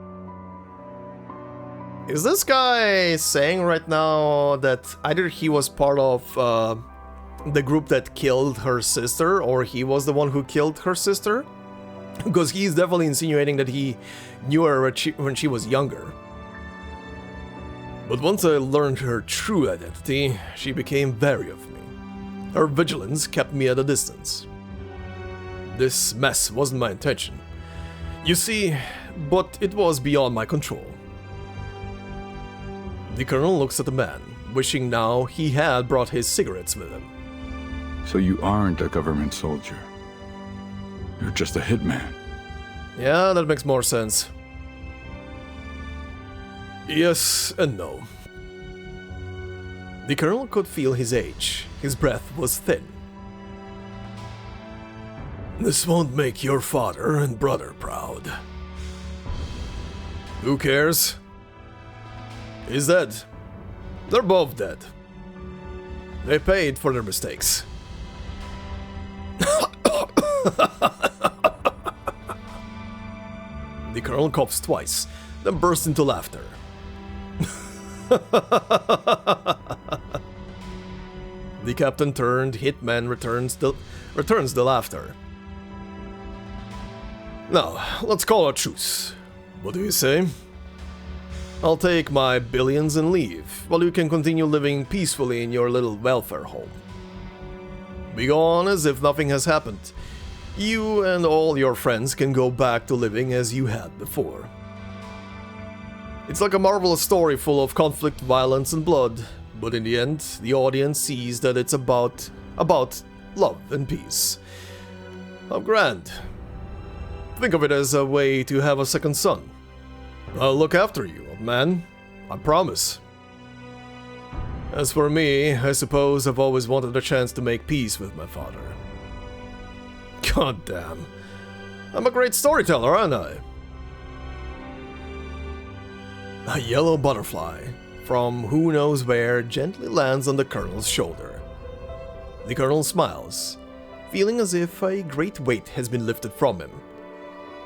Is this guy saying right now that either he was part of the group that killed her sister, or he was the one who killed her sister? Because he's definitely insinuating that he knew her when she was younger. But once I learned her true identity, she became wary of me. Her vigilance kept me at a distance. This mess wasn't my intention, you see, but it was beyond my control. The colonel looks at the man, wishing now he had brought his cigarettes with him. So you aren't a government soldier. You're just a hitman. Yeah, that makes more sense. Yes and no. The colonel could feel his age. His breath was thin. This won't make your father and brother proud. Who cares? He's dead. They're both dead. They paid for their mistakes. The colonel coughs twice, then bursts into laughter. The captain turned hitman returns the laughter. Now, let's call a truce. What do you say? I'll take my billions and leave, while you can continue living peacefully in your little welfare home. We go on as if nothing has happened. You and all your friends can go back to living as you had before. It's like a marvelous story full of conflict, violence, and blood, but in the end, the audience sees that it's about love and peace. How grand. Think of it as a way to have a second son. I'll look after you, old man. I promise. As for me, I suppose I've always wanted a chance to make peace with my father. God damn. I'm a great storyteller, aren't I? A yellow butterfly, from who knows where, gently lands on the colonel's shoulder. The colonel smiles, feeling as if a great weight has been lifted from him.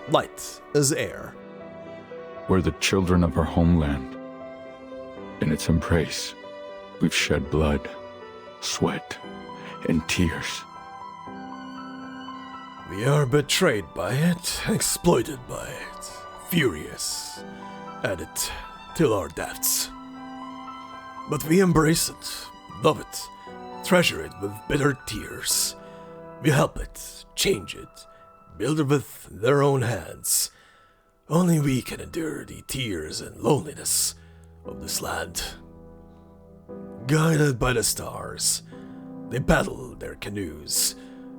Light as air. We're the children of our homeland. In its embrace, we've shed blood, sweat, and tears. We are betrayed by it, exploited by it, furious at it till our deaths. But we embrace it, love it, treasure it with bitter tears. We help it, change it, build it with their own hands. Only we can endure the tears and loneliness of this land. Guided by the stars, they paddle their canoes,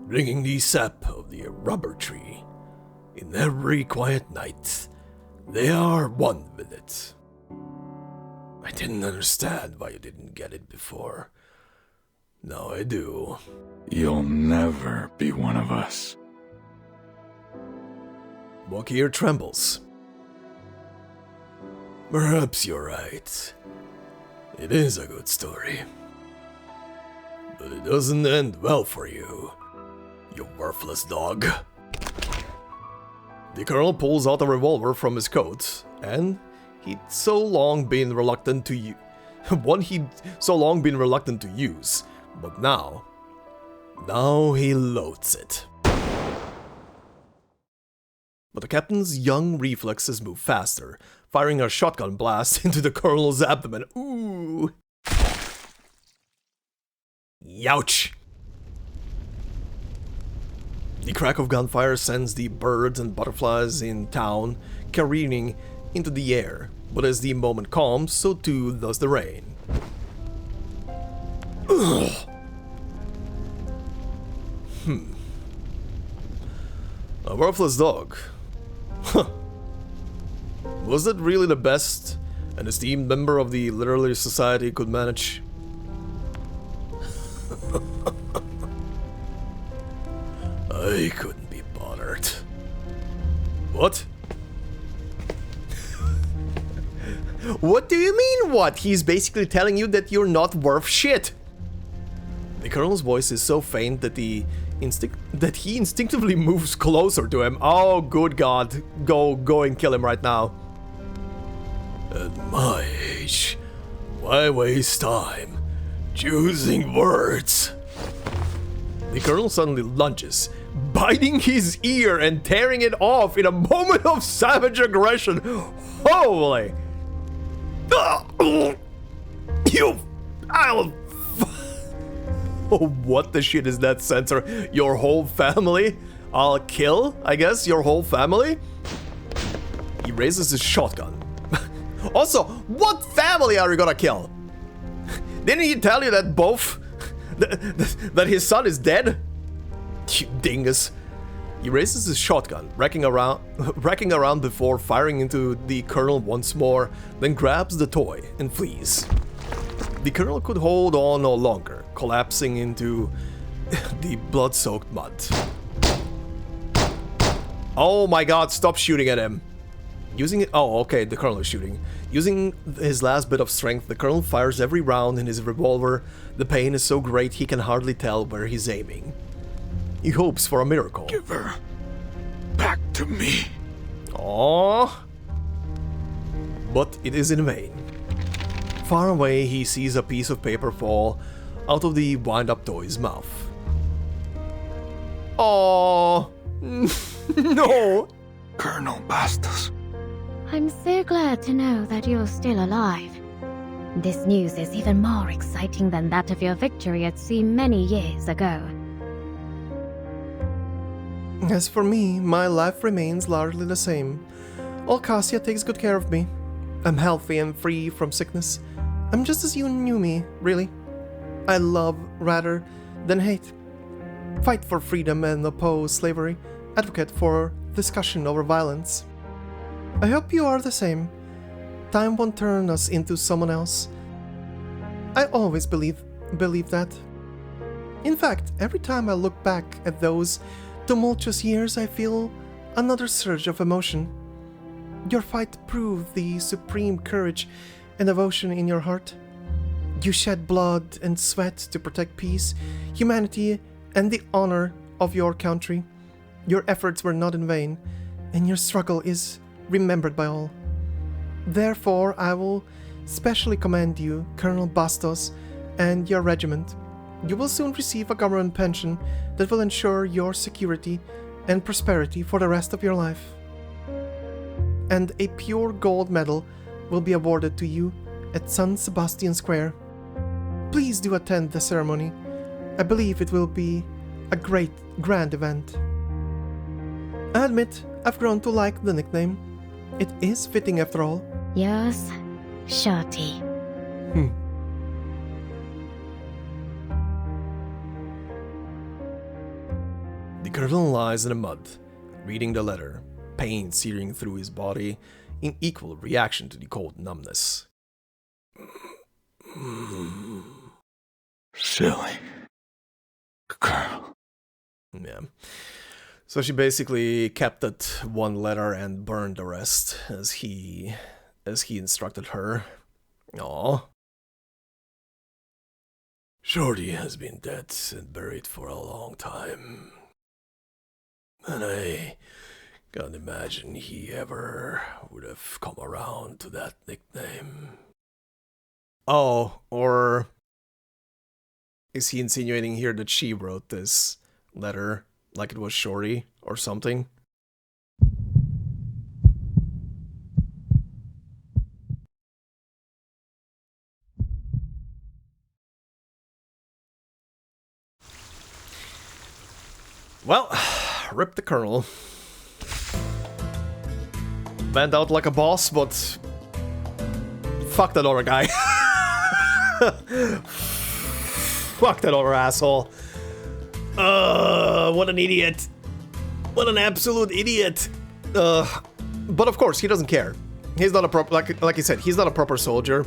drinking the sap of the rubber tree. In every quiet night, they are one with it. I didn't understand why you didn't get it before. Now I do. You'll never be one of us. Walkier trembles. Perhaps you're right. It is a good story. But it doesn't end well for you, you worthless dog. The colonel pulls out a revolver from his coat, and he'd so long been reluctant to use. But now he loathes it. But the captain's young reflexes move faster, firing a shotgun blast into the colonel's abdomen. Ooh! Youch! The crack of gunfire sends the birds and butterflies in town careening into the air, but as the moment calms, so too does the rain. Ugh. A worthless dog. Huh. Was that really the best an esteemed member of the Literary Society could manage? I couldn't be bothered. What? What do you mean, what? He's basically telling you that you're not worth shit. The colonel's voice is so faint that he instinctively moves closer to him. Oh, good God. Go and kill him right now. At my age, why waste time choosing words? The colonel suddenly lunges, biting his ear and tearing it off in a moment of savage aggression. Holy! Oh, what the shit is that censor? Your whole family? I'll kill, I guess, your whole family? He raises his shotgun. Also, what family are you gonna kill? Didn't he tell you that both... that his son is dead? You dingus. He raises his shotgun, racking around before firing into the colonel once more, then grabs the toy and flees. The colonel could hold on no longer, collapsing into the blood-soaked mud. Oh my God, stop shooting at him. Using it. Oh, okay, the colonel is shooting. Using his last bit of strength, the colonel fires every round in his revolver. The pain is so great he can hardly tell where he's aiming. He hopes for a miracle. Give her back to me. Aww. But it is in vain. Far away, he sees a piece of paper fall out of the wind-up toy's mouth. Aww. No. Colonel Bastos. I'm so glad to know that you're still alive. This news is even more exciting than that of your victory at sea many years ago. As for me, my life remains largely the same. Alcacia takes good care of me. I'm healthy and free from sickness. I'm just as you knew me, really. I love rather than hate. Fight for freedom and oppose slavery. Advocate for discussion over violence. I hope you are the same. Time won't turn us into someone else. I always believe that. In fact, every time I look back at those tumultuous years, I feel another surge of emotion. Your fight proved the supreme courage and devotion in your heart. You shed blood and sweat to protect peace, humanity, and the honor of your country. Your efforts were not in vain, and your struggle is remembered by all. Therefore, I will specially commend you, Colonel Bastos, and your regiment. You will soon receive a government pension that will ensure your security and prosperity for the rest of your life. And a pure gold medal will be awarded to you at San Sebastian Square. Please do attend the ceremony. I believe it will be a grand event. I admit I've grown to like the nickname. It is fitting after all. Yours, Shorty. The colonel lies in the mud, reading the letter, pain searing through his body in equal reaction to the cold numbness. Silly girl. Yeah. So she basically kept that one letter and burned the rest as he instructed her. Aww. Shorty has been dead and buried for a long time. And I can't imagine he ever would have come around to that nickname. Oh, or is he insinuating here that she wrote this letter like it was Shorty or something? Well, rip the Colonel. Bent out like a boss, but fuck that other guy. Fuck that other asshole. What an idiot. What an absolute idiot. But of course, he doesn't care. He's not a proper, like I said, he's not a proper soldier.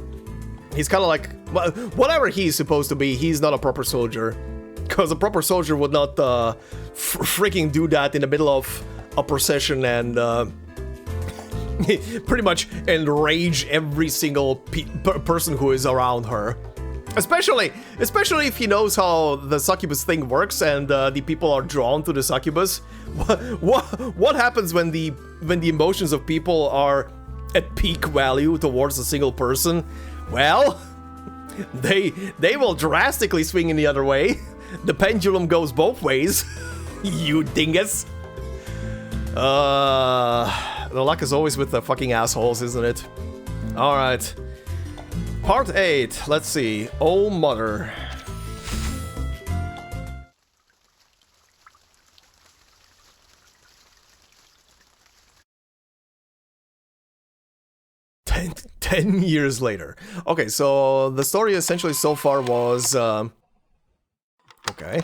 He's kind of like, whatever he's supposed to be, he's not a proper soldier. Because a proper soldier would not freaking do that in the middle of a procession and pretty much enrage every single person who is around her. Especially if he knows how the succubus thing works and the people are drawn to the succubus. What happens when the emotions of people are at peak value towards a single person? Well, they will drastically swing in the other way. The pendulum goes both ways. You dingus. The luck is always with the fucking assholes, isn't it? Alright. Part 8. Let's see. Oh, mother. Ten years later. Okay, so the story essentially so far was... Okay.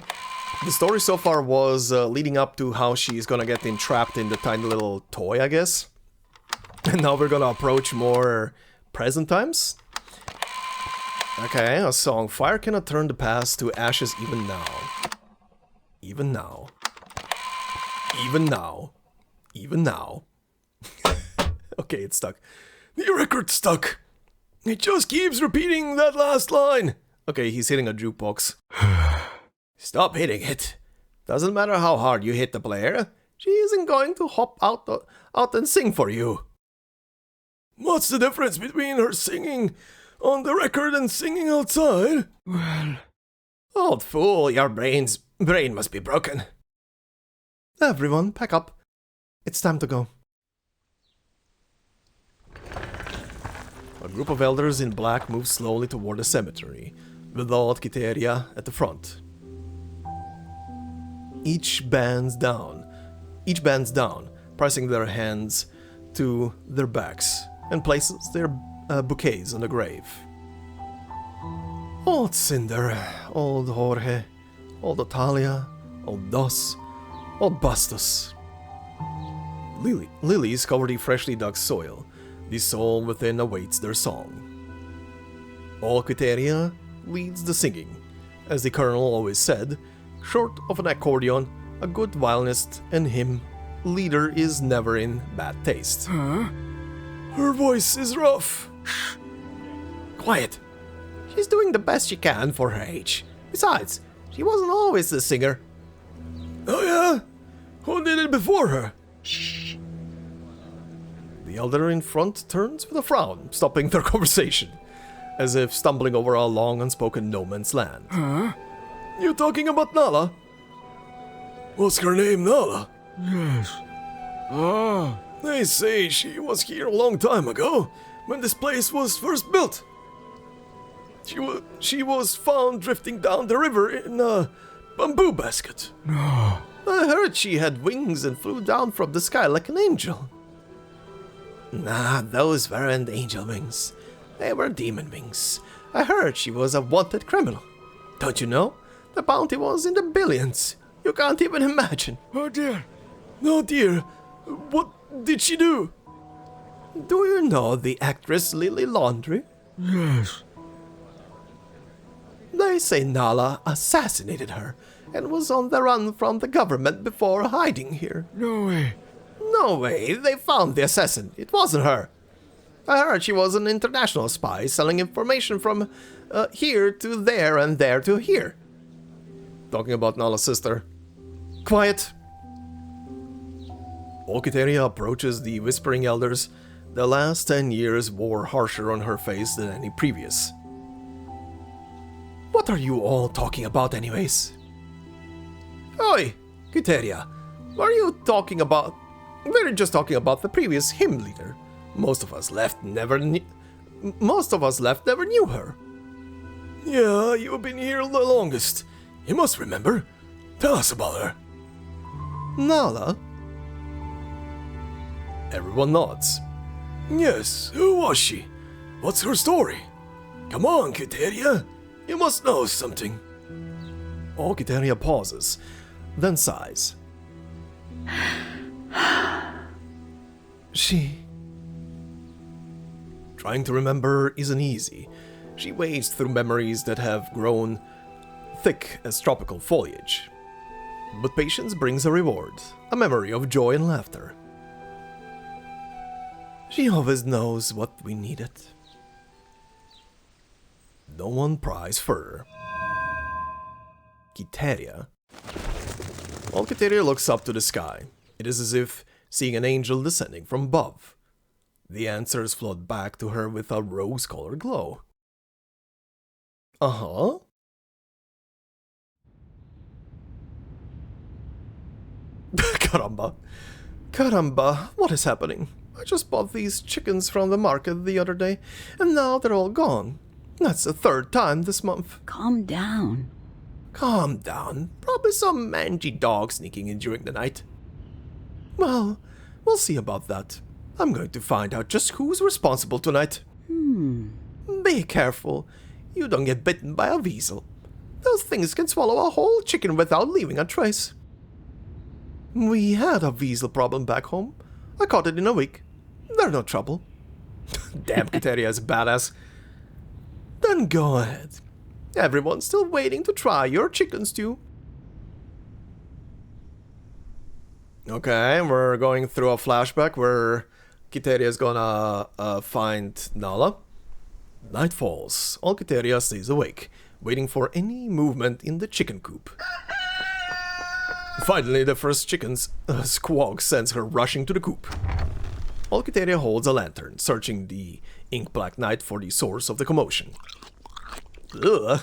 The story so far was leading up to how she's gonna get entrapped in the tiny little toy, I guess. And now we're gonna approach more present times. Okay, a song. Fire cannot turn the past to ashes even now. Even now. Even now. Even now. Okay, it's stuck. The record's stuck. It just keeps repeating that last line. Okay, he's hitting a jukebox. Stop hitting it. Doesn't matter how hard you hit the player, she isn't going to hop out and sing for you. What's the difference between her singing on the record and singing outside? Well... Old fool, your brain must be broken. Everyone, pack up. It's time to go. A group of elders in black move slowly toward the cemetery, with Lord Kiteria at the front. Each band's down, pressing their hands to their backs, and places their bouquets on the grave. Old Cinder, old Jorge, old Otalia, old Dos, old Bastos. Lilies cover the freshly dug soil. The soul within awaits their song. Old Quiteria leads the singing. As the colonel always said, short of an accordion, a good violinist and hymn leader is never in bad taste. Huh? Her voice is rough. Quiet. She's doing the best she can for her age. Besides, she wasn't always the singer. Oh yeah? Who did it before her? Shh. The elder in front turns with a frown, stopping their conversation, as if stumbling over a long unspoken no man's land. Huh? You talking about Nala? What's her name, Nala? Yes. Ah. They say she was here a long time ago, when this place was first built. She was found drifting down the river in a bamboo basket. No. I heard she had wings and flew down from the sky like an angel. Nah, those weren't angel wings. They were demon wings. I heard she was a wanted criminal. Don't you know? The bounty was in the billions. You can't even imagine. Oh dear. No dear. What did she do? Do you know the actress Lily Laundry? Yes. They say Nala assassinated her and was on the run from the government before hiding here. No way. No way, they found the assassin. It wasn't her. I heard she was an international spy selling information from here to there and there to here. Talking about Nala's sister. Quiet. Olkiteria approaches the Whispering Elders. The last 10 years wore harsher on her face than any previous. What are you all talking about anyways? Oi, Quiteria, what are you talking about? We're just talking about the previous hymn leader. Most of us left never knew her. Yeah, you've been here the longest. You must remember. Tell us about her. Nala? Everyone nods. Yes, who was she? What's her story? Come on, Quiteria. You must know something. Quiteria pauses, then sighs. Trying to remember isn't easy. She wades through memories that have grown thick as tropical foliage. But patience brings a reward, a memory of joy and laughter. She always knows what we needed. No one pries further. Quiteria. While Quiteria looks up to the sky, it is as if seeing an angel descending from above. The answers float back to her with a rose-colored glow. Uh-huh. Caramba, what is happening? I just bought these chickens from the market the other day, and now they're all gone. That's the third time this month. Calm down. Calm down. Probably some mangy dog sneaking in during the night. Well, we'll see about that. I'm going to find out just who's responsible tonight. Be careful. You don't get bitten by a weasel. Those things can swallow a whole chicken without leaving a trace. We had a weasel problem back home. I caught it in a week. They're no trouble. Damn, Quiteria is badass. Then go ahead. Everyone's still waiting to try your chicken stew. Okay, we're going through a flashback where Quiteria is gonna find Nala. Night falls. All Quiteria stays awake, waiting for any movement in the chicken coop. Finally, the first chicken's squawk sends her rushing to the coop. All Quiteria holds a lantern, searching the ink-black night for the source of the commotion. Ugh.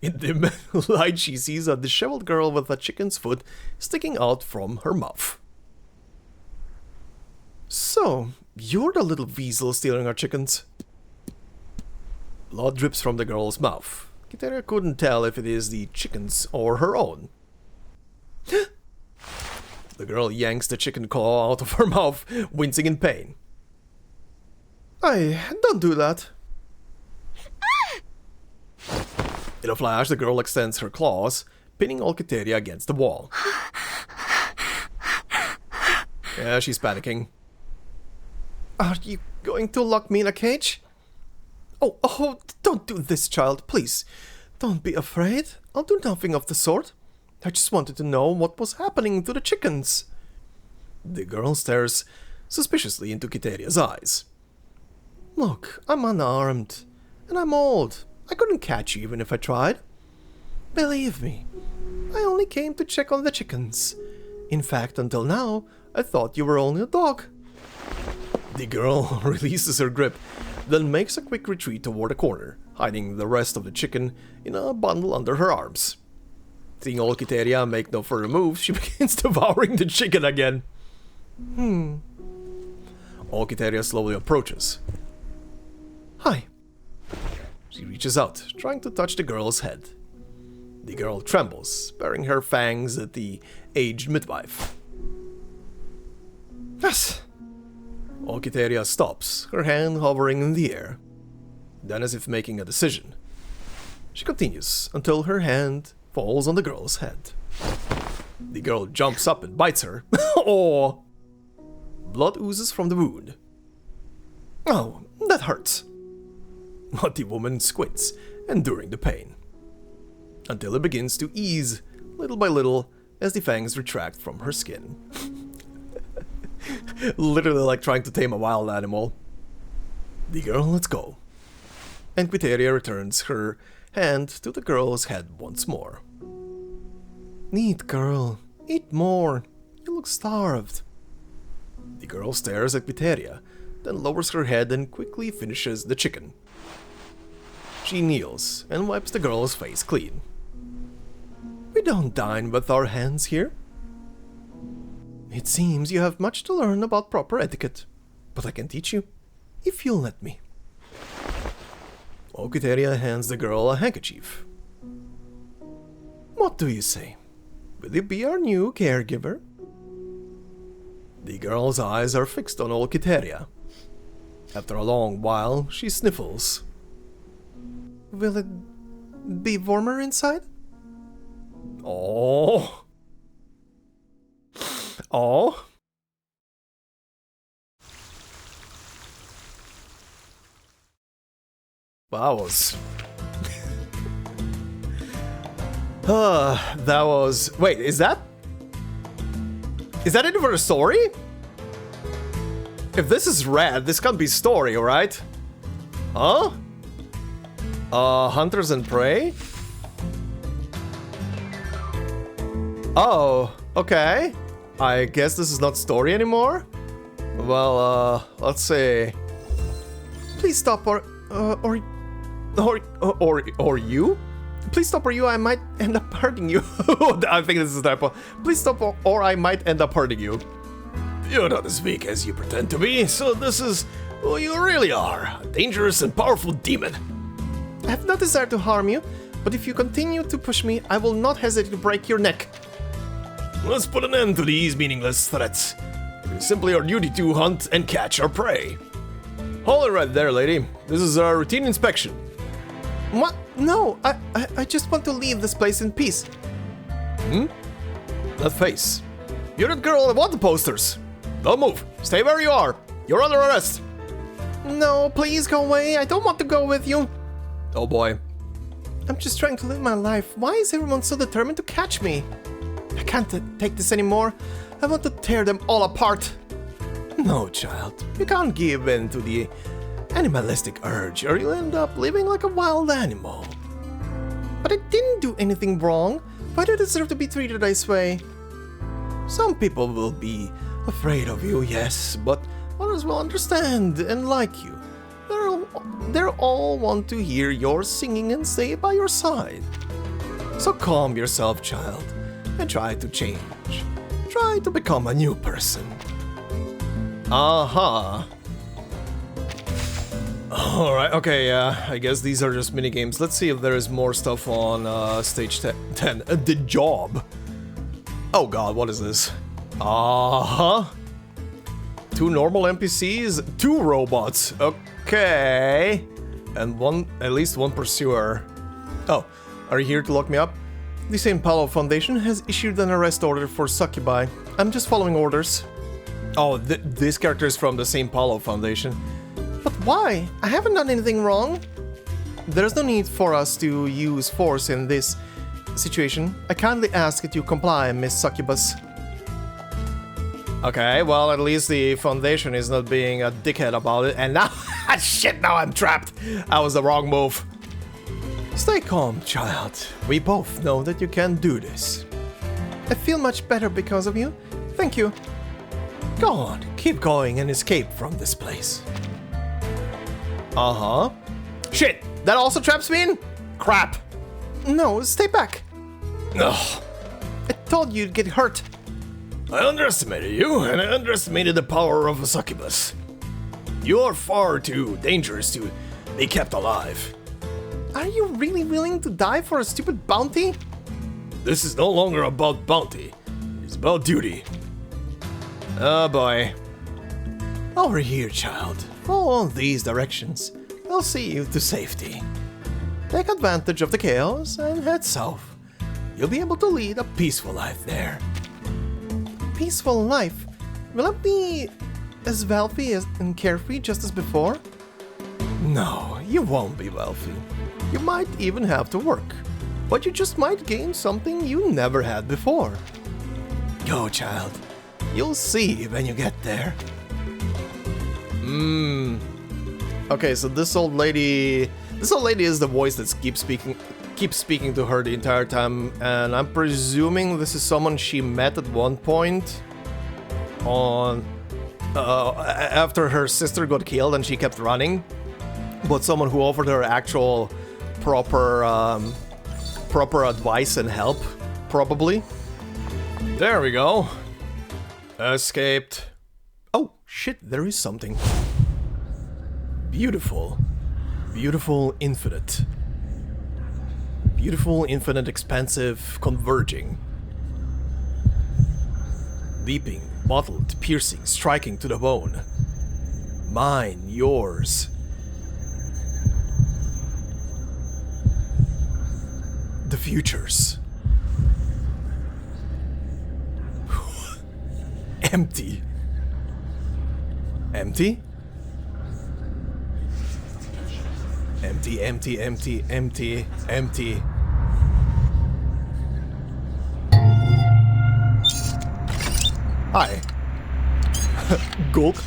In the light, she sees a disheveled girl with a chicken's foot sticking out from her mouth. So, you're the little weasel stealing our chickens? Blood drips from the girl's mouth. Quiteria couldn't tell if it is the chicken's or her own. The girl yanks the chicken claw out of her mouth, wincing in pain. Don't do that. In a flash, the girl extends her claws, pinning Quiteria against the wall. Yeah, she's panicking. Are you going to lock me in a cage? Oh, don't do this, child, please. Don't be afraid. I'll do nothing of the sort. I just wanted to know what was happening to the chickens. The girl stares suspiciously into Quiteria's eyes. Look, I'm unarmed, and I'm old. I couldn't catch you even if I tried. Believe me, I only came to check on the chickens. In fact, until now, I thought you were only a dog. The girl releases her grip, then makes a quick retreat toward a corner, hiding the rest of the chicken in a bundle under her arms. Seeing Quiteria make no further moves, she begins devouring the chicken again. Quiteria slowly approaches. Hi. She reaches out, trying to touch the girl's head. The girl trembles, baring her fangs at the aged midwife. Yes. Quiteria stops, her hand hovering in the air. Then, as if making a decision, she continues until her hand falls on the girl's head. The girl jumps up and bites her. Oh! Blood oozes from the wound. Oh, that hurts. But the woman squints, enduring the pain. until it begins to ease, little by little, as the fangs retract from her skin. Literally like trying to tame a wild animal. The girl lets go, and Quiteria returns her hand to the girl's head once more. Neat girl, eat more, you look starved. The girl stares at Quiteria, then lowers her head and quickly finishes the chicken. She kneels and wipes the girl's face clean. We don't dine with our hands here. It seems you have much to learn about proper etiquette, but I can teach you, if you'll let me. Quiteria hands the girl a handkerchief. What do you say? Will you be our new caregiver? The girl's eyes are fixed on old Quiteria. After a long while, she sniffles. Will it be warmer inside? Oh. Oh. That was... that was... Wait, is that it for a story? If this is red, this can't be story, alright? Huh? Hunters and Prey? Oh, okay. I guess this is not story anymore? Well, let's see. Please stop or you? Please stop or you, I might end up hurting you. I think this is a typo. Please stop or I might end up hurting you. You're not as weak as you pretend to be, so this is who you really are. A dangerous and powerful demon. I have no desire to harm you, but if you continue to push me, I will not hesitate to break your neck. Let's put an end to these meaningless threats. It is simply our duty to hunt and catch our prey. Hold it right there, lady. This is a routine inspection. What? No, I just want to leave this place in peace. That face. You're that girl that wanted posters. Don't move. Stay where you are. You're under arrest. No, please go away. I don't want to go with you. Oh boy. I'm just trying to live my life. Why is everyone so determined to catch me? I can't take this anymore. I want to tear them all apart. No, child. You can't give in to the animalistic urge or you'll end up living like a wild animal. But I didn't do anything wrong. Why do I deserve to be treated this way? Some people will be afraid of you, yes, but others will understand and like you. They'll all want to hear your singing and stay by your side. So calm yourself, child, and try to change. Try to become a new person. Alright, okay, I guess these are just minigames. Let's see if there is more stuff on stage 10. The job. Oh god, what is this? 2 normal NPCs, 2 robots. Okay. And at least one pursuer. Oh, are you here to lock me up? The St. Paulo Foundation has issued an arrest order for succubi. I'm just following orders. Oh, this character is from the St. Paulo Foundation. But why? I haven't done anything wrong. There's no need for us to use force in this situation. I kindly ask that you comply, Miss Succubus. Okay, well, at least the Foundation is not being a dickhead about it. And now, shit, now I'm trapped. That was the wrong move. Stay calm, child. We both know that you can do this. I feel much better because of you. Thank you. Go on, keep going and escape from this place. Shit, that also traps me in? Crap. No, stay back. Ugh. I told you you'd get hurt. I underestimated you, and I underestimated the power of a succubus. You are far too dangerous to be kept alive. Are you really willing to die for a stupid bounty? This is no longer about bounty. It's about duty. Oh boy. Over here, child. Follow these directions. They'll see you to safety. Take advantage of the chaos and head south. You'll be able to lead a peaceful life there. Peaceful life? Will I be as wealthy and carefree just as before? No, you won't be wealthy. You might even have to work. but you just might gain something you never had before. Go, child. You'll see when you get there. Okay, so this old lady is the voice that keeps speaking to her the entire time, and I'm presuming this is someone she met at one point on after her sister got killed and she kept running, but someone who offered her actual proper advice and help, probably. There we go. Escaped. Oh shit, there is something. Beautiful. Beautiful, infinite. Beautiful, infinite, expansive, converging. Leaping, bottled, piercing, striking to the bone. Mine, yours. The futures. Empty. Empty? Empty, empty, empty, empty, empty. Hi. Gulp.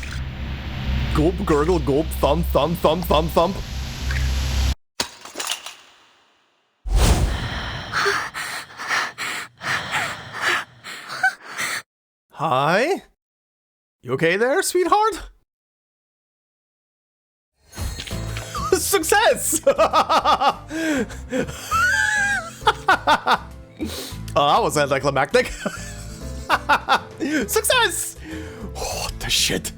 Gulp, gurgle, gulp, thump, thump, thump, thump, thump. Hi? You okay there, sweetheart? Success! Oh, that was anticlimactic. Success! What the shit?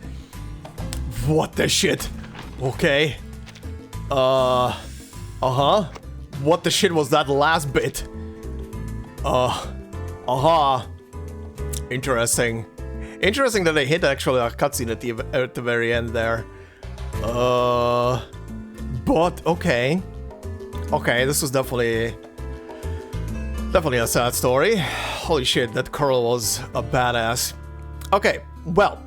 What the shit? Okay. Uh-huh. What the shit was that last bit? Uh-huh. Interesting. Interesting that they hit actually a cutscene at the very end there. But okay. Okay, this was definitely a sad story. Holy shit, that girl was a badass. Okay, well,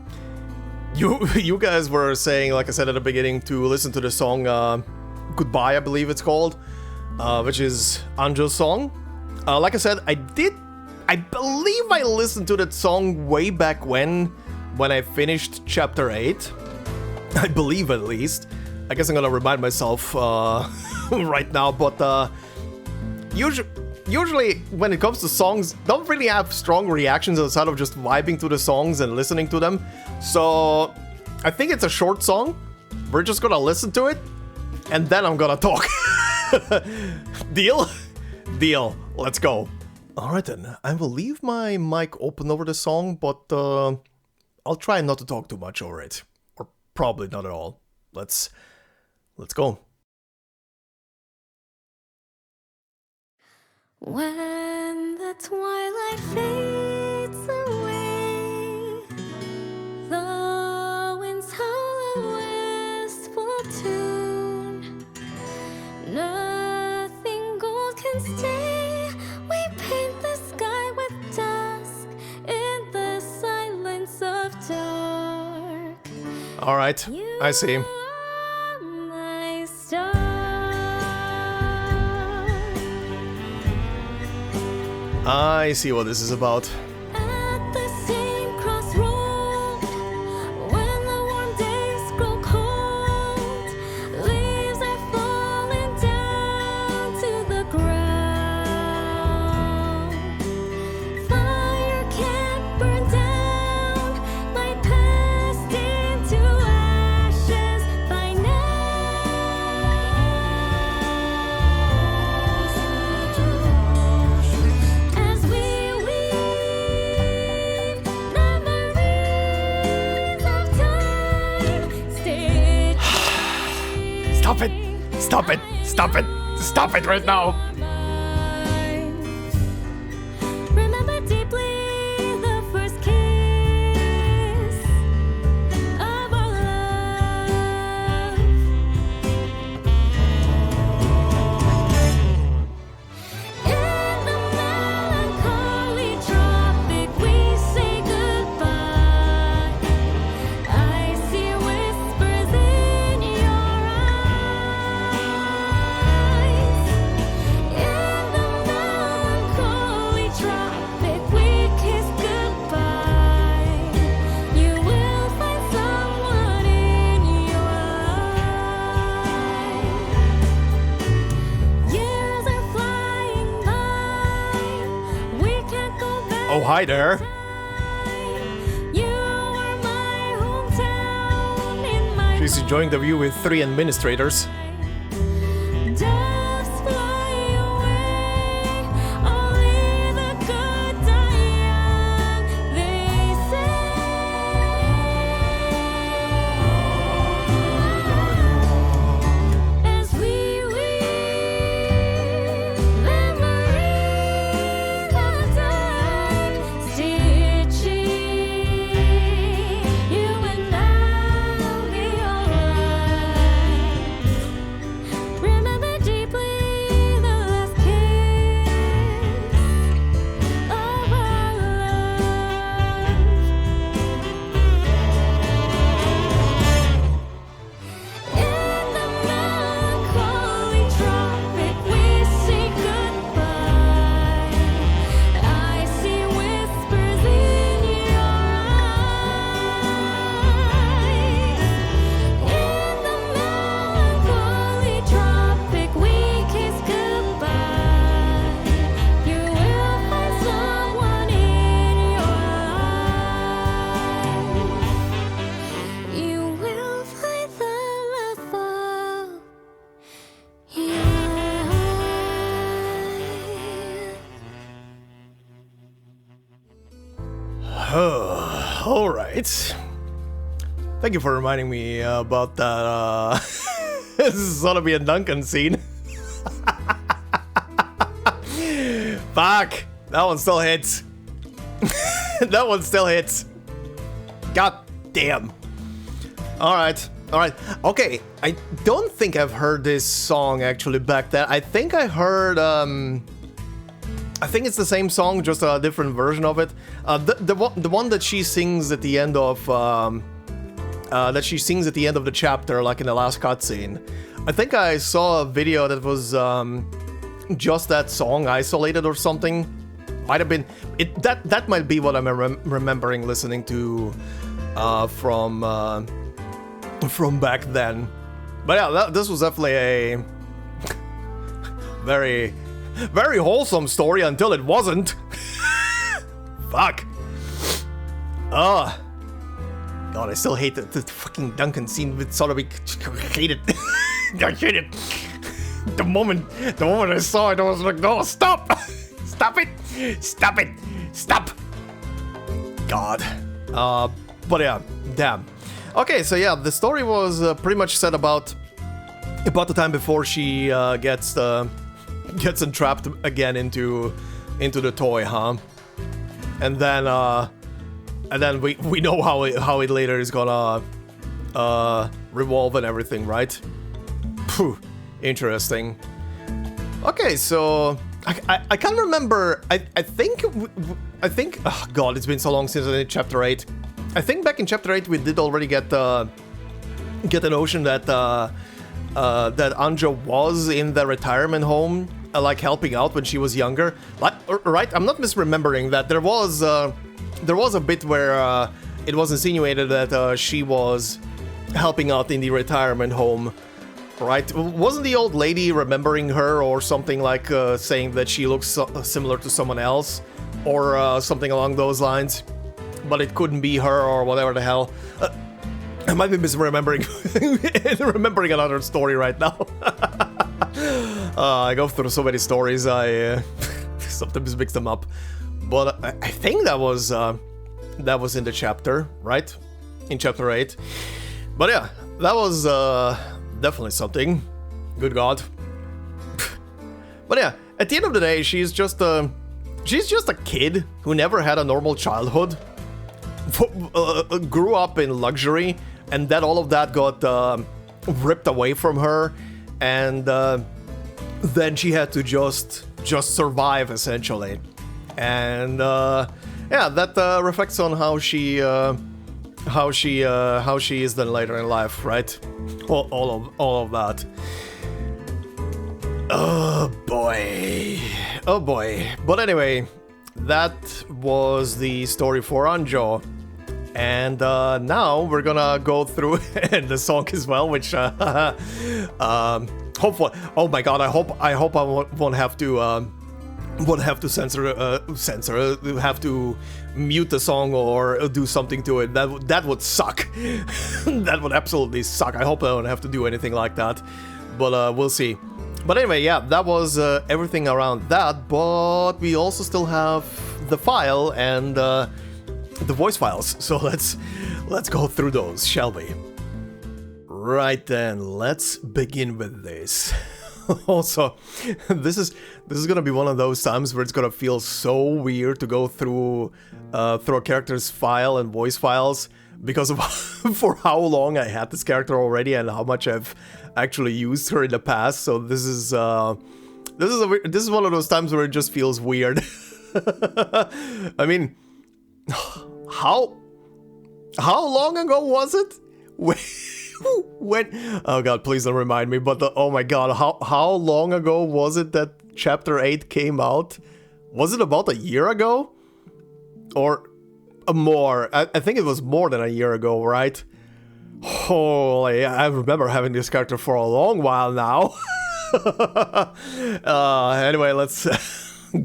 you guys were saying, like I said at the beginning, to listen to the song Goodbye, I believe it's called, which is Anjo's song. Like I said, I believe I listened to that song way back when I finished chapter 8. I believe, at least. I guess I'm gonna remind myself right now, but usually when it comes to songs, don't really have strong reactions outside of just vibing to the songs and listening to them. So I think it's a short song. We're just gonna listen to it, and then I'm gonna talk. Deal? Deal. Let's go. Alright then, I will leave my mic open over the song, but I'll try not to talk too much over it. Or probably not at all. Let's go. When the twilight fades away, the winds howl a wistful tune. Nothing gold can stay. We paint the sky with dusk in the silence of dark. All right, I see. I see what this is about. At the same crossroad, when the warm days grow cold, leaves are falling down to the ground. Fire can't burn down my past into ashes by now. As we weave memories of time, stitching. Stop it! Stop it! Stop it! Stop it right now! Remember deeply the first kiss of our love. In the melancholy tropic, we say goodbye. I see whispers in your eyes. Oh, hi there. She's enjoying the view with 3 administrators. All right. Thank you for reminding me about that Sotheby and Duncan scene. Fuck! That one still hits. That one still hits. God damn. Alright, alright. Okay, I don't think I've heard this song actually back then. I think I heard, I think it's the same song, just a different version of it. The one that she sings at the end of, the chapter, like in the last cutscene. I think I saw a video that was, just that song isolated or something. Might have been it. That might be what I'm remembering listening to from back then. But yeah, this was definitely a very, very wholesome story until it wasn't. Fuck. God, I still hate the fucking Duncan scene with Sotheby. I hate it. I hate it. The moment I saw it, I was like, no, stop! Stop it! Stop it! Stop! God. But yeah, damn. Okay, so yeah, the story was pretty much set about the time before she gets entrapped again into the toy, huh? And then we know how it later is gonna revolve and everything, right? Phew. Interesting. Okay, so I can't remember. I think. Oh God, it's been so long since I did Chapter 8. I think back in Chapter 8 we did already get the notion that that Anjo was in the retirement home, like helping out when she was younger. Like, right? I'm not misremembering that. There was a bit where it was insinuated that she was helping out in the retirement home. Right? Wasn't the old lady remembering her or something, like saying that she looks similar to someone else or something along those lines? But it couldn't be her or whatever the hell. I might be misremembering remembering another story right now. I go through so many stories, I sometimes mix them up. But I think that was in the chapter, right? In Chapter 8. But yeah, that was definitely something. Good God. But yeah, at the end of the day, she's just a kid who never had a normal childhood, grew up in luxury, and then all of that got ripped away from her, and then she had to just survive essentially. And yeah, that reflects on how she is then later in life, right? All of that. Oh boy. But anyway, that was the story for Anjo. And now we're gonna go through and the song as well, which hopefully, oh my God, I hope I won't have to would have to have to mute the song or do something to it. That would suck. That would absolutely suck. I hope I don't have to do anything like that, but we'll see. But anyway, yeah, that was everything around that, but we also still have the file and the voice files, so let's go through those, shall we? Right then, let's begin with this. Also, this is gonna be one of those times where it's gonna feel so weird to go through a character's file and voice files because of for how long I had this character already and how much I've actually used her in the past. So this is one of those times where it just feels weird. I mean, how long ago was it? When oh god, please don't remind me, but oh my god, how long ago was it that chapter 8 came out? Was it about a year ago? Or more? I think it was more than a year ago, right? Holy, I remember having this character for a long while now. Anyway, let's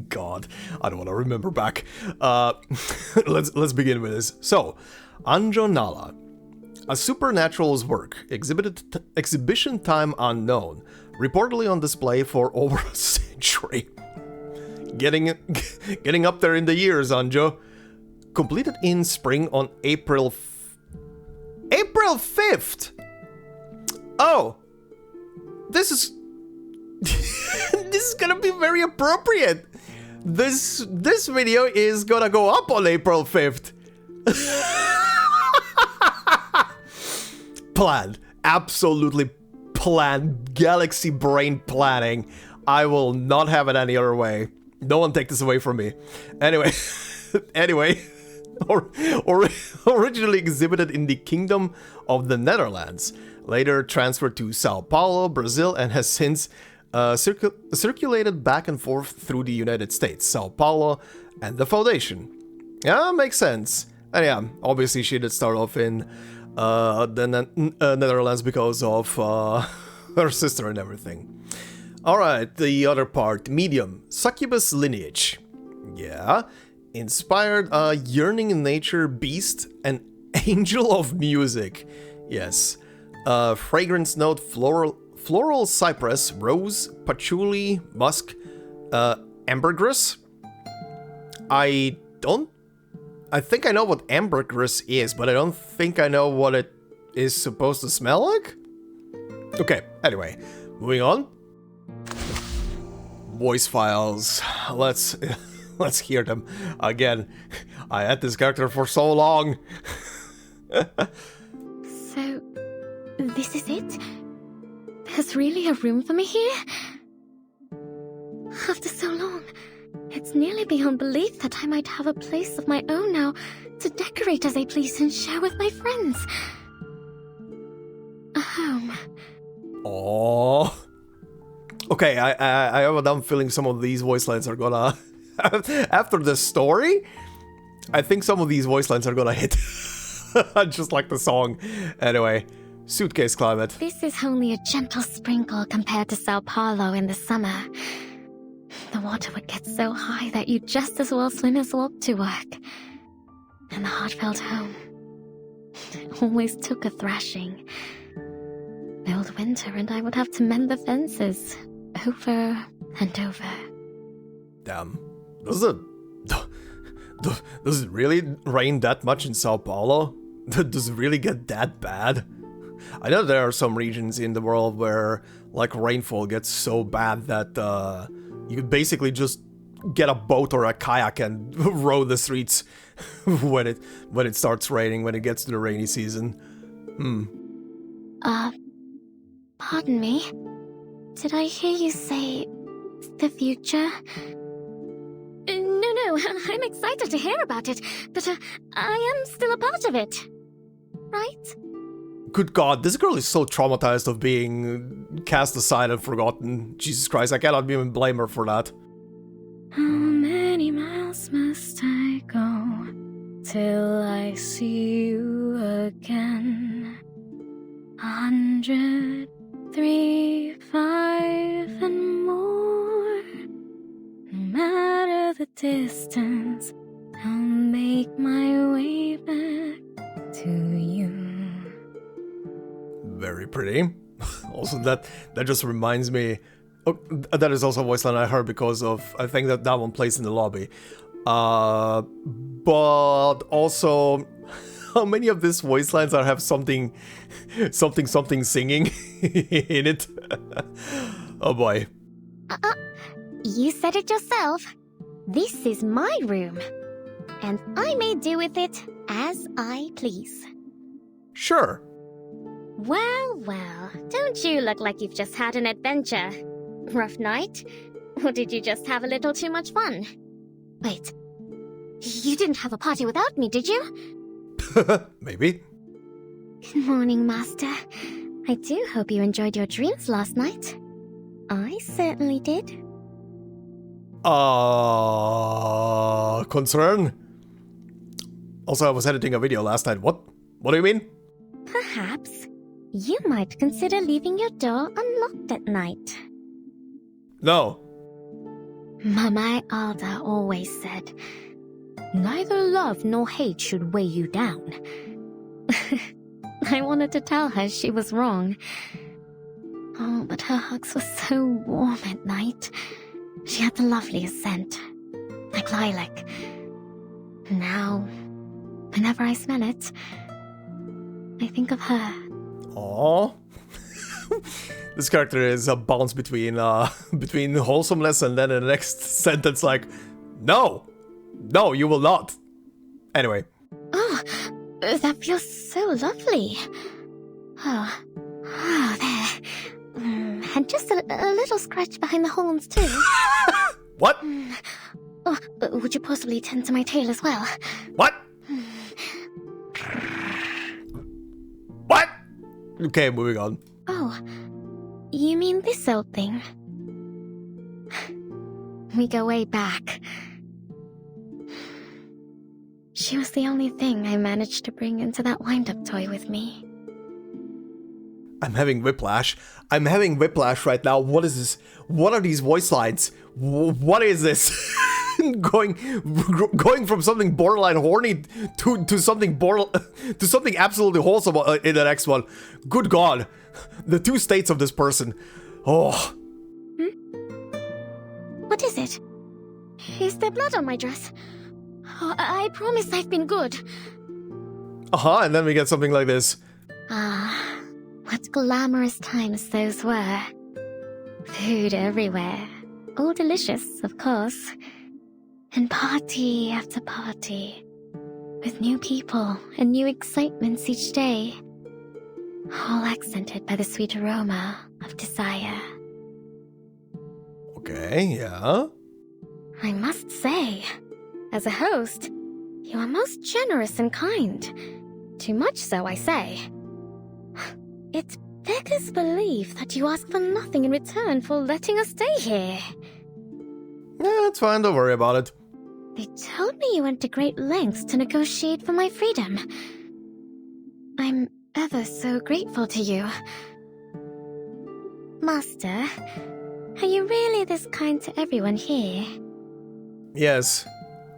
god, I don't want to remember back. Let's begin with this. So, Anjo Nala. A Supernatural's work, exhibition time unknown, reportedly on display for over a century. Getting up there in the years, Anjo. Completed in spring on April 5th! Oh! This is... this is gonna be very appropriate! This video is gonna go up on April 5th! Planned. Absolutely planned. Galaxy brain planning. I will not have it any other way. No one take this away from me. Anyway, originally exhibited in the Kingdom of the Netherlands, later transferred to Sao Paulo, Brazil, and has since circulated back and forth through the United States, Sao Paulo, and the Foundation. Yeah, makes sense. And yeah, obviously she did start off in the Netherlands because of her sister and everything. Alright, the other part, medium, succubus lineage. Yeah, inspired a yearning in nature beast, an angel of music. Yes, fragrance note, floral cypress, rose, patchouli, musk, ambergris. I think I know what ambergris is, but I don't think I know what it is supposed to smell like? Okay, anyway, moving on. Voice files. Let's hear them again. I had this character for so long. So, this is it? There's really a room for me here? After so long, it's nearly beyond belief that I might have a place of my own now to decorate as I please and share with my friends. A home. Oh. Okay, I have a dumb feeling some of these voice lines are gonna... After the story, I think some of these voice lines are gonna hit. Just like the song. Anyway, suitcase climate. This is only a gentle sprinkle compared to Sao Paulo in the summer. The water would get so high that you'd just as well swim as walk to work. And the heartfelt home. It always took a thrashing. Old winter and I would have to mend the fences. Over and over. Damn. Does it really rain that much in Sao Paulo? Does it really get that bad? I know there are some regions in the world where, like, rainfall gets so bad that, you could basically just get a boat or a kayak and row the streets when it starts raining, when it gets to the rainy season. Pardon me? Did I hear you say the future? No, I'm excited to hear about it, but I am still a part of it, right? Good God, this girl is so traumatized of being cast aside and forgotten. Jesus Christ, I cannot even blame her for that. How many miles must I go till I see you again? 100, 3, 5, and more. No matter distance, I'll make my way back to you. Very pretty. Also, that just reminds me. Oh, that is also a voice line I heard because of, I think that one plays in the lobby. But also, how many of these voice lines have something singing in it? Oh boy. You said it yourself. This is my room, and I may do with it as I please. Sure. Well, well, don't you look like you've just had an adventure? Rough night? Or did you just have a little too much fun? Wait, you didn't have a party without me, did you? Maybe. Good morning, Master. I do hope you enjoyed your dreams last night. I certainly did. Concern? Also, I was editing a video last night. What? What do you mean? Perhaps you might consider leaving your door unlocked at night. No. Mama Alda always said, neither love nor hate should weigh you down. I wanted to tell her she was wrong. Oh, but her hugs were so warm at night. She had the loveliest scent, like lilac. Now, whenever I smell it, I think of her. Aww. This character is a bounce between wholesomeness and then the next sentence like, no, you will not. Anyway. Oh, that feels so lovely. Oh, there. And just a little scratch behind the horns too. What? Oh, would you possibly tend to my tail as well? What? What? Okay, moving on. Oh, you mean this old thing? We go way back. She was the only thing I managed to bring into that wind-up toy with me. I'm having whiplash. I'm having whiplash right now. What is this? What are these voice lines? What is this? going from something borderline horny to something absolutely wholesome in the next one. Good God, the two states of this person. Oh. What is it? Is there blood on my dress? Oh, I promise I've been good. And then we get something like this. What glamorous times those were. Food everywhere. All delicious, of course. And party after party. With new people and new excitements each day. All accented by the sweet aroma of desire. Okay, yeah. I must say, as a host, you are most generous and kind. Too much so, I say. It beggars belief that you ask for nothing in return for letting us stay here. Yeah, it's fine, don't worry about it. They told me you went to great lengths to negotiate for my freedom. I'm ever so grateful to you. Master, are you really this kind to everyone here? Yes,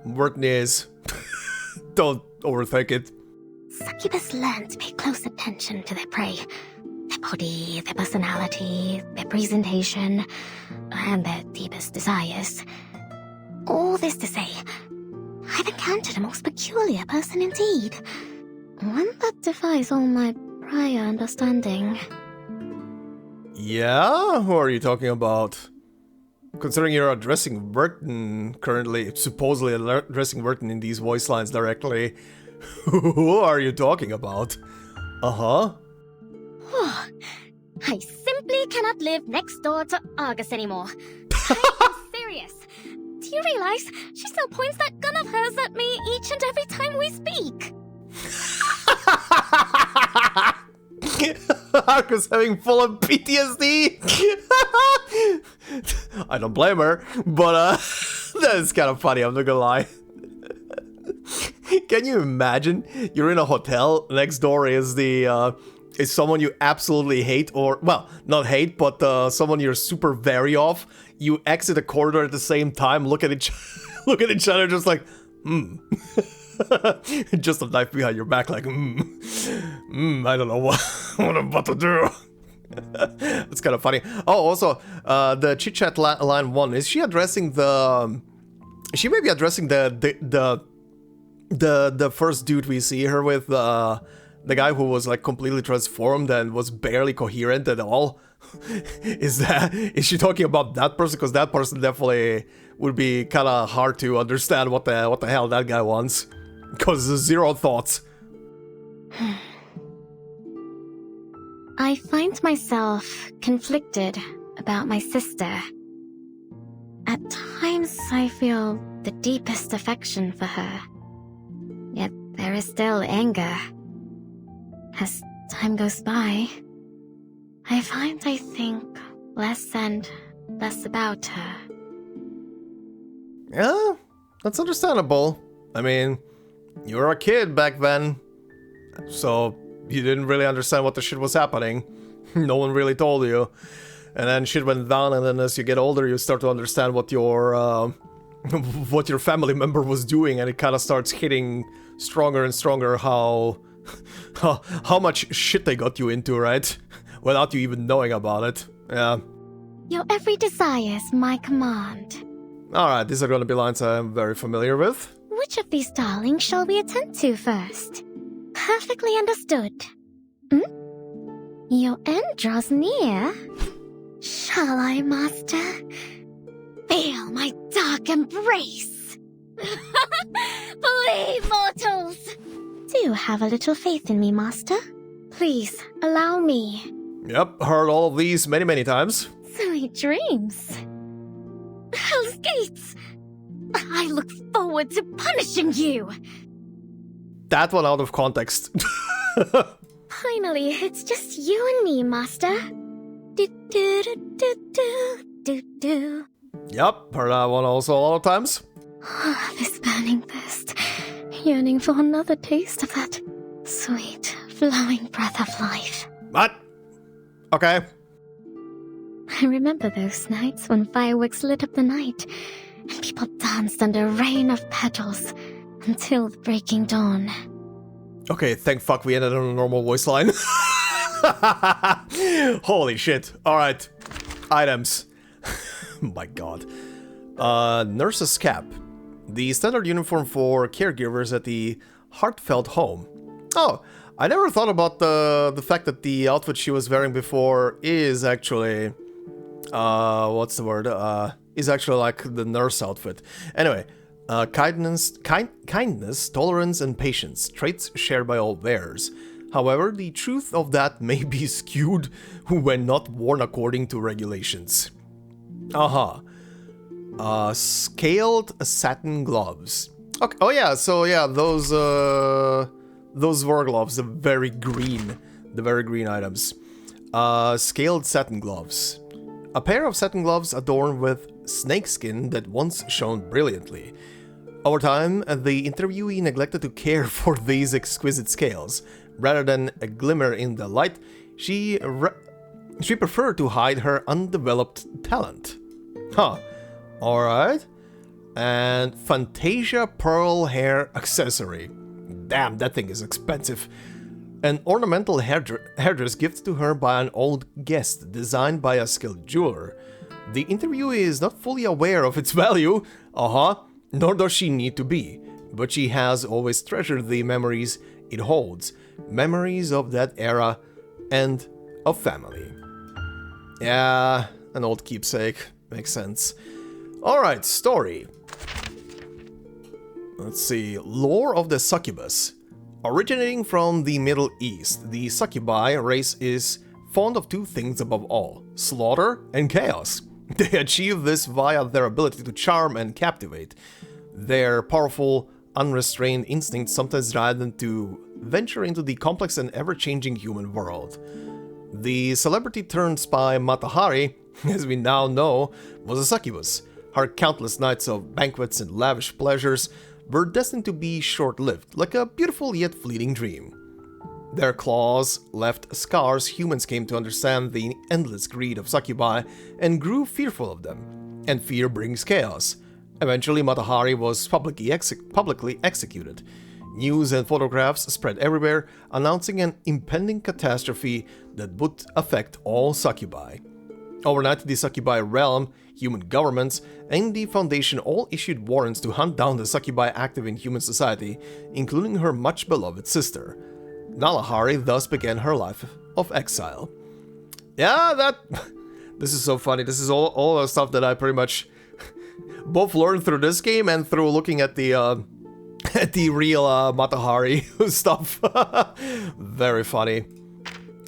Vertin is. Don't overthink it. Succubus learn to pay close attention to their prey. Their body, their personality, their presentation, and their deepest desires. All this to say, I've encountered a most peculiar person indeed. One that defies all my prior understanding. Yeah? Who are you talking about? Considering you're addressing Vertin currently, supposedly addressing Vertin in these voice lines directly, who are you talking about? I simply cannot live next door to Argus anymore. I'm serious. Do you realize she still points that gun of hers at me each and every time we speak? Argus having full of PTSD. I don't blame her, but that is kind of funny, I'm not gonna lie. Can you imagine? You're in a hotel, next door is someone you absolutely hate, or, well, not hate, but someone you're super wary of. You exit a corridor at the same time, look at look at each other just like, just a knife behind your back like, I don't know what I'm about to do. It's kind of funny. Oh, also, the chit-chat line 1, is she addressing the... She may be addressing the first dude we see her with, the guy who was like completely transformed and was barely coherent at all. Is she talking about that person? Because that person definitely would be kind of hard to understand what the hell that guy wants. Because zero thoughts. I find myself conflicted about my sister. At times, I feel the deepest affection for her. Yet there is still anger. As time goes by, I think less and less about her. Yeah, that's understandable. I mean, you were a kid back then, so you didn't really understand what the shit was happening. No one really told you. And then shit went down, and then as you get older, you start to understand what your family member was doing, and it kind of starts hitting stronger and stronger how much shit they got you into, right? Without you even knowing about it. Yeah. Your every desire is my command. Alright, these are gonna be lines I'm very familiar with. Which of these darlings shall we attend to first? Perfectly understood. Your end draws near. Shall I, master? Feel my dark embrace. Believe, mortals! Do have a little faith in me, master. Please, allow me. Yep, heard all of these many, many times. Sweet dreams. Hell's Gates! I look forward to punishing you! That one out of context. Finally, it's just you and me, master. Do do do do do do do. Yep, heard that one also a lot of times. This burning thirst, yearning for another taste of that sweet, flowing breath of life. What? Okay. I remember those nights when fireworks lit up the night, and people danced under a rain of petals until the breaking dawn. Okay, thank fuck we ended on a normal voice line. Holy shit. Alright. Items. My god. Nurse's cap. The standard uniform for caregivers at the heartfelt home. Oh, I never thought about the fact that the outfit she was wearing before is actually... what's the word? Is actually like the nurse outfit. Anyway, kindness, tolerance, and patience, traits shared by all wearers. However, the truth of that may be skewed when not worn according to regulations. Scaled satin gloves. Okay. Oh yeah, so yeah, those were gloves, the very green items. Scaled satin gloves. A pair of satin gloves adorned with snakeskin that once shone brilliantly. Over time, the interviewee neglected to care for these exquisite scales. Rather than a glimmer in the light, she preferred to hide her undeveloped talent. Huh. Alright. And Fantasia pearl hair accessory. Damn, that thing is expensive. An ornamental hairdress gifted to her by an old guest, designed by a skilled jeweler. The interviewee is not fully aware of its value, nor does she need to be, but she has always treasured the memories it holds, memories of that era and of family. Yeah, an old keepsake, makes sense. Alright, story. Let's see, lore of the succubus. Originating from the Middle East, the succubi race is fond of two things above all: slaughter and chaos. They achieve this via their ability to charm and captivate. Their powerful, unrestrained instincts sometimes drive them to venture into the complex and ever-changing human world. The celebrity-turned-spy Matahari, as we now know, was a succubus. Her countless nights of banquets and lavish pleasures were destined to be short-lived, like a beautiful yet fleeting dream. Their claws left scars. Humans came to understand the endless greed of succubi and grew fearful of them. And fear brings chaos. Eventually, Matahari was publicly executed. News and photographs spread everywhere, announcing an impending catastrophe that would affect all succubi. Overnight, the succubi realm, human governments, and the Foundation all issued warrants to hunt down the succubi active in human society, including her much-beloved sister. Nalahari thus began her life of exile. Yeah, this is so funny. This is all the stuff that I pretty much both learned through this game and through looking at the real Matahari stuff. Very funny.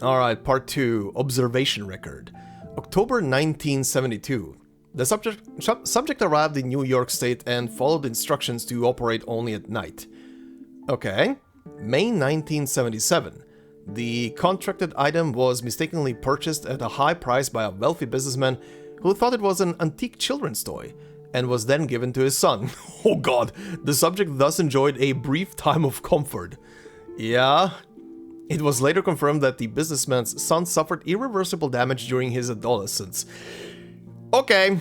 Alright, part 2, Observation Record. October 1972. The subject arrived in New York State and followed instructions to operate only at night. Okay. May 1977. The contracted item was mistakenly purchased at a high price by a wealthy businessman who thought it was an antique children's toy, and was then given to his son. Oh god, the subject thus enjoyed a brief time of comfort. Yeah. It was later confirmed that the businessman's son suffered irreversible damage during his adolescence. Okay.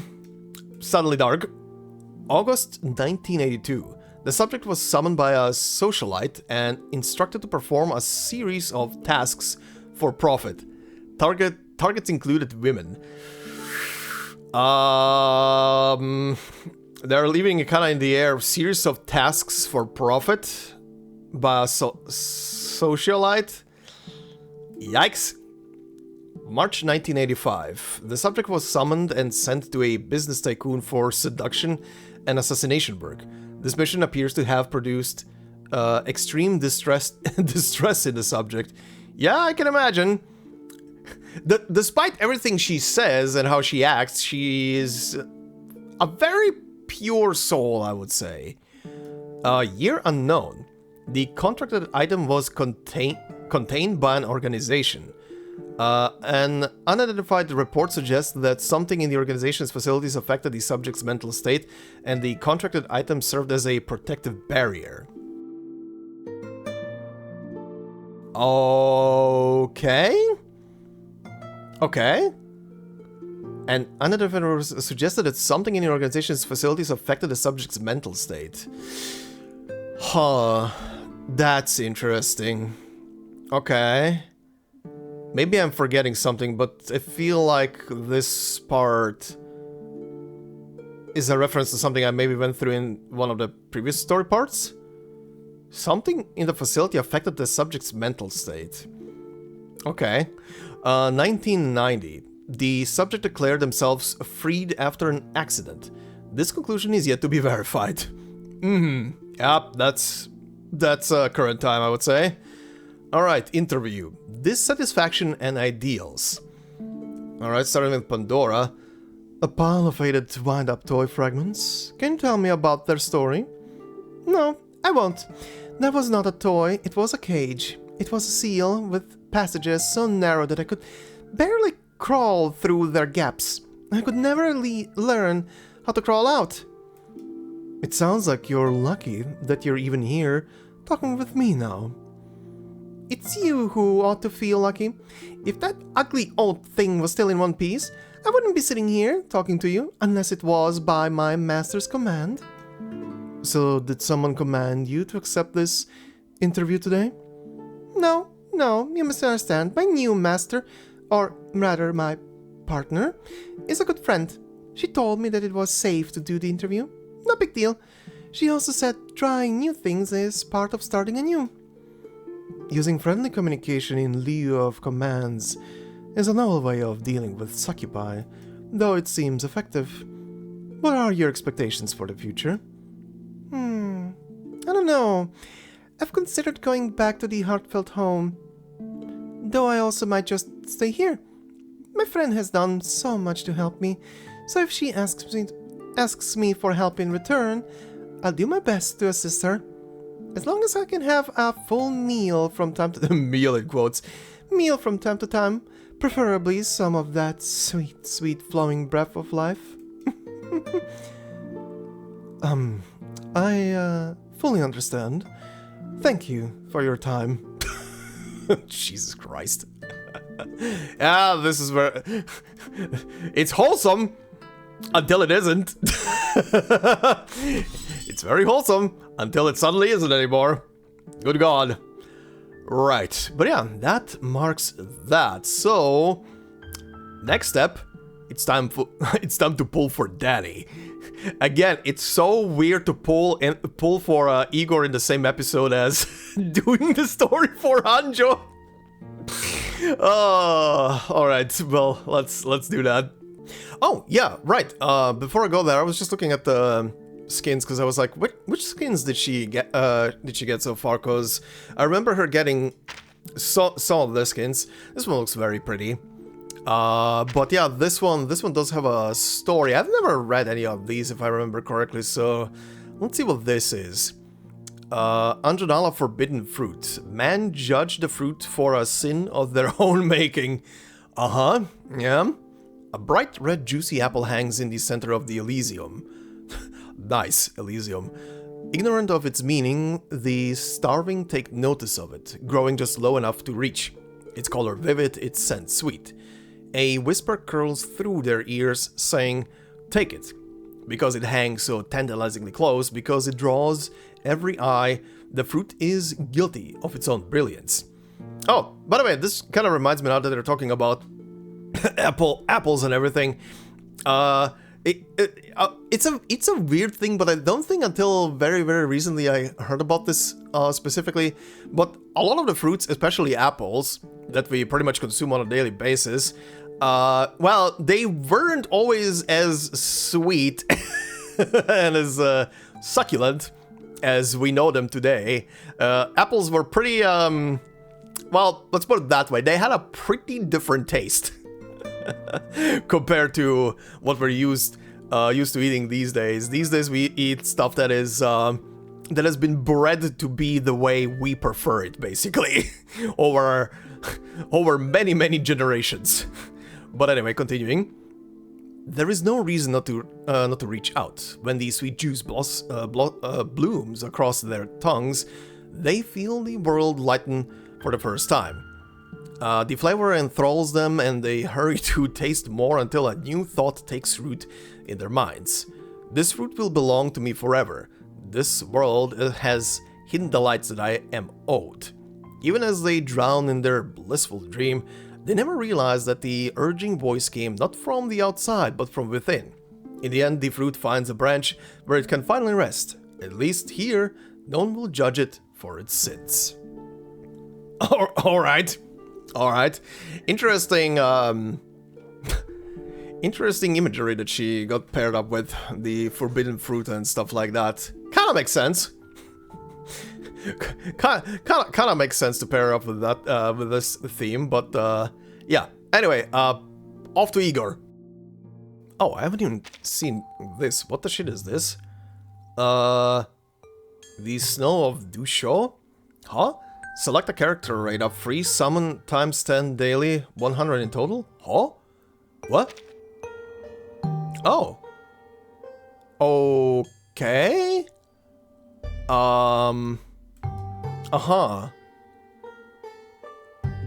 Suddenly dark. August 1982. The subject was summoned by a socialite and instructed to perform a series of tasks for profit. Targets included women. They're leaving it kind of in the air. Series of tasks for profit by a socialite. Yikes. March 1985. The subject was summoned and sent to a business tycoon for seduction and assassination work. This mission appears to have produced extreme distress in the subject. Yeah, I can imagine. Despite everything she says and how she acts, she is a very pure soul, I would say. Year unknown. The contracted item was contained by an organization. An unidentified report suggests that something in the organization's facilities affected the subject's mental state, and the contracted item served as a protective barrier. Okay. An unidentified report suggested that something in the organization's facilities affected the subject's mental state. Huh. That's interesting. Okay. Maybe I'm forgetting something, but I feel like this part is a reference to something I maybe went through in one of the previous story parts. Something in the facility affected the subject's mental state. Okay. 1990. The subject declared themselves freed after an accident. This conclusion is yet to be verified. Yep, that's current time, I would say. Alright, interview. Dissatisfaction and ideals. Alright, starting with Pandora. A pile of faded wind-up toy fragments. Can you tell me about their story? No, I won't. That was not a toy, it was a cage. It was a seal with passages so narrow that I could barely crawl through their gaps. I could never learn how to crawl out. It sounds like you're lucky that you're even here, talking with me now. It's you who ought to feel lucky. If that ugly old thing was still in one piece, I wouldn't be sitting here talking to you unless it was by my master's command. So, did someone command you to accept this interview today? No, you must understand. My new master, or rather my partner, is a good friend. She told me that it was safe to do the interview. No big deal. She also said trying new things is part of starting anew. Using friendly communication in lieu of commands is a novel way of dealing with succubi, though it seems effective. What are your expectations for the future? I don't know. I've considered going back to the heartfelt home, though I also might just stay here. My friend has done so much to help me, so if she asks me for help in return, I'll do my best to assist her. As long as I can have a full meal from time to time, meal in quotes, meal from time to time, preferably some of that sweet, sweet flowing breath of life. I fully understand. Thank you for your time. Jesus Christ. Yeah, this is where... It's wholesome until it isn't. It's very wholesome until it suddenly isn't anymore. Good God. Right, but yeah, that marks that. So, next step, it's time to pull for Daddy. Again, it's so weird to pull for Igor in the same episode as doing the story for Anjo. Oh, all right. Well, let's do that. Oh yeah, right. Before I go there, I was just looking at the skins because I was like, which skins did she get? So far? Because I remember her getting some of the skins. This one looks very pretty. But yeah, this one does have a story. I've never read any of these, if I remember correctly. So let's see what this is. Anjo forbidden fruit. Man judge the fruit for a sin of their own making. Yeah. A bright red juicy apple hangs in the center of the Elysium. Nice, Elysium. Ignorant of its meaning, the starving take notice of it, growing just low enough to reach. Its color vivid, its scent sweet. A whisper curls through their ears, saying, "Take it." Because it hangs so tantalizingly close, because it draws every eye, the fruit is guilty of its own brilliance. Oh, by the way, this kind of reminds me now that they're talking about apples and everything. It's a weird thing, but I don't think until very, very recently I heard about this specifically. But a lot of the fruits, especially apples, that we pretty much consume on a daily basis, well, they weren't always as sweet and as succulent as we know them today. Apples were pretty, well, let's put it that way. They had a pretty different taste compared to what we're used to eating these days. These days we eat stuff that is that has been bred to be the way we prefer it, basically, over many generations. But anyway, continuing. There is no reason not to reach out. When the sweet juice blooms across their tongues, they feel the world lighten for the first time. The flavor enthralls them, and they hurry to taste more until a new thought takes root in their minds. This fruit will belong to me forever. This world has hidden delights that I am owed. Even as they drown in their blissful dream, they never realize that the urging voice came not from the outside, but from within. In the end, the fruit finds a branch where it can finally rest. At least here, no one will judge it for its sins. Alright. Interesting, interesting imagery that she got paired up with, the forbidden fruit and stuff like that. Kind of makes sense. kind of makes sense to pair up with that, with this theme, but yeah. Anyway, off to Igor. Oh, I haven't even seen this. What the shit is this? The Snow of Dusho? Huh? Select a character rate up, free summon times 10 daily, 100 in total? Huh? What? Oh. Okay.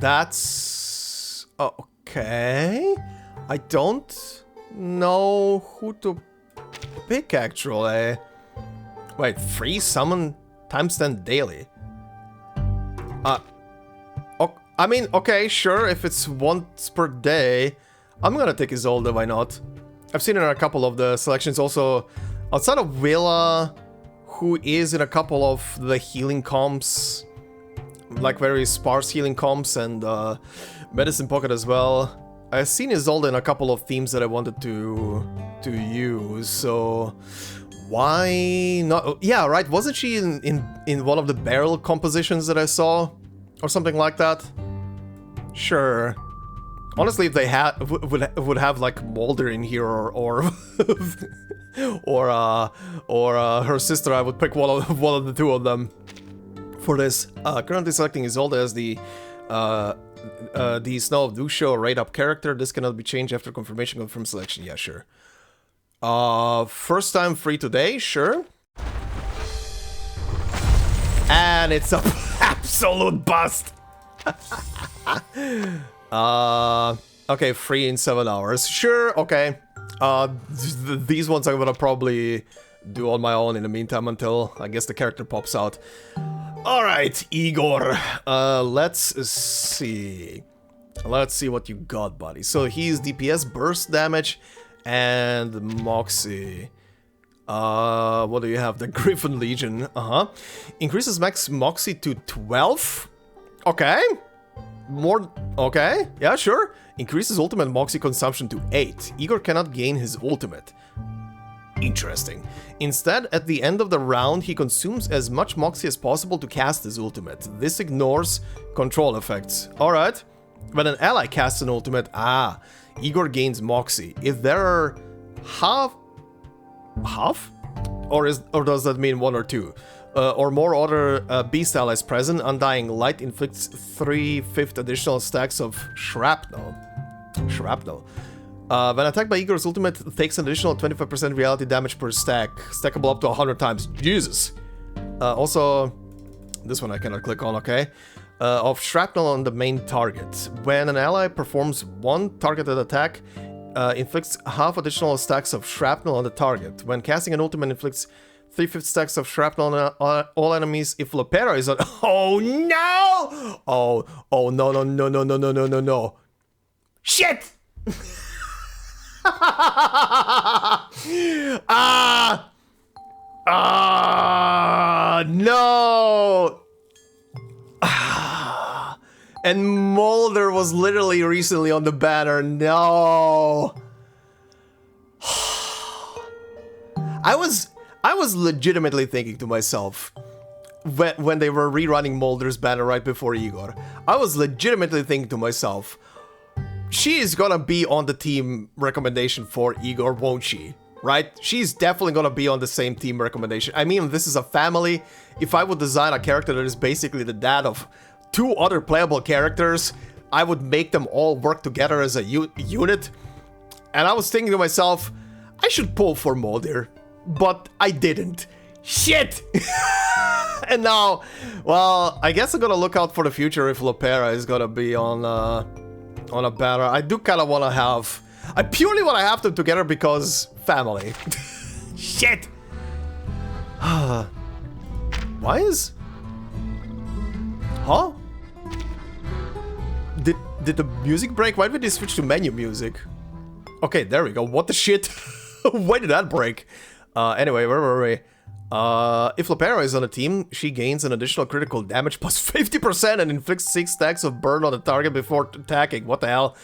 That's okay. I don't know who to pick actually. Wait, free summon times 10 daily. I mean, okay, sure, if it's once per day, I'm gonna take Isolde, why not? I've seen her in a couple of the selections also, outside of Willa, who is in a couple of the healing comps, like very sparse healing comps, and Medicine Pocket as well. I've seen Isolde in a couple of themes that I wanted to use, so why not? Yeah, right, wasn't she in one of the barrel compositions that I saw? Or something like that? Sure. Honestly, if they would have like Mulder in here or her sister, I would pick one of the two of them for this. Currently selecting Isolde as the Snow of Dusho rate up character. This cannot be changed after confirmation from selection. Yeah, sure. First time free today, sure. And it's a absolute bust. Okay, free in 7 hours. Sure, okay. These ones I'm gonna probably do on my own in the meantime until I guess the character pops out. Alright, Igor. Let's see. Let's see what you got, buddy. So he's DPS, burst damage, and Moxie. What do you have? The Griffin Legion. Increases max Moxie to 12. Okay. More. Okay. Yeah, sure. Increases ultimate Moxie consumption to 8. Igor cannot gain his ultimate. Interesting. Instead, at the end of the round, he consumes as much Moxie as possible to cast his ultimate. This ignores control effects. Alright. When an ally casts an ultimate, Igor gains Moxie. If there are half? Or does that mean 1 or 2? Or more other beast allies present, Undying Light inflicts 3/5 additional stacks of shrapnel. When attacked by Igor's ultimate, it takes an additional 25% reality damage per stack, stackable up to 100 times. Jesus! Also, this one I cannot click on, okay? Of shrapnel on the main target. When an ally performs one targeted attack, inflicts half additional stacks of shrapnel on the target. When casting an ultimate, inflicts 3/5 stacks of shrapnel on all enemies. If Lopera is on... Oh no! Oh no. Shit! No! And Mulder was literally recently on the banner. No! I was legitimately thinking to myself, when they were rerunning Mulder's banner right before Igor, I was legitimately thinking to myself, she is gonna be on the team recommendation for Igor, won't she? Right? She's definitely gonna be on the same team recommendation. I mean, this is a family. If I would design a character that is basically the dad of 2 other playable characters, I would make them all work together as a unit. And I was thinking to myself, I should pull for Mulder, but I didn't. Shit! And now, well, I guess I'm gonna look out for the future if Lopera is gonna be on a banner. I do kind of want to have... I purely want to have them together because family. Shit! Why is... Huh? Did the music break? Why did they switch to menu music? Okay, there we go. What the shit? Why did that break? Anyway, where were we? If Lopera is on a team, she gains an additional critical damage plus 50% and inflicts 6 stacks of burn on the target before attacking. What the hell?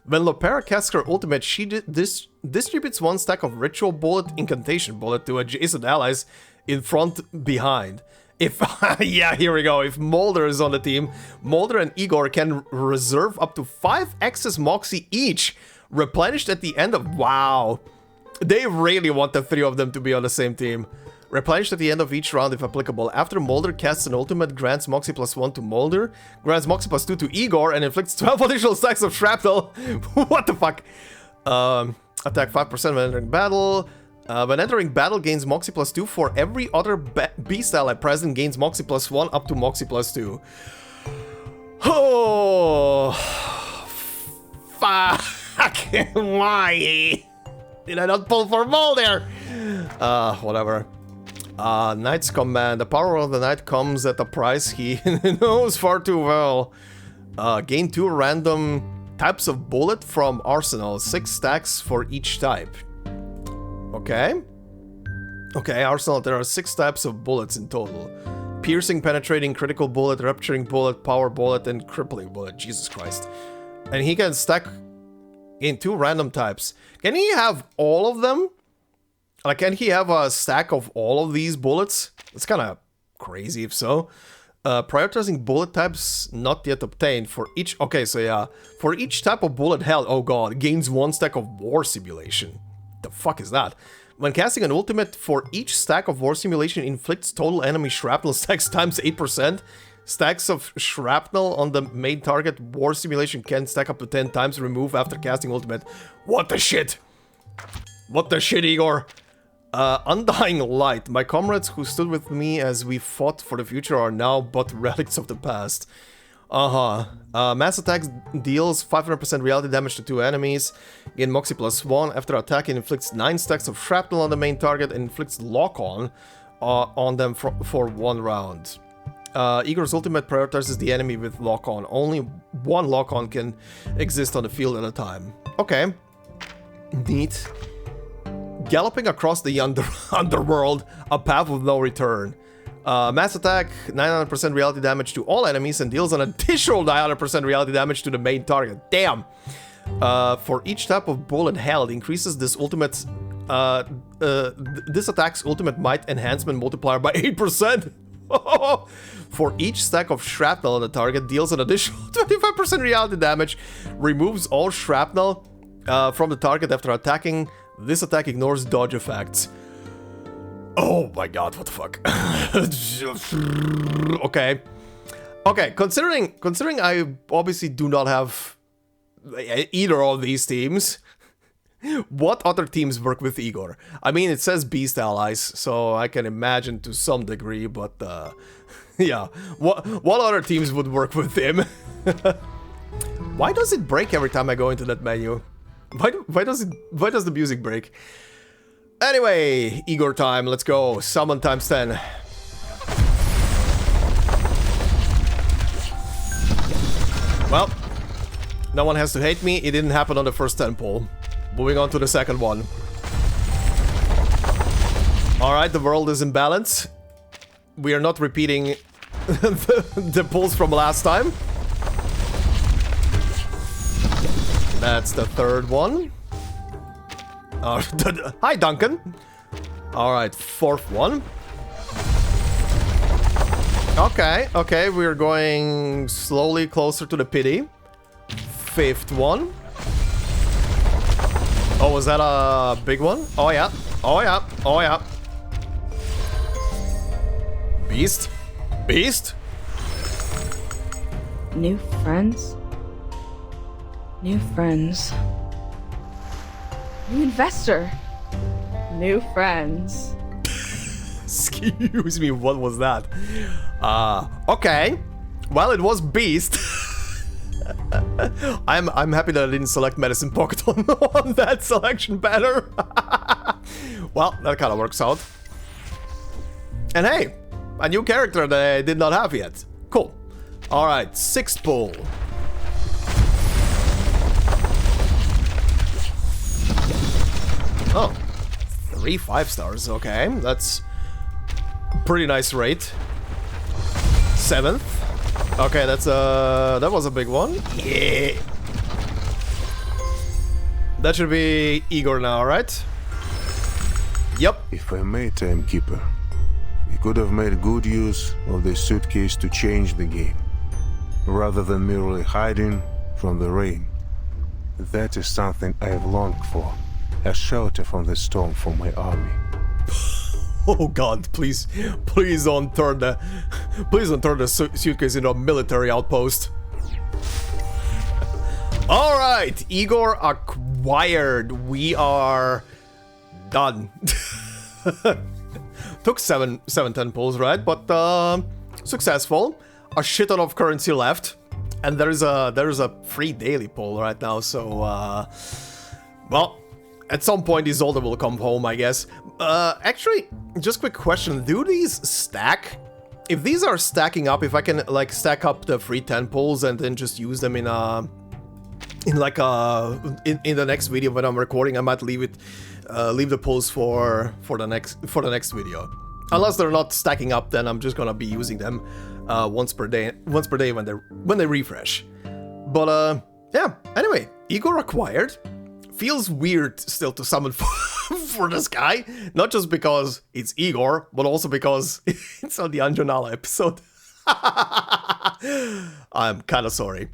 When Lopera casts her ultimate, she distributes 1 stack of ritual bullet, incantation bullet to adjacent allies in front, behind. If, yeah, here we go. If Mulder is on the team, Mulder and Igor can reserve up to 5 excess Moxie each, replenished at the end of... Wow. They really want the 3 of them to be on the same team. Replenished at the end of each round if applicable. After Mulder casts an ultimate, grants Moxie +1 to Mulder, grants Moxie +2 to Igor, and inflicts 12 additional stacks of shrapnel. What the fuck? Attack 5% when entering battle. When entering battle, gains Moxie +2 for every other beast ally present, gains Moxie +1 up to Moxie +2. Oh, fuck. Why did I not pull for Mulder? Whatever. Knight's Command. The power of the Knight comes at a price he knows far too well. Gain 2 random types of bullet from Arsenal. 6 stacks for each type. Okay. Okay, Arsenal, there are 6 types of bullets in total. Piercing, penetrating, critical bullet, rupturing bullet, power bullet, and crippling bullet. Jesus Christ. And he can stack in 2 random types. Can he have all of them? Like, can he have a stack of all of these bullets? It's kind of crazy if so. Prioritizing bullet types not yet obtained for each... Okay, so yeah. For each type of bullet held, oh god, gains 1 stack of war simulation. The fuck is that? When casting an ultimate, for each stack of war simulation inflicts total enemy shrapnel stacks times 8%. Stacks of shrapnel on the main target war simulation can stack up to 10 times, remove after casting ultimate. What the shit? What the shit, Igor? Undying Light. My comrades who stood with me as we fought for the future are now but relics of the past. Mass attacks deals 500% reality damage to 2 enemies. Gain Moxie +1. After attacking, inflicts 9 stacks of shrapnel on the main target and inflicts lock-on them for 1 round. Igor's ultimate prioritizes the enemy with lock-on. Only 1 lock-on can exist on the field at a time. Okay. Neat. Galloping across the underworld, a path of no return. Mass attack, 900% reality damage to all enemies and deals an additional 900% reality damage to the main target. Damn! For each type of bullet held, increases this ultimate... this attack's ultimate might enhancement multiplier by 8%. For each stack of shrapnel on the target, deals an additional 25% reality damage, removes all shrapnel from the target after attacking. This attack ignores dodge effects. Oh my god, what the fuck? Okay. Okay, considering I obviously do not have either of these teams, what other teams work with Igor? I mean, it says Beast Allies, so I can imagine to some degree, but yeah. What other teams would work with him? Why does it break every time I go into that menu? Why does the music break? Anyway, Igor time, let's go. Summon times 10. Well, no one has to hate me. It didn't happen on the first 10 pull. Moving on to the second one. Alright, the world is in balance. We are not repeating the pulls from last time. That's the third one. Hi, Duncan. Alright, fourth one. Okay, we're going slowly closer to the pity. Fifth one. Oh, was that a big one? Oh yeah. Beast? New friends? New friends. New investor. New friends. Excuse me, what was that? Okay. Well, it was Beast. I'm happy that I didn't select Medicine Pocket on that selection banner. Well, that kind of works out. And hey, a new character that I did not have yet. Cool. Alright, sixth pull. Oh, 3 5-stars, okay, that's a pretty nice rate. Seventh, okay, that was a big one. Yeah, that should be Igor now, right? Yep. If I may, Timekeeper, we could have made good use of this suitcase to change the game, rather than merely hiding from the rain. That is something I have longed for. A shelter from the storm for my army. Oh god, please don't turn the suitcase into a military outpost. All right, Igor acquired. We are done. Took 10 pulls, right? But successful. A shit ton of currency left, and there is a free daily pull right now. So well. At some point, Isolde will come home, I guess. Actually, just quick question. Do these stack? If these are stacking up, if I can, like, stack up the free 10 pulls and then just use them in the next video when I'm recording, I might leave the pulls for the next video. Unless they're not stacking up, then I'm just gonna be using them once per day when they refresh. But yeah. Anyway, Igor acquired. Feels weird still to summon for this guy, not just because it's Igor, but also because it's on the Anjo Nala episode. I'm kind of sorry.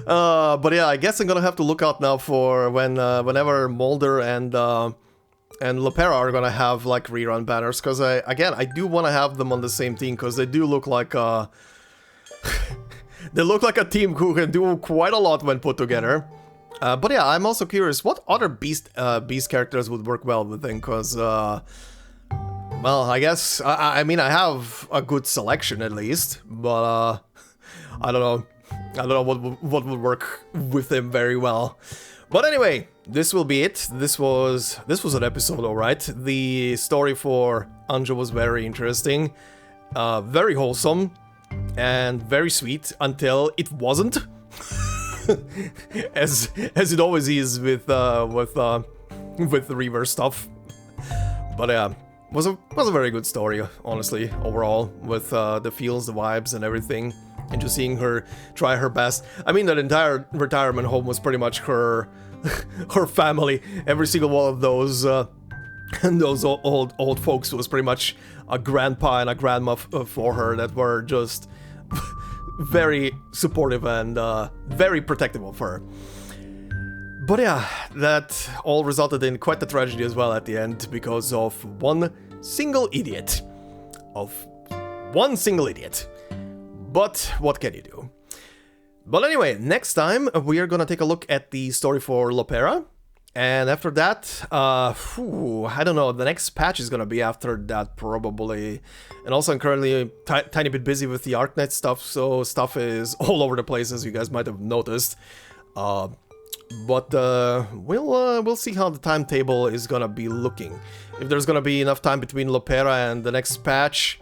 But yeah, I guess I'm gonna have to look out now for whenever Mulder and Lepera are gonna have like rerun banners, because I do want to have them on the same team, because they do look like they look like a team who can do quite a lot when put together. But yeah, I'm also curious what other beast characters would work well with them, because well, I guess, I mean, I have a good selection at least, but I don't know. I don't know what would work with him very well. But anyway, this will be it. This was an episode, alright. The story for Anjo was very interesting, very wholesome, and very sweet until it wasn't. as it always is with the reverse stuff. But yeah, was a very good story, honestly, overall, with the feels, the vibes, and everything, and just seeing her try her best. I mean, that entire retirement home was pretty much her her family. Every single one of those those old folks was pretty much a grandpa and a grandma for her that were just very supportive and very protective of her. But yeah, that all resulted in quite the tragedy as well at the end because of one single idiot. But what can you do? But anyway, next time we are gonna take a look at the story for Lopera. And after that, I don't know, the next patch is gonna be after that probably. And also I'm currently a tiny bit busy with the Arcanist stuff, so stuff is all over the place, as you guys might have noticed. But we'll see how the timetable is gonna be looking. If there's gonna be enough time between Lopera and the next patch,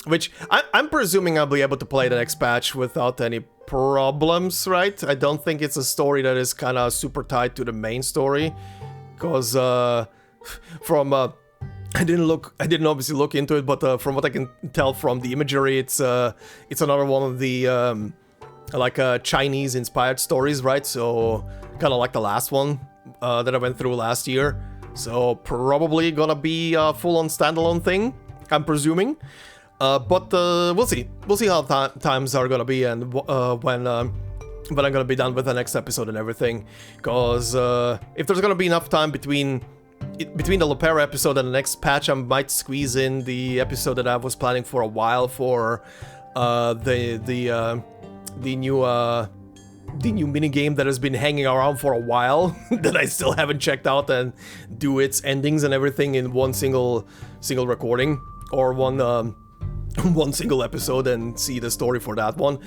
which I'm presuming I'll be able to play the next patch without any problems, right? I don't think it's a story that is kind of super tied to the main story, because from I didn't obviously look into it, but from what I can tell from the imagery, it's another one of the like Chinese inspired stories, right? So kind of like the last one that I went through last year. So probably gonna be a full-on standalone thing, I'm presuming. But we'll see. We'll see how times are gonna be and when I'm gonna be done with the next episode and everything. Because if there's gonna be enough time between the Lopera episode and the next patch, I might squeeze in the episode that I was planning for a while for the new minigame that has been hanging around for a while that I still haven't checked out and do its endings and everything in one single recording or one single episode and see the story for that one.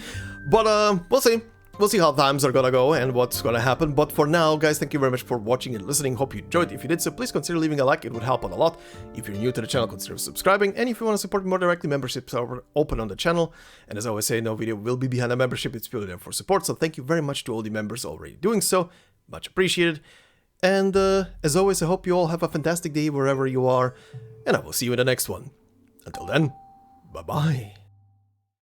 But we'll see. We'll see how times are gonna go and what's gonna happen. But for now, guys, thank you very much for watching and listening. Hope you enjoyed. If you did so, please consider leaving a like. It would help out a lot. If you're new to the channel, consider subscribing. And if you want to support me more directly, memberships are open on the channal. And as I always say, no video will be behind a membership. It's purely there for support. So thank you very much to all the members already doing so. Much appreciated. And as always, I hope you all have a fantastic day wherever you are. And I will see you in the next one. Until then, bye-bye.